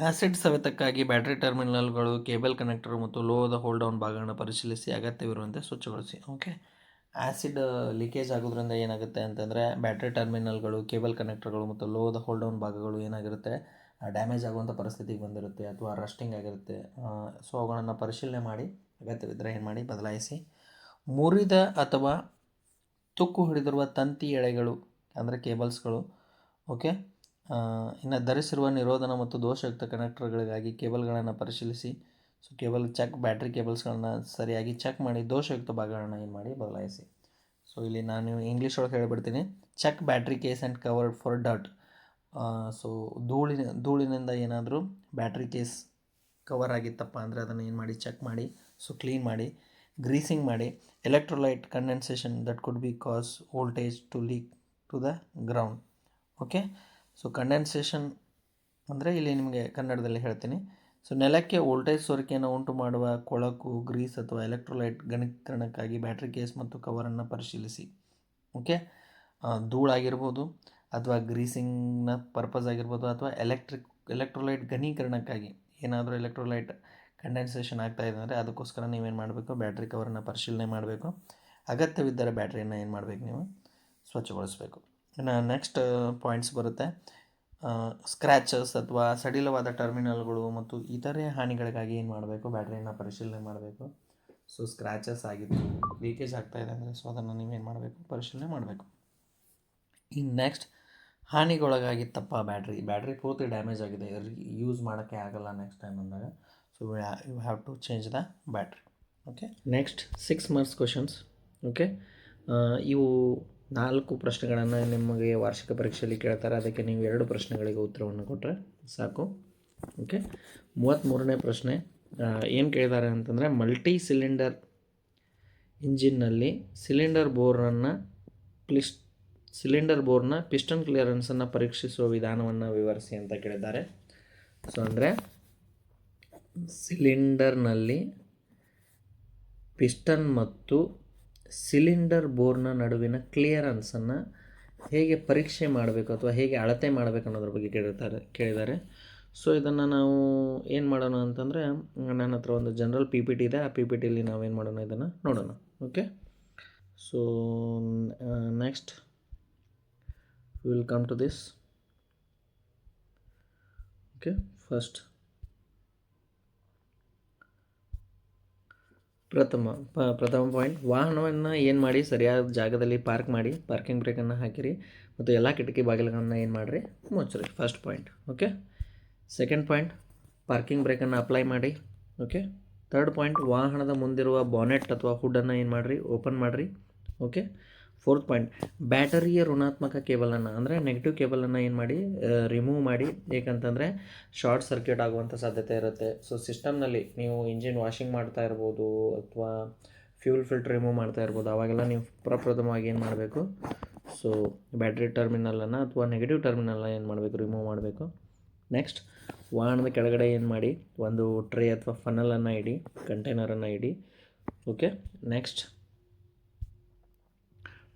ಆಸಿಡ್ ಸವೆತಕ್ಕಾಗಿ ಬ್ಯಾಟರಿ ಟರ್ಮಿನಲ್ಗಳು, ಕೇಬಲ್ ಕನೆಕ್ಟರ್ ಮತ್ತು ಲೋಹದ ಹೋಲ್ಡ್ ಡೌನ್ ಭಾಗಗಳನ್ನು ಪರಿಶೀಲಿಸಿ ಅಗತ್ಯವಿರುವಂತೆ ಸ್ವಚ್ಛಗೊಳಿಸಿ. ಓಕೆ, ಆ್ಯಸಿಡ್ ಲೀಕೇಜ್ ಆಗೋದ್ರಿಂದ ಏನಾಗುತ್ತೆ ಅಂತಂದರೆ ಬ್ಯಾಟ್ರಿ ಟರ್ಮಿನಲ್ಗಳು, ಕೇಬಲ್ ಕನೆಕ್ಟರ್ಗಳು ಮತ್ತು ಲೋಹದ ಹೋಲ್ಡ್ ಡೌನ್ ಭಾಗಗಳು ಏನಾಗಿರುತ್ತೆ, ಡ್ಯಾಮೇಜ್ ಆಗುವಂಥ ಪರಿಸ್ಥಿತಿಗೆ ಬಂದಿರುತ್ತೆ ಅಥವಾ ರಸ್ಟಿಂಗ್ ಆಗಿರುತ್ತೆ. ಸೊ ಅವುಗಳನ್ನು ಪರಿಶೀಲನೆ ಮಾಡಿ ಅಗತ್ಯವಿದ್ದರೆ ಏನು ಮಾಡಿ ಬದಲಾಯಿಸಿ. ಮುರಿದ ಅಥವಾ ತುಕ್ಕು ಹಿಡಿದಿರುವ ತಂತಿ ಎಳೆಗಳು ಅಂದರೆ ಕೇಬಲ್ಸ್ಗಳು. ಓಕೆ, ಇನ್ನು ಧರಿಸಿರುವ ನಿರೋಧನ ಮತ್ತು ದೋಷಯುಕ್ತ ಕನೆಕ್ಟರ್ಗಳಿಗಾಗಿ ಕೇಬಲ್ಗಳನ್ನು ಪರಿಶೀಲಿಸಿ. ಸೊ ಬ್ಯಾಟ್ರಿ ಕೇಬಲ್ಸ್ಗಳನ್ನ ಸರಿಯಾಗಿ ಚೆಕ್ ಮಾಡಿ ದೋಷಯುಕ್ತ ಭಾಗಗಳನ್ನು ಏನು ಮಾಡಿ ಬದಲಾಯಿಸಿ. ಸೊ ಇಲ್ಲಿ ನಾನು ಇಂಗ್ಲೀಷ್ ಒಳಗೆ ಹೇಳಿಬಿಡ್ತೀನಿ. Check battery case and covered for dirt. So ಧೂಳಿನಿಂದ ಏನಾದರೂ ಬ್ಯಾಟ್ರಿ ಕೇಸ್ ಕವರ್ ಆಗಿತ್ತಪ್ಪ ಅಂದರೆ ಅದನ್ನು ಏನು ಮಾಡಿ ಚೆಕ್ ಮಾಡಿ. ಸೊ ಕ್ಲೀನ್ ಮಾಡಿ. ಗ್ರೀಸಿಂಗ್ ಮಾಡಿ. Electrolyte condensation that could be cause voltage to leak to the ground. Okay, so condensation ಅಂದರೆ ಇಲ್ಲಿ ನಿಮಗೆ ಕನ್ನಡದಲ್ಲಿ ಹೇಳ್ತೀನಿ. ಸೊ ನೆಲಕ್ಕೆ ವೋಲ್ಟೇಜ್ ಸೋರಿಕೆಯನ್ನು ಉಂಟು ಮಾಡುವ ಕೊಳಕು, ಗ್ರೀಸ್ ಅಥವಾ ಎಲೆಕ್ಟ್ರೋಲೈಟ್ ಘನೀಕರಣಕ್ಕಾಗಿ ಬ್ಯಾಟ್ರಿ ಕೇಸ್ ಮತ್ತು ಕವರನ್ನು ಪರಿಶೀಲಿಸಿ. ಓಕೆ, ಧೂಳಾಗಿರ್ಬೋದು ಅಥವಾ ಗ್ರೀಸಿಂಗ್ನ ಪರ್ಪಸ್ ಆಗಿರ್ಬೋದು ಅಥವಾ ಎಲೆಕ್ಟ್ರೋಲೈಟ್ ಘನೀಕರಣಕ್ಕಾಗಿ ಏನಾದರೂ ಎಲೆಕ್ಟ್ರೋಲೈಟ್ ಕಂಡೆನ್ಸೇಷನ್ ಆಗ್ತಾಯಿದೆ ಅಂದರೆ ಅದಕ್ಕೋಸ್ಕರ ನೀವೇನು ಮಾಡಬೇಕು, ಬ್ಯಾಟ್ರಿ ಕವರನ್ನು ಪರಿಶೀಲನೆ ಮಾಡಬೇಕು. ಅಗತ್ಯವಿದ್ದರೆ ಬ್ಯಾಟ್ರಿಯನ್ನು ಏನು ಮಾಡಬೇಕು, ನೀವು ಸ್ವಚ್ಛಗೊಳಿಸಬೇಕು. ಇನ್ನು ನೆಕ್ಸ್ಟ್ ಪಾಯಿಂಟ್ಸ್ ಬರುತ್ತೆ. ಸ್ಕ್ರ್ಯಾಚಸ್ ಅಥವಾ ಸಡಿಲವಾದ ಟರ್ಮಿನಲ್ಗಳು ಮತ್ತು ಇತರೆ ಹಾನಿಗಳಿಗಾಗಿ ಏನು ಮಾಡಬೇಕು, ಬ್ಯಾಟ್ರಿಯನ್ನು ಪರಿಶೀಲನೆ ಮಾಡಬೇಕು. ಸೊ ಸ್ಕ್ರ್ಯಾಚಸ್ ಆಗಿದ್ದು ಲೀಕೇಜ್ ಆಗ್ತಾಯಿದೆ ಅಂದರೆ ಸೊ ಅದನ್ನು ನೀವೇನು ಮಾಡಬೇಕು, ಪರಿಶೀಲನೆ ಮಾಡಬೇಕು. ಇನ್ನು ನೆಕ್ಸ್ಟ್ ಹಾನಿಗೊಳಗಾಗಿತ್ತಪ್ಪ ಬ್ಯಾಟ್ರಿ ಪೂರ್ತಿ ಡ್ಯಾಮೇಜ್ ಆಗಿದೆ, ಯೂಸ್ ಮಾಡೋಕ್ಕೆ ಆಗಲ್ಲ ನೆಕ್ಸ್ಟ್ ಟೈಮ್ ಅಂದಾಗ. So you have to change the battery. Okay, next 6 marks questions. Okay, ಇವು 4 ಪ್ರಶ್ನೆಗಳನ್ನು ನಿಮಗೆ ವಾರ್ಷಿಕ ಪರೀಕ್ಷೆಯಲ್ಲಿ ಕೇಳ್ತಾರೆ. ಅದಕ್ಕೆ ನೀವು 2 ಪ್ರಶ್ನೆಗಳಿಗೆ ಉತ್ತರವನ್ನು ಕೊಟ್ಟರೆ ಸಾಕು. ಓಕೆ, 33ನೇ ಪ್ರಶ್ನೆ ಏನು ಕೇಳಿದ್ದಾರೆ ಅಂತಂದರೆ, ಮಲ್ಟಿ ಸಿಲಿಂಡರ್ ಇಂಜಿನ್ನಲ್ಲಿ ಸಿಲಿಂಡರ್ ಬೋರ್ನ ಪಿಸ್ಟನ್ ಕ್ಲಿಯರೆನ್ಸನ್ನು ಪರೀಕ್ಷಿಸುವ ವಿಧಾನವನ್ನು ವಿವರಿಸಿ ಅಂತ ಕೇಳಿದ್ದಾರೆ. ಸೊ ಅಂದರೆ ಸಿಲಿಂಡರ್ನಲ್ಲಿ ಪಿಸ್ಟನ್ ಮತ್ತು ಸಿಲಿಂಡರ್ ಬೋರ್ನ ನಡುವಿನ ಕ್ಲಿಯರೆನ್ಸನ್ನು ಹೇಗೆ ಪರೀಕ್ಷೆ ಮಾಡಬೇಕು ಅಥವಾ ಹೇಗೆ ಅಳತೆ ಮಾಡಬೇಕು ಅನ್ನೋದ್ರ ಬಗ್ಗೆ ಕೇಳಿದ್ದಾರೆ. ಸೊ ಇದನ್ನು ನಾವು ಏನು ಮಾಡೋಣ ಅಂತಂದರೆ, ನನ್ನ ಹತ್ರ ಒಂದು ಜನರಲ್ PPT ಇದೆ. ಆ PPTಯಲ್ಲಿ ನಾವೇನು ಮಾಡೋಣ, ಇದನ್ನು ನೋಡೋಣ. Okay, so next will come to this. Okay, first ಪ್ರಥಮ ಪಾಯಿಂಟ್, ವಾಹನವನ್ನು ಏನು ಮಾಡಿ ಸರಿಯಾದ ಜಾಗದಲ್ಲಿ ಪಾರ್ಕ್ ಮಾಡಿ, ಪಾರ್ಕಿಂಗ್ ಬ್ರೇಕನ್ನು ಹಾಕಿರಿ ಮತ್ತು ಎಲ್ಲ ಕಿಟಕಿ ಬಾಗಿಲುಗಳನ್ನು ಏನು ಮಾಡಿರಿ, ಮುಚ್ಚಿರಿ. First point. Okay, second point, parking ಬ್ರೇಕನ್ನು ಅಪ್ಲೈ ಮಾಡಿ. ಓಕೆ, ಥರ್ಡ್ ಪಾಯಿಂಟ್, ವಾಹನದ ಮುಂದಿರುವ ಬಾನೆಟ್ ಅಥವಾ ಹುಡ್ಡನ್ನು ಏನು ಮಾಡಿರಿ, ಓಪನ್ ಮಾಡಿರಿ. ಓಕೆ, ಫೋರ್ತ್ ಪಾಯಿಂಟ್, ಬ್ಯಾಟರಿಯ ಋಣಾತ್ಮಕ ಕೇಬಲನ್ನು ಅಂದರೆ ನೆಗೆಟಿವ್ ಕೇಬಲನ್ನು ಏನು ಮಾಡಿ ರಿಮೂವ್ ಮಾಡಿ. ಏಕೆಂತಂದರೆ ಶಾರ್ಟ್ ಸರ್ಕ್ಯೂಟ್ ಆಗುವಂಥ ಸಾಧ್ಯತೆ ಇರುತ್ತೆ. ಸೊ ಸಿಸ್ಟಮ್ನಲ್ಲಿ ನೀವು ಇಂಜಿನ್ ವಾಷಿಂಗ್ ಮಾಡ್ತಾ ಇರ್ಬೋದು ಅಥವಾ ಫ್ಯೂಲ್ ಫಿಲ್ಟರ್ ರಿಮೂವ್ ಮಾಡ್ತಾ ಇರ್ಬೋದು. ಆವಾಗೆಲ್ಲ ನೀವು ಪ್ರಪ್ರಥಮವಾಗಿ ಏನು ಮಾಡಬೇಕು, ಸೊ ಬ್ಯಾಟ್ರಿ ಟರ್ಮಿನಲನ್ನು ಅಥವಾ ನೆಗೆಟಿವ್ ಟರ್ಮಿನಲ್ನ ಏನು ಮಾಡಬೇಕು, ರಿಮೂವ್ ಮಾಡಬೇಕು. ನೆಕ್ಸ್ಟ್, ವಾಹನದ ಕೆಳಗಡೆ ಏನು ಮಾಡಿ ಒಂದು ಟ್ರೇ ಅಥವಾ ಫನಲನ್ನು ಇಡಿ, ಕಂಟೈನರನ್ನು ಇಡಿ. Okay, next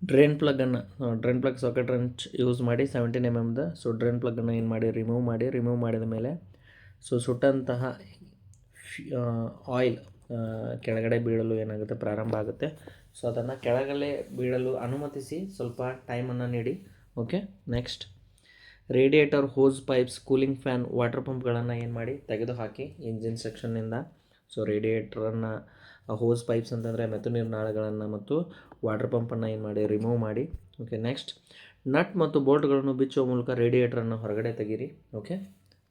drain plug socket wrench use ಮಾಡಿ 17 mm ಸೊ ಡ್ರೈನ್ ಪ್ಲಗ್ಗನ್ನು ಏನು ಮಾಡಿ ರಿಮೂವ್ ಮಾಡಿದ ಮೇಲೆ ಸೊ ಸುಟ್ಟಂತಹ ಆಯಿಲ್ ಕೆಳಗಡೆ ಬೀಳಲು ಏನಾಗುತ್ತೆ, ಪ್ರಾರಂಭ ಆಗುತ್ತೆ. ಸೊ ಅದನ್ನು ಕೆಳಗಡೆ ಬೀಳಲು ಅನುಮತಿಸಿ ಸ್ವಲ್ಪ ಟೈಮನ್ನು ನೀಡಿ. Okay, next radiator, hose pipes, cooling fan, water ಪಂಪ್ಗಳನ್ನು ಏನು ಮಾಡಿ ತೆಗೆದುಹಾಕಿ ಇಂಜಿನ್ ಸೆಕ್ಷನ್ನಿಂದ. ಸೊ ರೇಡಿಯೇಟರನ್ನು, ಹೋಸ್ ಪೈಪ್ಸ್ ಅಂತಂದರೆ ಮೆತು ನೀರು ನಾಳಗಳನ್ನು ಮತ್ತು ವಾಟರ್ ಪಂಪನ್ನು ಏನು ಮಾಡಿ ರಿಮೂವ್ ಮಾಡಿ. ಓಕೆ, ನೆಕ್ಸ್ಟ್ ನಟ್ ಮತ್ತು ಬೋಲ್ಟ್ಗಳನ್ನು ಬಿಚ್ಚುವ ಮೂಲಕ ರೇಡಿಯೇಟರನ್ನು ಹೊರಗಡೆ ತೆಗೀರಿ. Okay,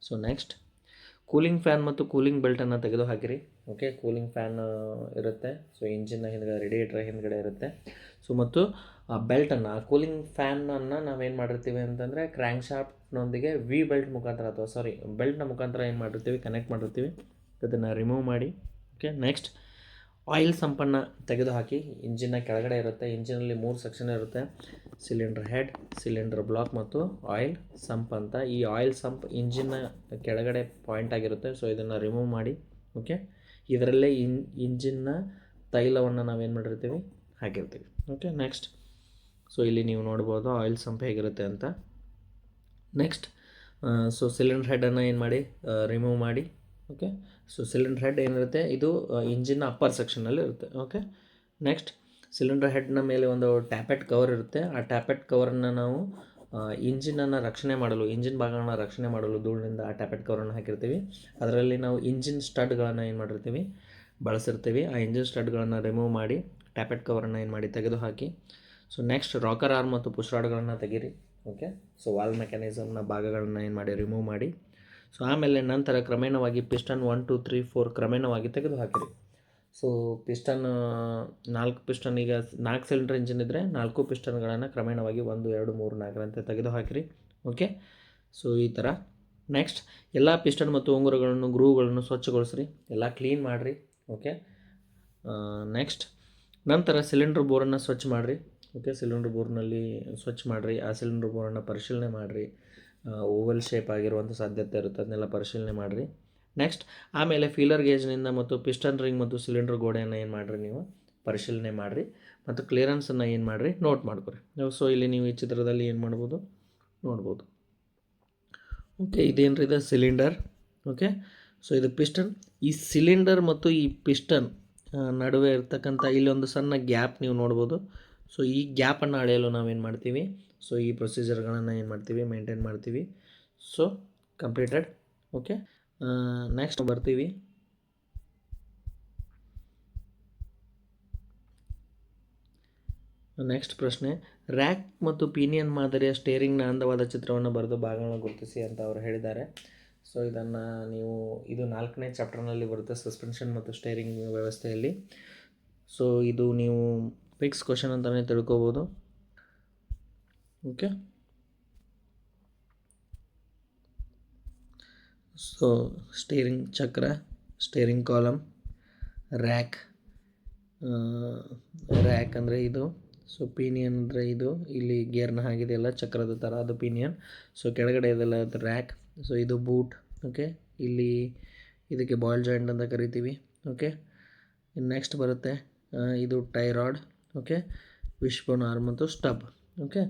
so next cooling fan ಮತ್ತು ಕೂಲಿಂಗ್ ಬೆಲ್ಟನ್ನು ತೆಗೆದು ಹಾಕಿರಿ. ಓಕೆ, ಕೂಲಿಂಗ್ ಫ್ಯಾನ್ ಇರುತ್ತೆ, ಸೊ ಇಂಜಿನ್ನ ಹಿಂದ್ಗಡೆ ರೇಡಿಯೇಟರ್ ಹಿಂದ್ಗಡೆ ಇರುತ್ತೆ. ಸೊ ಮತ್ತು ಆ ಬೆಲ್ಟನ್ನು, ಆ ಕೂಲಿಂಗ್ ಫ್ಯಾನನ್ನು ನಾವೇನು ಮಾಡಿರ್ತೀವಿ ಅಂತಂದರೆ ಕ್ರ್ಯಾಂಕ್ ಶಾಫ್ಟ್ನೊಂದಿಗೆ ಬೆಲ್ಟ್ನ ಮುಖಾಂತರ ಏನು ಮಾಡಿರ್ತೀವಿ, ಕನೆಕ್ಟ್ ಮಾಡಿರ್ತೀವಿ. ಅದನ್ನು ರಿಮೂವ್ ಮಾಡಿ. ಓಕೆ, ನೆಕ್ಸ್ಟ್ ಆಯಿಲ್ ಸಂಪನ್ನು ತೆಗೆದುಹಾಕಿ. ಇಂಜಿನ್ನ ಕೆಳಗಡೆ ಇರುತ್ತೆ. ಇಂಜಿನಲ್ಲಿ 3 ಸೆಕ್ಷನ್ ಇರುತ್ತೆ, ಸಿಲಿಂಡರ್ ಹೆಡ್, ಸಿಲಿಂಡರ್ ಬ್ಲಾಕ್ ಮತ್ತು ಆಯಿಲ್ ಸಂಪ್ ಅಂತ. ಈ ಆಯಿಲ್ ಸಂಪ್ ಇಂಜಿನ್ನ ಕೆಳಗಡೆ ಪಾಯಿಂಟ್ ಆಗಿರುತ್ತೆ. ಸೊ ಇದನ್ನು ರಿಮೂವ್ ಮಾಡಿ. ಓಕೆ, ಇದರಲ್ಲೇ ಇಂಜಿನ್ನ ತೈಲವನ್ನು ನಾವೇನು ಮಾಡಿರ್ತೀವಿ, ಹಾಕಿರ್ತೀವಿ. ಓಕೆ, ನೆಕ್ಸ್ಟ್ ಸೊ ಇಲ್ಲಿ ನೀವು ನೋಡ್ಬೋದು ಆಯಿಲ್ ಸಂಪ್ ಹೇಗಿರುತ್ತೆ ಅಂತ. ನೆಕ್ಸ್ಟ್ ಸೊ ಸಿಲಿಂಡರ್ ಹೆಡನ್ನು ಏನು ಮಾಡಿ ರಿಮೂವ್ ಮಾಡಿ. ಓಕೆ, ಸೊ ಸಿಲಿಂಡರ್ ಹೆಡ್ ಏನಿರುತ್ತೆ ಇದು ಇಂಜಿನ್ನ ಅಪ್ಪರ್ ಸೆಕ್ಷನಲ್ಲಿ ಇರುತ್ತೆ. ಓಕೆ, ನೆಕ್ಸ್ಟ್ ಸಿಲಿಂಡರ್ ಹೆಡ್ನ ಮೇಲೆ ಒಂದು ಟ್ಯಾಪೆಟ್ ಕವರ್ ಇರುತ್ತೆ. ಆ ಟ್ಯಾಪೆಟ್ ಕವರನ್ನು ನಾವು ಇಂಜಿನನ್ನು ರಕ್ಷಣೆ ಮಾಡಲು, ಇಂಜಿನ್ ಭಾಗಗಳನ್ನ ರಕ್ಷಣೆ ಮಾಡಲು ಧೂಳಿನಿಂದ ಆ ಟ್ಯಾಪೆಟ್ ಕವರನ್ನು ಹಾಕಿರ್ತೀವಿ. ಅದರಲ್ಲಿ ನಾವು ಇಂಜಿನ್ ಸ್ಟಡ್ಗಳನ್ನು ಏನು ಮಾಡಿರ್ತೀವಿ, ಬಳಸಿರ್ತೀವಿ. ಆ ಇಂಜಿನ್ ಸ್ಟಡ್ಗಳನ್ನು ರಿಮೂವ್ ಮಾಡಿ ಟ್ಯಾಪೆಟ್ ಕವರನ್ನು ಏನು ಮಾಡಿ ತೆಗೆದು ಹಾಕಿ. ಸೊ ನೆಕ್ಸ್ಟ್ ರಾಕರ್ ಆರ್ಮ್ ಮತ್ತು ಪುಷ್ ರಾಡ್ಗಳನ್ನು ತೆಗೀರಿ. ಓಕೆ, ಸೊ ವಾಲ್ವ್ ಮೆಕ್ಯಾನಿಸಮ್ನ ಭಾಗಗಳನ್ನು ಏನು ಮಾಡಿ ರಿಮೂವ್ ಮಾಡಿ. ಸೊ ಆಮೇಲೆ ನಂತರ ಕ್ರಮೇಣವಾಗಿ ಪಿಸ್ಟನ್ 1 2 3 4 ಕ್ರಮೇಣವಾಗಿ ತೆಗೆದು ಹಾಕಿರಿ. ಸೊ ಪಿಸ್ಟನ್ 4 ಪಿಸ್ಟನ್, ಈಗ 4 ಸಿಲಿಂಡರ್ ಇಂಜಿನ್ ಇದ್ದರೆ 4 ಪಿಸ್ಟನ್ಗಳನ್ನು ಕ್ರಮೇಣವಾಗಿ 1 2 3 4 ಅಂತ ತೆಗೆದು ಹಾಕಿರಿ. ಓಕೆ, ಸೊ ಈ ಥರ. ನೆಕ್ಸ್ಟ್ ಎಲ್ಲ ಪಿಸ್ಟನ್ ಮತ್ತು ಉಂಗುರಗಳನ್ನು ಗ್ರೂಗಳನ್ನು ಸ್ವಚ್ಛಗೊಳಿಸ್ರಿ, ಎಲ್ಲ ಕ್ಲೀನ್ ಮಾಡಿರಿ. ಓಕೆ, ನೆಕ್ಸ್ಟ್ ನಂತರ ಸಿಲಿಂಡ್ರ್ ಬೋರನ್ನು ಸ್ವಚ್ಛ ಮಾಡಿರಿ. ಓಕೆ, ಸಿಲಿಂಡ್ರ್ ಬೋರ್ನಲ್ಲಿ ಸ್ವಚ್ಛ ಮಾಡಿರಿ. ಆ ಸಿಲಿಂಡ್ರ್ ಬೋರನ್ನು ಪರಿಶೀಲನೆ ಮಾಡಿರಿ. ಓವಲ್ ಶೇಪ್ ಆಗಿರುವಂಥ ಸಾಧ್ಯತೆ ಇರುತ್ತೆ, ಅದನ್ನೆಲ್ಲ ಪರಿಶೀಲನೆ ಮಾಡಿರಿ. ನೆಕ್ಸ್ಟ್ ಆಮೇಲೆ ಫೀಲರ್ ಗೇಜ್ನಿಂದ ಮತ್ತು ಪಿಸ್ಟನ್ ರಿಂಗ್ ಮತ್ತು ಸಿಲಿಂಡರ್ ಗೋಡೆಯನ್ನು ಏನು ಮಾಡಿರಿ, ನೀವು ಪರಿಶೀಲನೆ ಮಾಡಿರಿ ಮತ್ತು ಕ್ಲಿಯರೆನ್ಸನ್ನು ಏನು ಮಾಡಿರಿ, ನೋಟ್ ಮಾಡ್ಕೊರಿ. ಸೊ ಇಲ್ಲಿ ನೀವು ಈ ಚಿತ್ರದಲ್ಲಿ ಏನು ಮಾಡ್ಬೋದು, ನೋಡ್ಬೋದು. ಓಕೆ, ಇದೇನು ಇದು ಸಿಲಿಂಡರ್. ಓಕೆ, ಸೊ ಇದು ಪಿಸ್ಟನ್. ಈ ಸಿಲಿಂಡರ್ ಮತ್ತು ಈ ಪಿಸ್ಟನ್ ನಡುವೆ ಇರ್ತಕ್ಕಂಥ ಇಲ್ಲೊಂದು ಸಣ್ಣ ಗ್ಯಾಪ್ ನೀವು ನೋಡ್ಬೋದು. ಸೊ ಈ ಗ್ಯಾಪನ್ನು ಅಳೆಯಲು ನಾವೇನು ಮಾಡ್ತೀವಿ, ಸೊ ಈ ಪ್ರೊಸೀಜರ್ಗಳನ್ನು ಏನು ಮಾಡ್ತೀವಿ, ಮೇಂಟೈನ್ ಮಾಡ್ತೀವಿ. So completed. ಓಕೆ, ನೆಕ್ಸ್ಟ್ ಬರ್ತೀವಿ. ನೆಕ್ಸ್ಟ್ ಪ್ರಶ್ನೆ, ರ್ಯಾಕ್ ಮತ್ತು ಪಿನಿಯನ್ ಮಾದರಿಯ ಸ್ಟೇರಿಂಗ್ನ ಅಂದವಾದ ಚಿತ್ರವನ್ನು ಬರೆದು ಭಾಗಗಳನ್ನು ಗುರುತಿಸಿ ಅಂತ ಅವರು ಹೇಳಿದ್ದಾರೆ. ಸೊ ಇದನ್ನು ನೀವು, ಇದು 4ನೇ ಚಾಪ್ಟರ್ನಲ್ಲಿ ಬರುತ್ತೆ, ಸಸ್ಪೆನ್ಷನ್ ಮತ್ತು ಸ್ಟೇರಿಂಗ್ ವ್ಯವಸ್ಥೆಯಲ್ಲಿ. ಸೊ ಇದು ನೀವು ಫಿಕ್ಸ್ ಕ್ವಶನ್ ಅಂತಲೇ ತಿಳ್ಕೊಬೋದು. ಓಕೆ, ಸೊ ಸ್ಟೇರಿಂಗ್ ಚಕ್ರ, ಸ್ಟೇರಿಂಗ್ ಕಾಲಮ್, ರ್ಯಾಕ್ ಅಂದರೆ ಇದು. ಸೊ ಪಿನಿಯನ್ ಅಂದರೆ ಇದು, ಇಲ್ಲಿ ಗೇರ್ನ ಹಾಗಿದೆಯಲ್ಲ ಚಕ್ರದ ಥರ, ಅದು ಪಿನಿಯನ್. ಸೊ ಕೆಳಗಡೆ ಇದೆಲ್ಲ ಅದು ರ್ಯಾಕ್. ಸೊ ಇದು ಬೂಟ್. ಓಕೆ, ಇಲ್ಲಿ ಇದಕ್ಕೆ ಬಾಲ್ ಜಾಯಿಂಟ್ ಅಂತ ಕರಿತೀವಿ. ಓಕೆ, ನೆಕ್ಸ್ಟ್ ಬರುತ್ತೆ ಇದು ಟೈ ರಾಡ್. ಓಕೆ, ವಿಶ್ಬೋನ್ ಆರ್ಮ್ ಮತ್ತು ಸ್ಟಬ್. ಓಕೆ,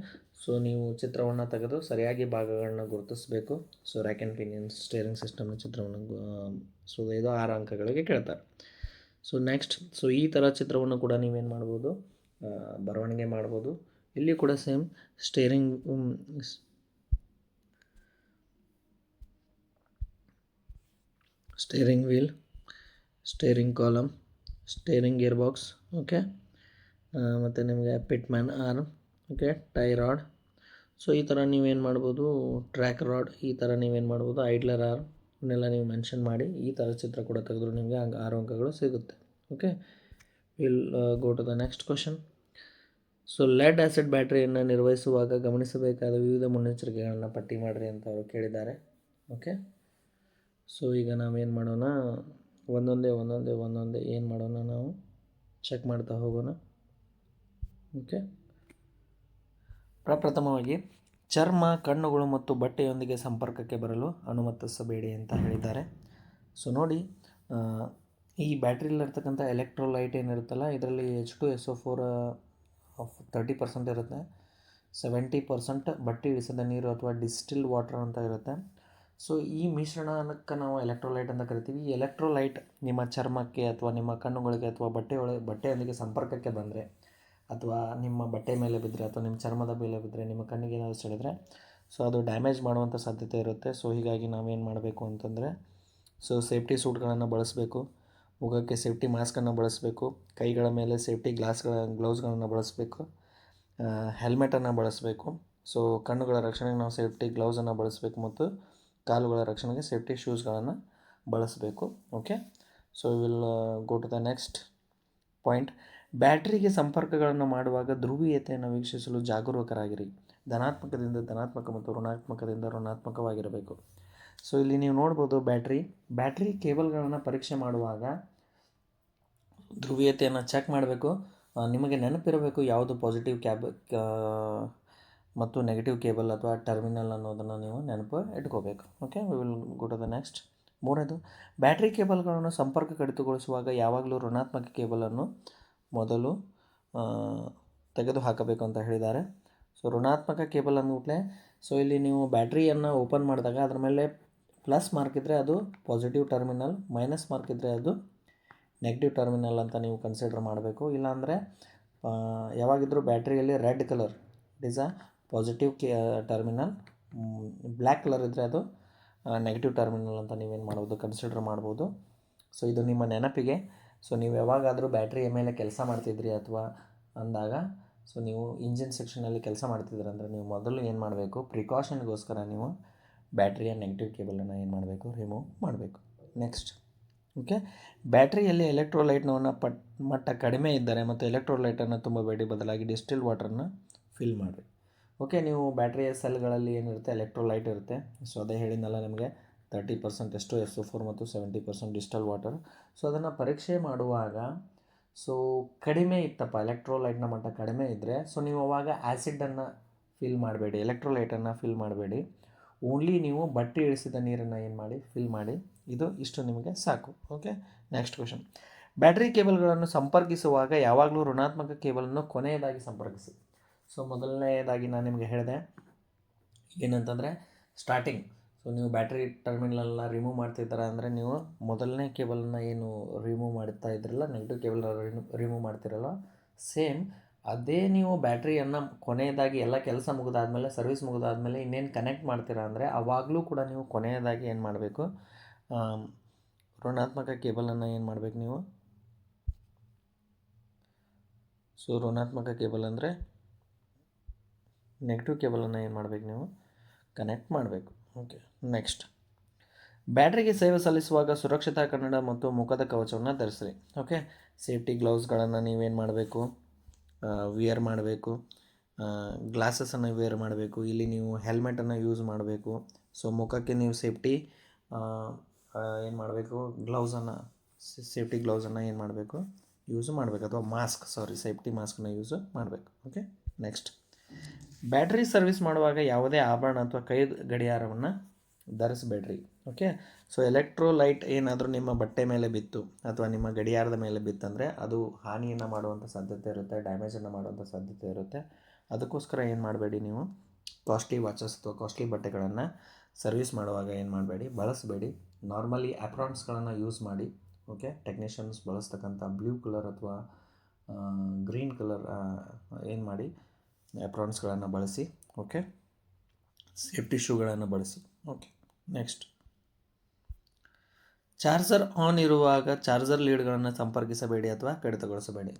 ಸೊ ನೀವು ಚಿತ್ರವನ್ನು ತೆಗೆದು ಸರಿಯಾಗಿ ಭಾಗಗಳನ್ನ ಗುರುತಿಸಬೇಕು. So rack and pinion steering ಸಿಸ್ಟಮ್ನ ಚಿತ್ರವನ್ನು ಸೊ ಇದು 6 ಅಂಕಗಳಿಗೆ ಕೇಳ್ತಾರೆ. ಸೊ ನೆಕ್ಸ್ಟ್, ಸೊ ಈ ಥರ ಚಿತ್ರವನ್ನು ಕೂಡ ನೀವೇನು ಮಾಡ್ಬೋದು, ಬರವಣಿಗೆ ಮಾಡ್ಬೋದು. ಇಲ್ಲಿ ಕೂಡ same steering wheel, steering column, steering gear box. Okay, ಮತ್ತು ನಿಮಗೆ pitman arm. Okay, tie rod. So ಈ ಥರ ನೀವೇನು ಮಾಡ್ಬೋದು, ಟ್ರ್ಯಾಕ್ ರಾಡ್, ಈ ಥರ ನೀವೇನು ಮಾಡ್ಬೋದು, ಐಡ್ಲರ್ ಆರ್ಮ್, ಇವನ್ನೆಲ್ಲ ನೀವು ಮೆನ್ಷನ್ ಮಾಡಿ ಈ ಥರ ಚಿತ್ರ ಕೂಡ ತೆಗೆದ್ರು ನಿಮಗೆ 6 ಅಂಕಗಳು ಸಿಗುತ್ತೆ. Okay, will go to the next question. So lead acid ಬ್ಯಾಟ್ರಿಯನ್ನು ನಿರ್ವಹಿಸುವಾಗ ಗಮನಿಸಬೇಕಾದ ವಿವಿಧ ಮುನ್ನೆಚ್ಚರಿಕೆಗಳನ್ನು ಪಟ್ಟಿ ಮಾಡಿರಿ ಅಂತ ಅವರು ಕೇಳಿದ್ದಾರೆ. ಓಕೆ, ಸೊ ಈಗ ನಾವೇನು ಮಾಡೋಣ, ಒಂದೊಂದೇ ಏನು ಮಾಡೋಣ, ನಾವು ಚೆಕ್ ಮಾಡ್ತಾ ಹೋಗೋಣ. ಓಕೆ, ಪ್ರಪ್ರಥಮವಾಗಿ ಚರ್ಮ, ಕಣ್ಣುಗಳು ಮತ್ತು ಬಟ್ಟೆಯೊಂದಿಗೆ ಸಂಪರ್ಕಕ್ಕೆ ಬರಲು ಅನುಮತಿಸಬೇಡಿ ಅಂತ ಹೇಳಿದ್ದಾರೆ. ಸೊ ನೋಡಿ, ಈ ಬ್ಯಾಟ್ರಿಲಿರ್ತಕ್ಕಂಥ ಎಲೆಕ್ಟ್ರೋಲೈಟ್ ಏನಿರುತ್ತಲ್ಲ, ಇದರಲ್ಲಿ H2SO4 30% ಇರುತ್ತೆ. 70% ಬಟ್ಟೆ ಇಳಿಸಿದ ನೀರು ಅಥವಾ ಡಿಸ್ಟಿಲ್ ವಾಟರ್ ಅಂತ ಇರುತ್ತೆ. ಸೊ ಈ ಮಿಶ್ರಣಕ್ಕೆ ನಾವು ಎಲೆಕ್ಟ್ರೋಲೈಟ್ ಅಂತ ಕರಿತೀವಿ. ಈ ಎಲೆಕ್ಟ್ರೋಲೈಟ್ ನಿಮ್ಮ ಚರ್ಮಕ್ಕೆ ಅಥವಾ ನಿಮ್ಮ ಕಣ್ಣುಗಳಿಗೆ ಅಥವಾ ಬಟ್ಟೆಯೊಂದಿಗೆ ಸಂಪರ್ಕಕ್ಕೆ ಬಂದರೆ, ಅಥವಾ ನಿಮ್ಮ ಬಟ್ಟೆ ಮೇಲೆ ಬಿದ್ದರೆ, ಅಥವಾ ನಿಮ್ಮ ಚರ್ಮದ ಮೇಲೆ ಬಿದ್ದರೆ, ನಿಮ್ಮ ಕಣ್ಣಿಗೆ ಏನಾದರೂ ಸೆಳೆದರೆ, ಸೊ ಅದು ಡ್ಯಾಮೇಜ್ ಮಾಡುವಂಥ ಸಾಧ್ಯತೆ ಇರುತ್ತೆ. ಸೊ ಹೀಗಾಗಿ ನಾವೇನು ಮಾಡಬೇಕು ಅಂತಂದರೆ, ಸೊ ಸೇಫ್ಟಿ ಸೂಟ್ಗಳನ್ನು ಬಳಸಬೇಕು, ಮುಖಕ್ಕೆ ಸೇಫ್ಟಿ ಮಾಸ್ಕನ್ನು ಬಳಸಬೇಕು, ಕೈಗಳ ಮೇಲೆ ಸೇಫ್ಟಿ ಗ್ಲೌಸ್ಗಳನ್ನು ಬಳಸಬೇಕು, ಹೆಲ್ಮೆಟನ್ನು ಬಳಸಬೇಕು. ಸೊ ಕಣ್ಣುಗಳ ರಕ್ಷಣೆಗೆ ನಾವು ಸೇಫ್ಟಿ ಗ್ಲೌಸನ್ನು ಬಳಸಬೇಕು ಮತ್ತು ಕಾಲುಗಳ ರಕ್ಷಣೆಗೆ ಸೇಫ್ಟಿ ಶೂಸ್ಗಳನ್ನು ಬಳಸಬೇಕು. Okay, so will go to the next point. ಬ್ಯಾಟ್ರಿಗೆ ಸಂಪರ್ಕಗಳನ್ನು ಮಾಡುವಾಗ ಧ್ರುವೀಯತೆಯನ್ನು ವೀಕ್ಷಿಸಲು ಜಾಗರೂಕರಾಗಿರಿ. ಧನಾತ್ಮಕದಿಂದ ಧನಾತ್ಮಕ ಮತ್ತು ಋಣಾತ್ಮಕದಿಂದ ಋಣಾತ್ಮಕವಾಗಿರಬೇಕು. ಸೊ ಇಲ್ಲಿ ನೀವು ನೋಡ್ಬೋದು, ಬ್ಯಾಟ್ರಿ ಕೇಬಲ್ಗಳನ್ನು ಪರೀಕ್ಷೆ ಮಾಡುವಾಗ ಧ್ರುವೀಯತೆಯನ್ನು ಚೆಕ್ ಮಾಡಬೇಕು. ನಿಮಗೆ ನೆನಪಿರಬೇಕು ಯಾವುದು ಪಾಸಿಟಿವ್ ಮತ್ತು ನೆಗೆಟಿವ್ ಕೇಬಲ್ ಅಥವಾ ಟರ್ಮಿನಲ್ ಅನ್ನೋದನ್ನು ನೀವು ನೆನಪು ಇಟ್ಕೋಬೇಕು. Okay, we will go to the next. 3ನೇದು, ಬ್ಯಾಟ್ರಿ ಕೇಬಲ್ಗಳನ್ನು ಸಂಪರ್ಕ ಕಡಿತಗೊಳಿಸುವಾಗ ಯಾವಾಗಲೂ ಋಣಾತ್ಮಕ ಕೇಬಲನ್ನು ಮೊದಲು ತೆಗೆದು ಹಾಕಬೇಕು ಅಂತ ಹೇಳಿದ್ದಾರೆ. ಸೊ ಋಣಾತ್ಮಕ ಕೇಬಲ್ ಅಂದ್ಬಿಟ್ಲೆ ಸೊ ಇಲ್ಲಿ ನೀವು ಬ್ಯಾಟ್ರಿಯನ್ನು ಓಪನ್ ಮಾಡಿದಾಗ ಅದ್ರ ಮೇಲೆ ಪ್ಲಸ್ ಮಾರ್ಕ್ ಇದ್ದರೆ ಅದು ಪಾಸಿಟಿವ್ ಟರ್ಮಿನಲ್, ಮೈನಸ್ ಮಾರ್ಕ್ ಇದ್ದರೆ ಅದು ನೆಗೆಟಿವ್ ಟರ್ಮಿನಲ್ ಅಂತ ನೀವು ಕನ್ಸಿಡರ್ ಮಾಡಬೇಕು. ಇಲ್ಲಾಂದರೆ ಯಾವಾಗಿದ್ದರೂ ಬ್ಯಾಟ್ರಿಯಲ್ಲಿ red colour it is a positive terminal, black colour ಇದ್ದರೆ ಅದು ನೆಗೆಟಿವ್ ಟರ್ಮಿನಲ್ ಅಂತ ನೀವೇನು ಮಾಡ್ಬೋದು, ಕನ್ಸಿಡರ್ ಮಾಡ್ಬೋದು. ಸೊ ಇದು ನಿಮ್ಮ ನೆನಪಿಗೆ. ಸೊ ನೀವು ಯಾವಾಗಾದರೂ ಬ್ಯಾಟ್ರಿಯ ಮೇಲೆ ಕೆಲಸ ಮಾಡ್ತಿದ್ರಿ ಅಥವಾ ಅಂದಾಗ, ಸೊ ನೀವು ಇಂಜಿನ್ ಸೆಕ್ಷನಲ್ಲಿ ಕೆಲಸ ಮಾಡ್ತಿದ್ದೀರ ಅಂದರೆ ನೀವು ಮೊದಲು ಏನು ಮಾಡಬೇಕು, ಪ್ರಿಕಾಷನ್ಗೋಸ್ಕರ ನೀವು ಬ್ಯಾಟ್ರಿಯ ನೆಗೆಟಿವ್ ಕೇಬಲನ್ನು ಏನು ಮಾಡಬೇಕು, ರಿಮೂವ್ ಮಾಡಬೇಕು. ನೆಕ್ಸ್ಟ್, ಓಕೆ, ಬ್ಯಾಟ್ರಿಯಲ್ಲಿ ಎಲೆಕ್ಟ್ರೋಲೈಟ್ನ ಮಟ್ಟ ಕಡಿಮೆ ಇದ್ದರೆ ಮತ್ತು ಎಲೆಕ್ಟ್ರೋಲೈಟನ್ನು ತುಂಬಬೇಡಿ, ಬದಲಾಗಿ ಡಿಸ್ಟಿಲ್ ವಾಟರ್ನ ಫಿಲ್ ಮಾಡಿರಿ. ಓಕೆ, ನೀವು ಬ್ಯಾಟ್ರಿಯ ಸೆಲ್ಗಳಲ್ಲಿ ಏನಿರುತ್ತೆ, ಎಲೆಕ್ಟ್ರೋಲೈಟ್ ಇರುತ್ತೆ. ಸೊ ಅದೇ ಹೇಳಿದ್ನಲ್ಲ ನಿಮಗೆ 30% SO4 ಮತ್ತು 70% ಡಿಸ್ಟಲ್ ವಾಟರ್. ಸೊ ಅದನ್ನು ಪರೀಕ್ಷೆ ಮಾಡುವಾಗ ಸೊ ಕಡಿಮೆ ಇತ್ತಪ್ಪ, ಎಲೆಕ್ಟ್ರೋಲೈಟ್ನ ಮಟ್ಟ ಕಡಿಮೆ ಇದ್ದರೆ ಸೊ ನೀವು ಅವಾಗ ಆ್ಯಸಿಡನ್ನು ಫಿಲ್ ಮಾಡಬೇಡಿ, ಎಲೆಕ್ಟ್ರೋಲೈಟನ್ನು ಫಿಲ್ ಮಾಡಬೇಡಿ. ಓನ್ಲಿ ನೀವು ಬಟ್ಟೆ ಇಳಿಸಿದ ನೀರನ್ನು ಏನು ಮಾಡಿ, ಫಿಲ್ ಮಾಡಿ. ಇಷ್ಟು ನಿಮಗೆ ಸಾಕು. Okay, next question. ಬ್ಯಾಟ್ರಿ ಕೇಬಲ್ಗಳನ್ನು ಸಂಪರ್ಕಿಸುವಾಗ ಯಾವಾಗಲೂ ಋಣಾತ್ಮಕ ಕೇಬಲನ್ನು ಕೊನೆಯದಾಗಿ ಸಂಪರ್ಕಿಸಿ. ಸೊ ಮೊದಲನೇದಾಗಿ ನಾನು ನಿಮಗೆ ಹೇಳಿದೆ ಏನಂತಂದರೆ ಸ್ಟಾರ್ಟಿಂಗ್. ಸೊ ನೀವು ಬ್ಯಾಟ್ರಿ ಟರ್ಮಿನಲ್ನ ರಿಮೂವ್ ಮಾಡ್ತಿದ್ದಾರೆ ಅಂದರೆ ನೀವು ಮೊದಲನೇ ಕೇಬಲನ್ನು ಏನು ರಿಮೂವ್ ಮಾಡ್ತಾ ಇದ್ರಲ್ಲ, ನೆಗೆಟಿವ್ ಕೇಬಲ್ ರಿಮೂವ್ ಮಾಡ್ತಿರಲ್ಲ, ಸೇಮ್ ಅದೇ ನೀವು ಬ್ಯಾಟ್ರಿಯನ್ನು ಕೊನೆಯದಾಗಿ ಎಲ್ಲ ಕೆಲಸ ಮುಗಿದಾದ್ಮೇಲೆ, ಸರ್ವಿಸ್ ಮುಗಿದಾದ್ಮೇಲೆ ಇನ್ನೇನು ಕನೆಕ್ಟ್ ಮಾಡ್ತೀರಾ ಅಂದರೆ ಆವಾಗಲೂ ಕೂಡ ನೀವು ಕೊನೆಯದಾಗಿ ಏನು ಮಾಡಬೇಕು, ಋಣಾತ್ಮಕ ಕೇಬಲನ್ನು ಏನು ಮಾಡಬೇಕು ನೀವು. ಸೊ ಋಣಾತ್ಮಕ ಕೇಬಲ್ ಅಂದರೆ ನೆಗೆಟಿವ್ ಕೇಬಲನ್ನು ಏನು ಮಾಡಬೇಕು ನೀವು, ಕನೆಕ್ಟ್ ಮಾಡಬೇಕು. ಓಕೆ, ನೆಕ್ಸ್ಟ್, ಬ್ಯಾಟ್ರಿಗೆ ಸೇವೆ ಸಲ್ಲಿಸುವಾಗ ಸುರಕ್ಷತಾ ಕನ್ನಡ ಮತ್ತು ಮುಖದ ಕವಚವನ್ನು ಧರಿಸಿರಿ. ಓಕೆ, ಸೇಫ್ಟಿ ಗ್ಲೌಸ್ಗಳನ್ನು ನೀವೇನು ಮಾಡಬೇಕು, ವಿಯರ್ ಮಾಡಬೇಕು. ಗ್ಲಾಸಸನ್ನು ವೇರ್ ಮಾಡಬೇಕು. ಇಲ್ಲಿ ನೀವು ಹೆಲ್ಮೆಟನ್ನು ಯೂಸ್ ಮಾಡಬೇಕು. ಸೊ ಮುಖಕ್ಕೆ ನೀವು ಸೇಫ್ಟಿ ಏನು ಮಾಡಬೇಕು, ಸೇಫ್ಟಿ ಗ್ಲೌಸನ್ನು ಏನು ಮಾಡಬೇಕು, ಯೂಸ್ ಮಾಡಬೇಕು, ಅಥವಾ ಸೇಫ್ಟಿ ಮಾಸ್ಕನ್ನು ಯೂಸ್ ಮಾಡಬೇಕು. ಓಕೆ, ನೆಕ್ಸ್ಟ್, ಬ್ಯಾಟ್ರಿ ಸರ್ವಿಸ್ ಮಾಡುವಾಗ ಯಾವುದೇ ಆಭರಣ ಅಥವಾ ಕೈ ಗಡಿಯಾರವನ್ನು ಧರಿಸಬೇಡ್ರಿ. ಓಕೆ, ಸೊ ಎಲೆಕ್ಟ್ರೋಲೈಟ್ ಏನಾದರೂ ನಿಮ್ಮ ಬಟ್ಟೆ ಮೇಲೆ ಬಿತ್ತು ಅಥವಾ ನಿಮ್ಮ ಗಡಿಯಾರದ ಮೇಲೆ ಬಿತ್ತಂದರೆ ಅದು ಹಾನಿಯನ್ನು ಮಾಡುವಂಥ ಸಾಧ್ಯತೆ ಇರುತ್ತೆ, ಡ್ಯಾಮೇಜನ್ನು ಮಾಡುವಂಥ ಸಾಧ್ಯತೆ ಇರುತ್ತೆ. ಅದಕ್ಕೋಸ್ಕರ ಏನು ಮಾಡಬೇಡಿ, ನೀವು ಕಾಸ್ಟ್ಲಿ ವಾಚಸ್ ಅಥವಾ ಕಾಸ್ಟ್ಲಿ ಬಟ್ಟೆಗಳನ್ನು ಸರ್ವಿಸ್ ಮಾಡುವಾಗ ಏನು ಮಾಡಬೇಡಿ, ಬಳಸಬೇಡಿ. ನಾರ್ಮಲಿ ಆ್ಯಪ್ರಾನ್ಸ್ಗಳನ್ನು ಯೂಸ್ ಮಾಡಿ. ಓಕೆ, ಟೆಕ್ನಿಷಿಯನ್ಸ್ ಬಳಸ್ತಕ್ಕಂಥ ಬ್ಲೂ ಕಲರ್ ಅಥವಾ ಗ್ರೀನ್ ಕಲರ್ ಏನು ಮಾಡಿ, ಆ್ಯಪ್ರಾನ್ಸ್ಗಳನ್ನು ಬಳಸಿ. ಓಕೆ, ಸೇಫ್ಟಿ ಶೂಗಳನ್ನು ಬಳಸಿ. ಓಕೆ, ನೆಕ್ಸ್ಟ್, ಚಾರ್ಜರ್ ಆನ್ ಇರುವಾಗ ಚಾರ್ಜರ್ ಲೀಡ್ಗಳನ್ನು ಸಂಪರ್ಕಿಸಬೇಡಿ ಅಥವಾ ಕಡಿತಗೊಳಿಸಬೇಡಿ.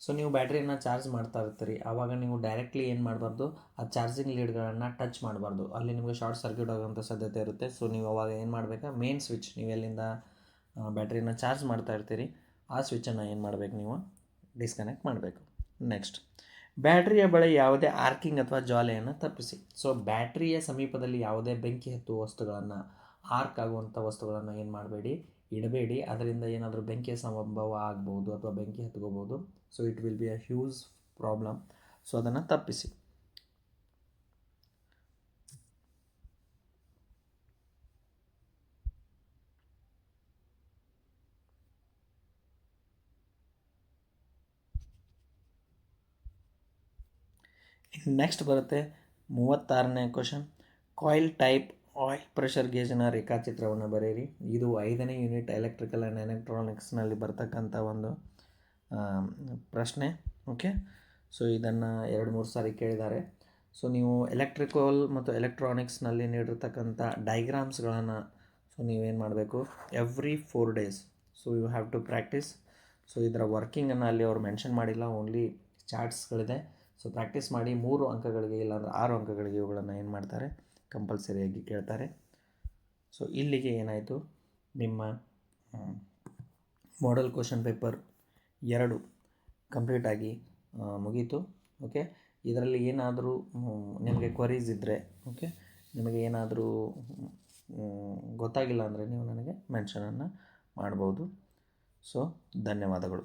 ಸೊ ನೀವು ಬ್ಯಾಟ್ರಿಯನ್ನು ಚಾರ್ಜ್ ಮಾಡ್ತಾ ಇರ್ತೀರಿ, ಆವಾಗ ನೀವು ಡೈರೆಕ್ಟ್ಲಿ ಏನು ಮಾಡಬಾರ್ದು, ಆ ಚಾರ್ಜಿಂಗ್ ಲೀಡ್ಗಳನ್ನು ಟಚ್ ಮಾಡಬಾರ್ದು. ಅಲ್ಲಿ ನಿಮಗೆ ಶಾರ್ಟ್ ಸರ್ಕ್ಯೂಟ್ ಆಗೋಂಥ ಸಾಧ್ಯತೆ ಇರುತ್ತೆ. ಸೊ ನೀವು ಅವಾಗ ಏನು ಮಾಡಬೇಕು, ಮೇನ್ ಸ್ವಿಚ್, ನೀವು ಎಲ್ಲಿಂದ ಬ್ಯಾಟ್ರಿನ ಚಾರ್ಜ್ ಮಾಡ್ತಾ ಇರ್ತೀರಿ ಆ ಸ್ವಿಚ್ಚನ್ನು ಏನು ಮಾಡಬೇಕು, ನೀವು ಡಿಸ್ಕನೆಕ್ಟ್ ಮಾಡಬೇಕು. ನೆಕ್ಸ್ಟ್, ಬ್ಯಾಟ್ರಿಯ ಬಳಿ ಯಾವುದೇ ಆರ್ಕಿಂಗ್ ಅಥವಾ ಜ್ವಾಲೆಯನ್ನು ತಪ್ಪಿಸಿ. ಸೊ ಬ್ಯಾಟ್ರಿಯ ಸಮೀಪದಲ್ಲಿ ಯಾವುದೇ ಬೆಂಕಿ ಹತ್ತುವ ವಸ್ತುಗಳನ್ನು, ಆರ್ಕ್ ಆಗುವಂಥ ವಸ್ತುಗಳನ್ನು ಏನು ಮಾಡಬೇಡಿ, ಇಡಬೇಡಿ. ಅದರಿಂದ ಏನಾದರೂ ಬೆಂಕಿಯ ಸಂಭವ ಆಗ್ಬೋದು ಅಥವಾ ಬೆಂಕಿ ಹತ್ಕೋಬೋದು. So it will be a huge problem. So ಅದನ್ನು ತಪ್ಪಿಸಿ. ನೆಕ್ಸ್ಟ್ ಬರುತ್ತೆ 36ನೇ question. Coil type oil pressure ಗೇಜ್ನ ರೇಖಾಚಿತ್ರವನ್ನು ಬರೆಯಿರಿ. ಇದು 5ನೇ ಯೂನಿಟ್ ಎಲೆಕ್ಟ್ರಿಕಲ್ ಆ್ಯಂಡ್ ಎಲೆಕ್ಟ್ರಾನಿಕ್ಸ್ನಲ್ಲಿ ಬರ್ತಕ್ಕಂಥ ಒಂದು ಪ್ರಶ್ನೆ. ಓಕೆ, ಸೊ ಇದನ್ನು 2-3 ಸಾರಿ ಕೇಳಿದ್ದಾರೆ. ಸೊ ನೀವು ಎಲೆಕ್ಟ್ರಿಕಲ್ ಮತ್ತು ಎಲೆಕ್ಟ್ರಾನಿಕ್ಸ್ನಲ್ಲಿ ನೀಡಿರ್ತಕ್ಕಂಥ ಡೈಗ್ರಾಮ್ಸ್ಗಳನ್ನು ಸೊ ನೀವೇನು ಮಾಡಬೇಕು, every 4 days so you have to practice. ಸೊ ಇದರ ವರ್ಕಿಂಗನ್ನು ಅಲ್ಲಿ ಅವ್ರು ಮೆನ್ಷನ್ ಮಾಡಿಲ್ಲ, ಓನ್ಲಿ ಚಾರ್ಟ್ಸ್ಗಳಿದೆ. ಸೊ ಪ್ರಾಕ್ಟೀಸ್ ಮಾಡಿ. 3 ಅಂಕಗಳಿಗೆ ಇಲ್ಲಾಂದರೆ 6 ಅಂಕಗಳಿಗೆ ಇವುಗಳನ್ನು ಏನು ಮಾಡ್ತಾರೆ, ಕಂಪಲ್ಸರಿಯಾಗಿ ಕೇಳ್ತಾರೆ. ಸೊ ಇಲ್ಲಿಗೆ ಏನಾಯಿತು, ನಿಮ್ಮ ಮಾಡೆಲ್ ಕ್ವಶನ್ ಪೇಪರ್ 2 ಕಂಪ್ಲೀಟಾಗಿ ಮುಗೀತು. ಓಕೆ, ಇದರಲ್ಲಿ ಏನಾದರೂ ನಿಮಗೆ ಕ್ವರೀಸ್ ಇದ್ದರೆ, ಓಕೆ, ನಿಮಗೆ ಏನಾದರೂ ಗೊತ್ತಾಗಿಲ್ಲ ಅಂದರೆ ನೀವು ನನಗೆ ಮೆನ್ಷನನ್ನು ಮಾಡ್ಬೋದು. ಸೊ ಧನ್ಯವಾದಗಳು.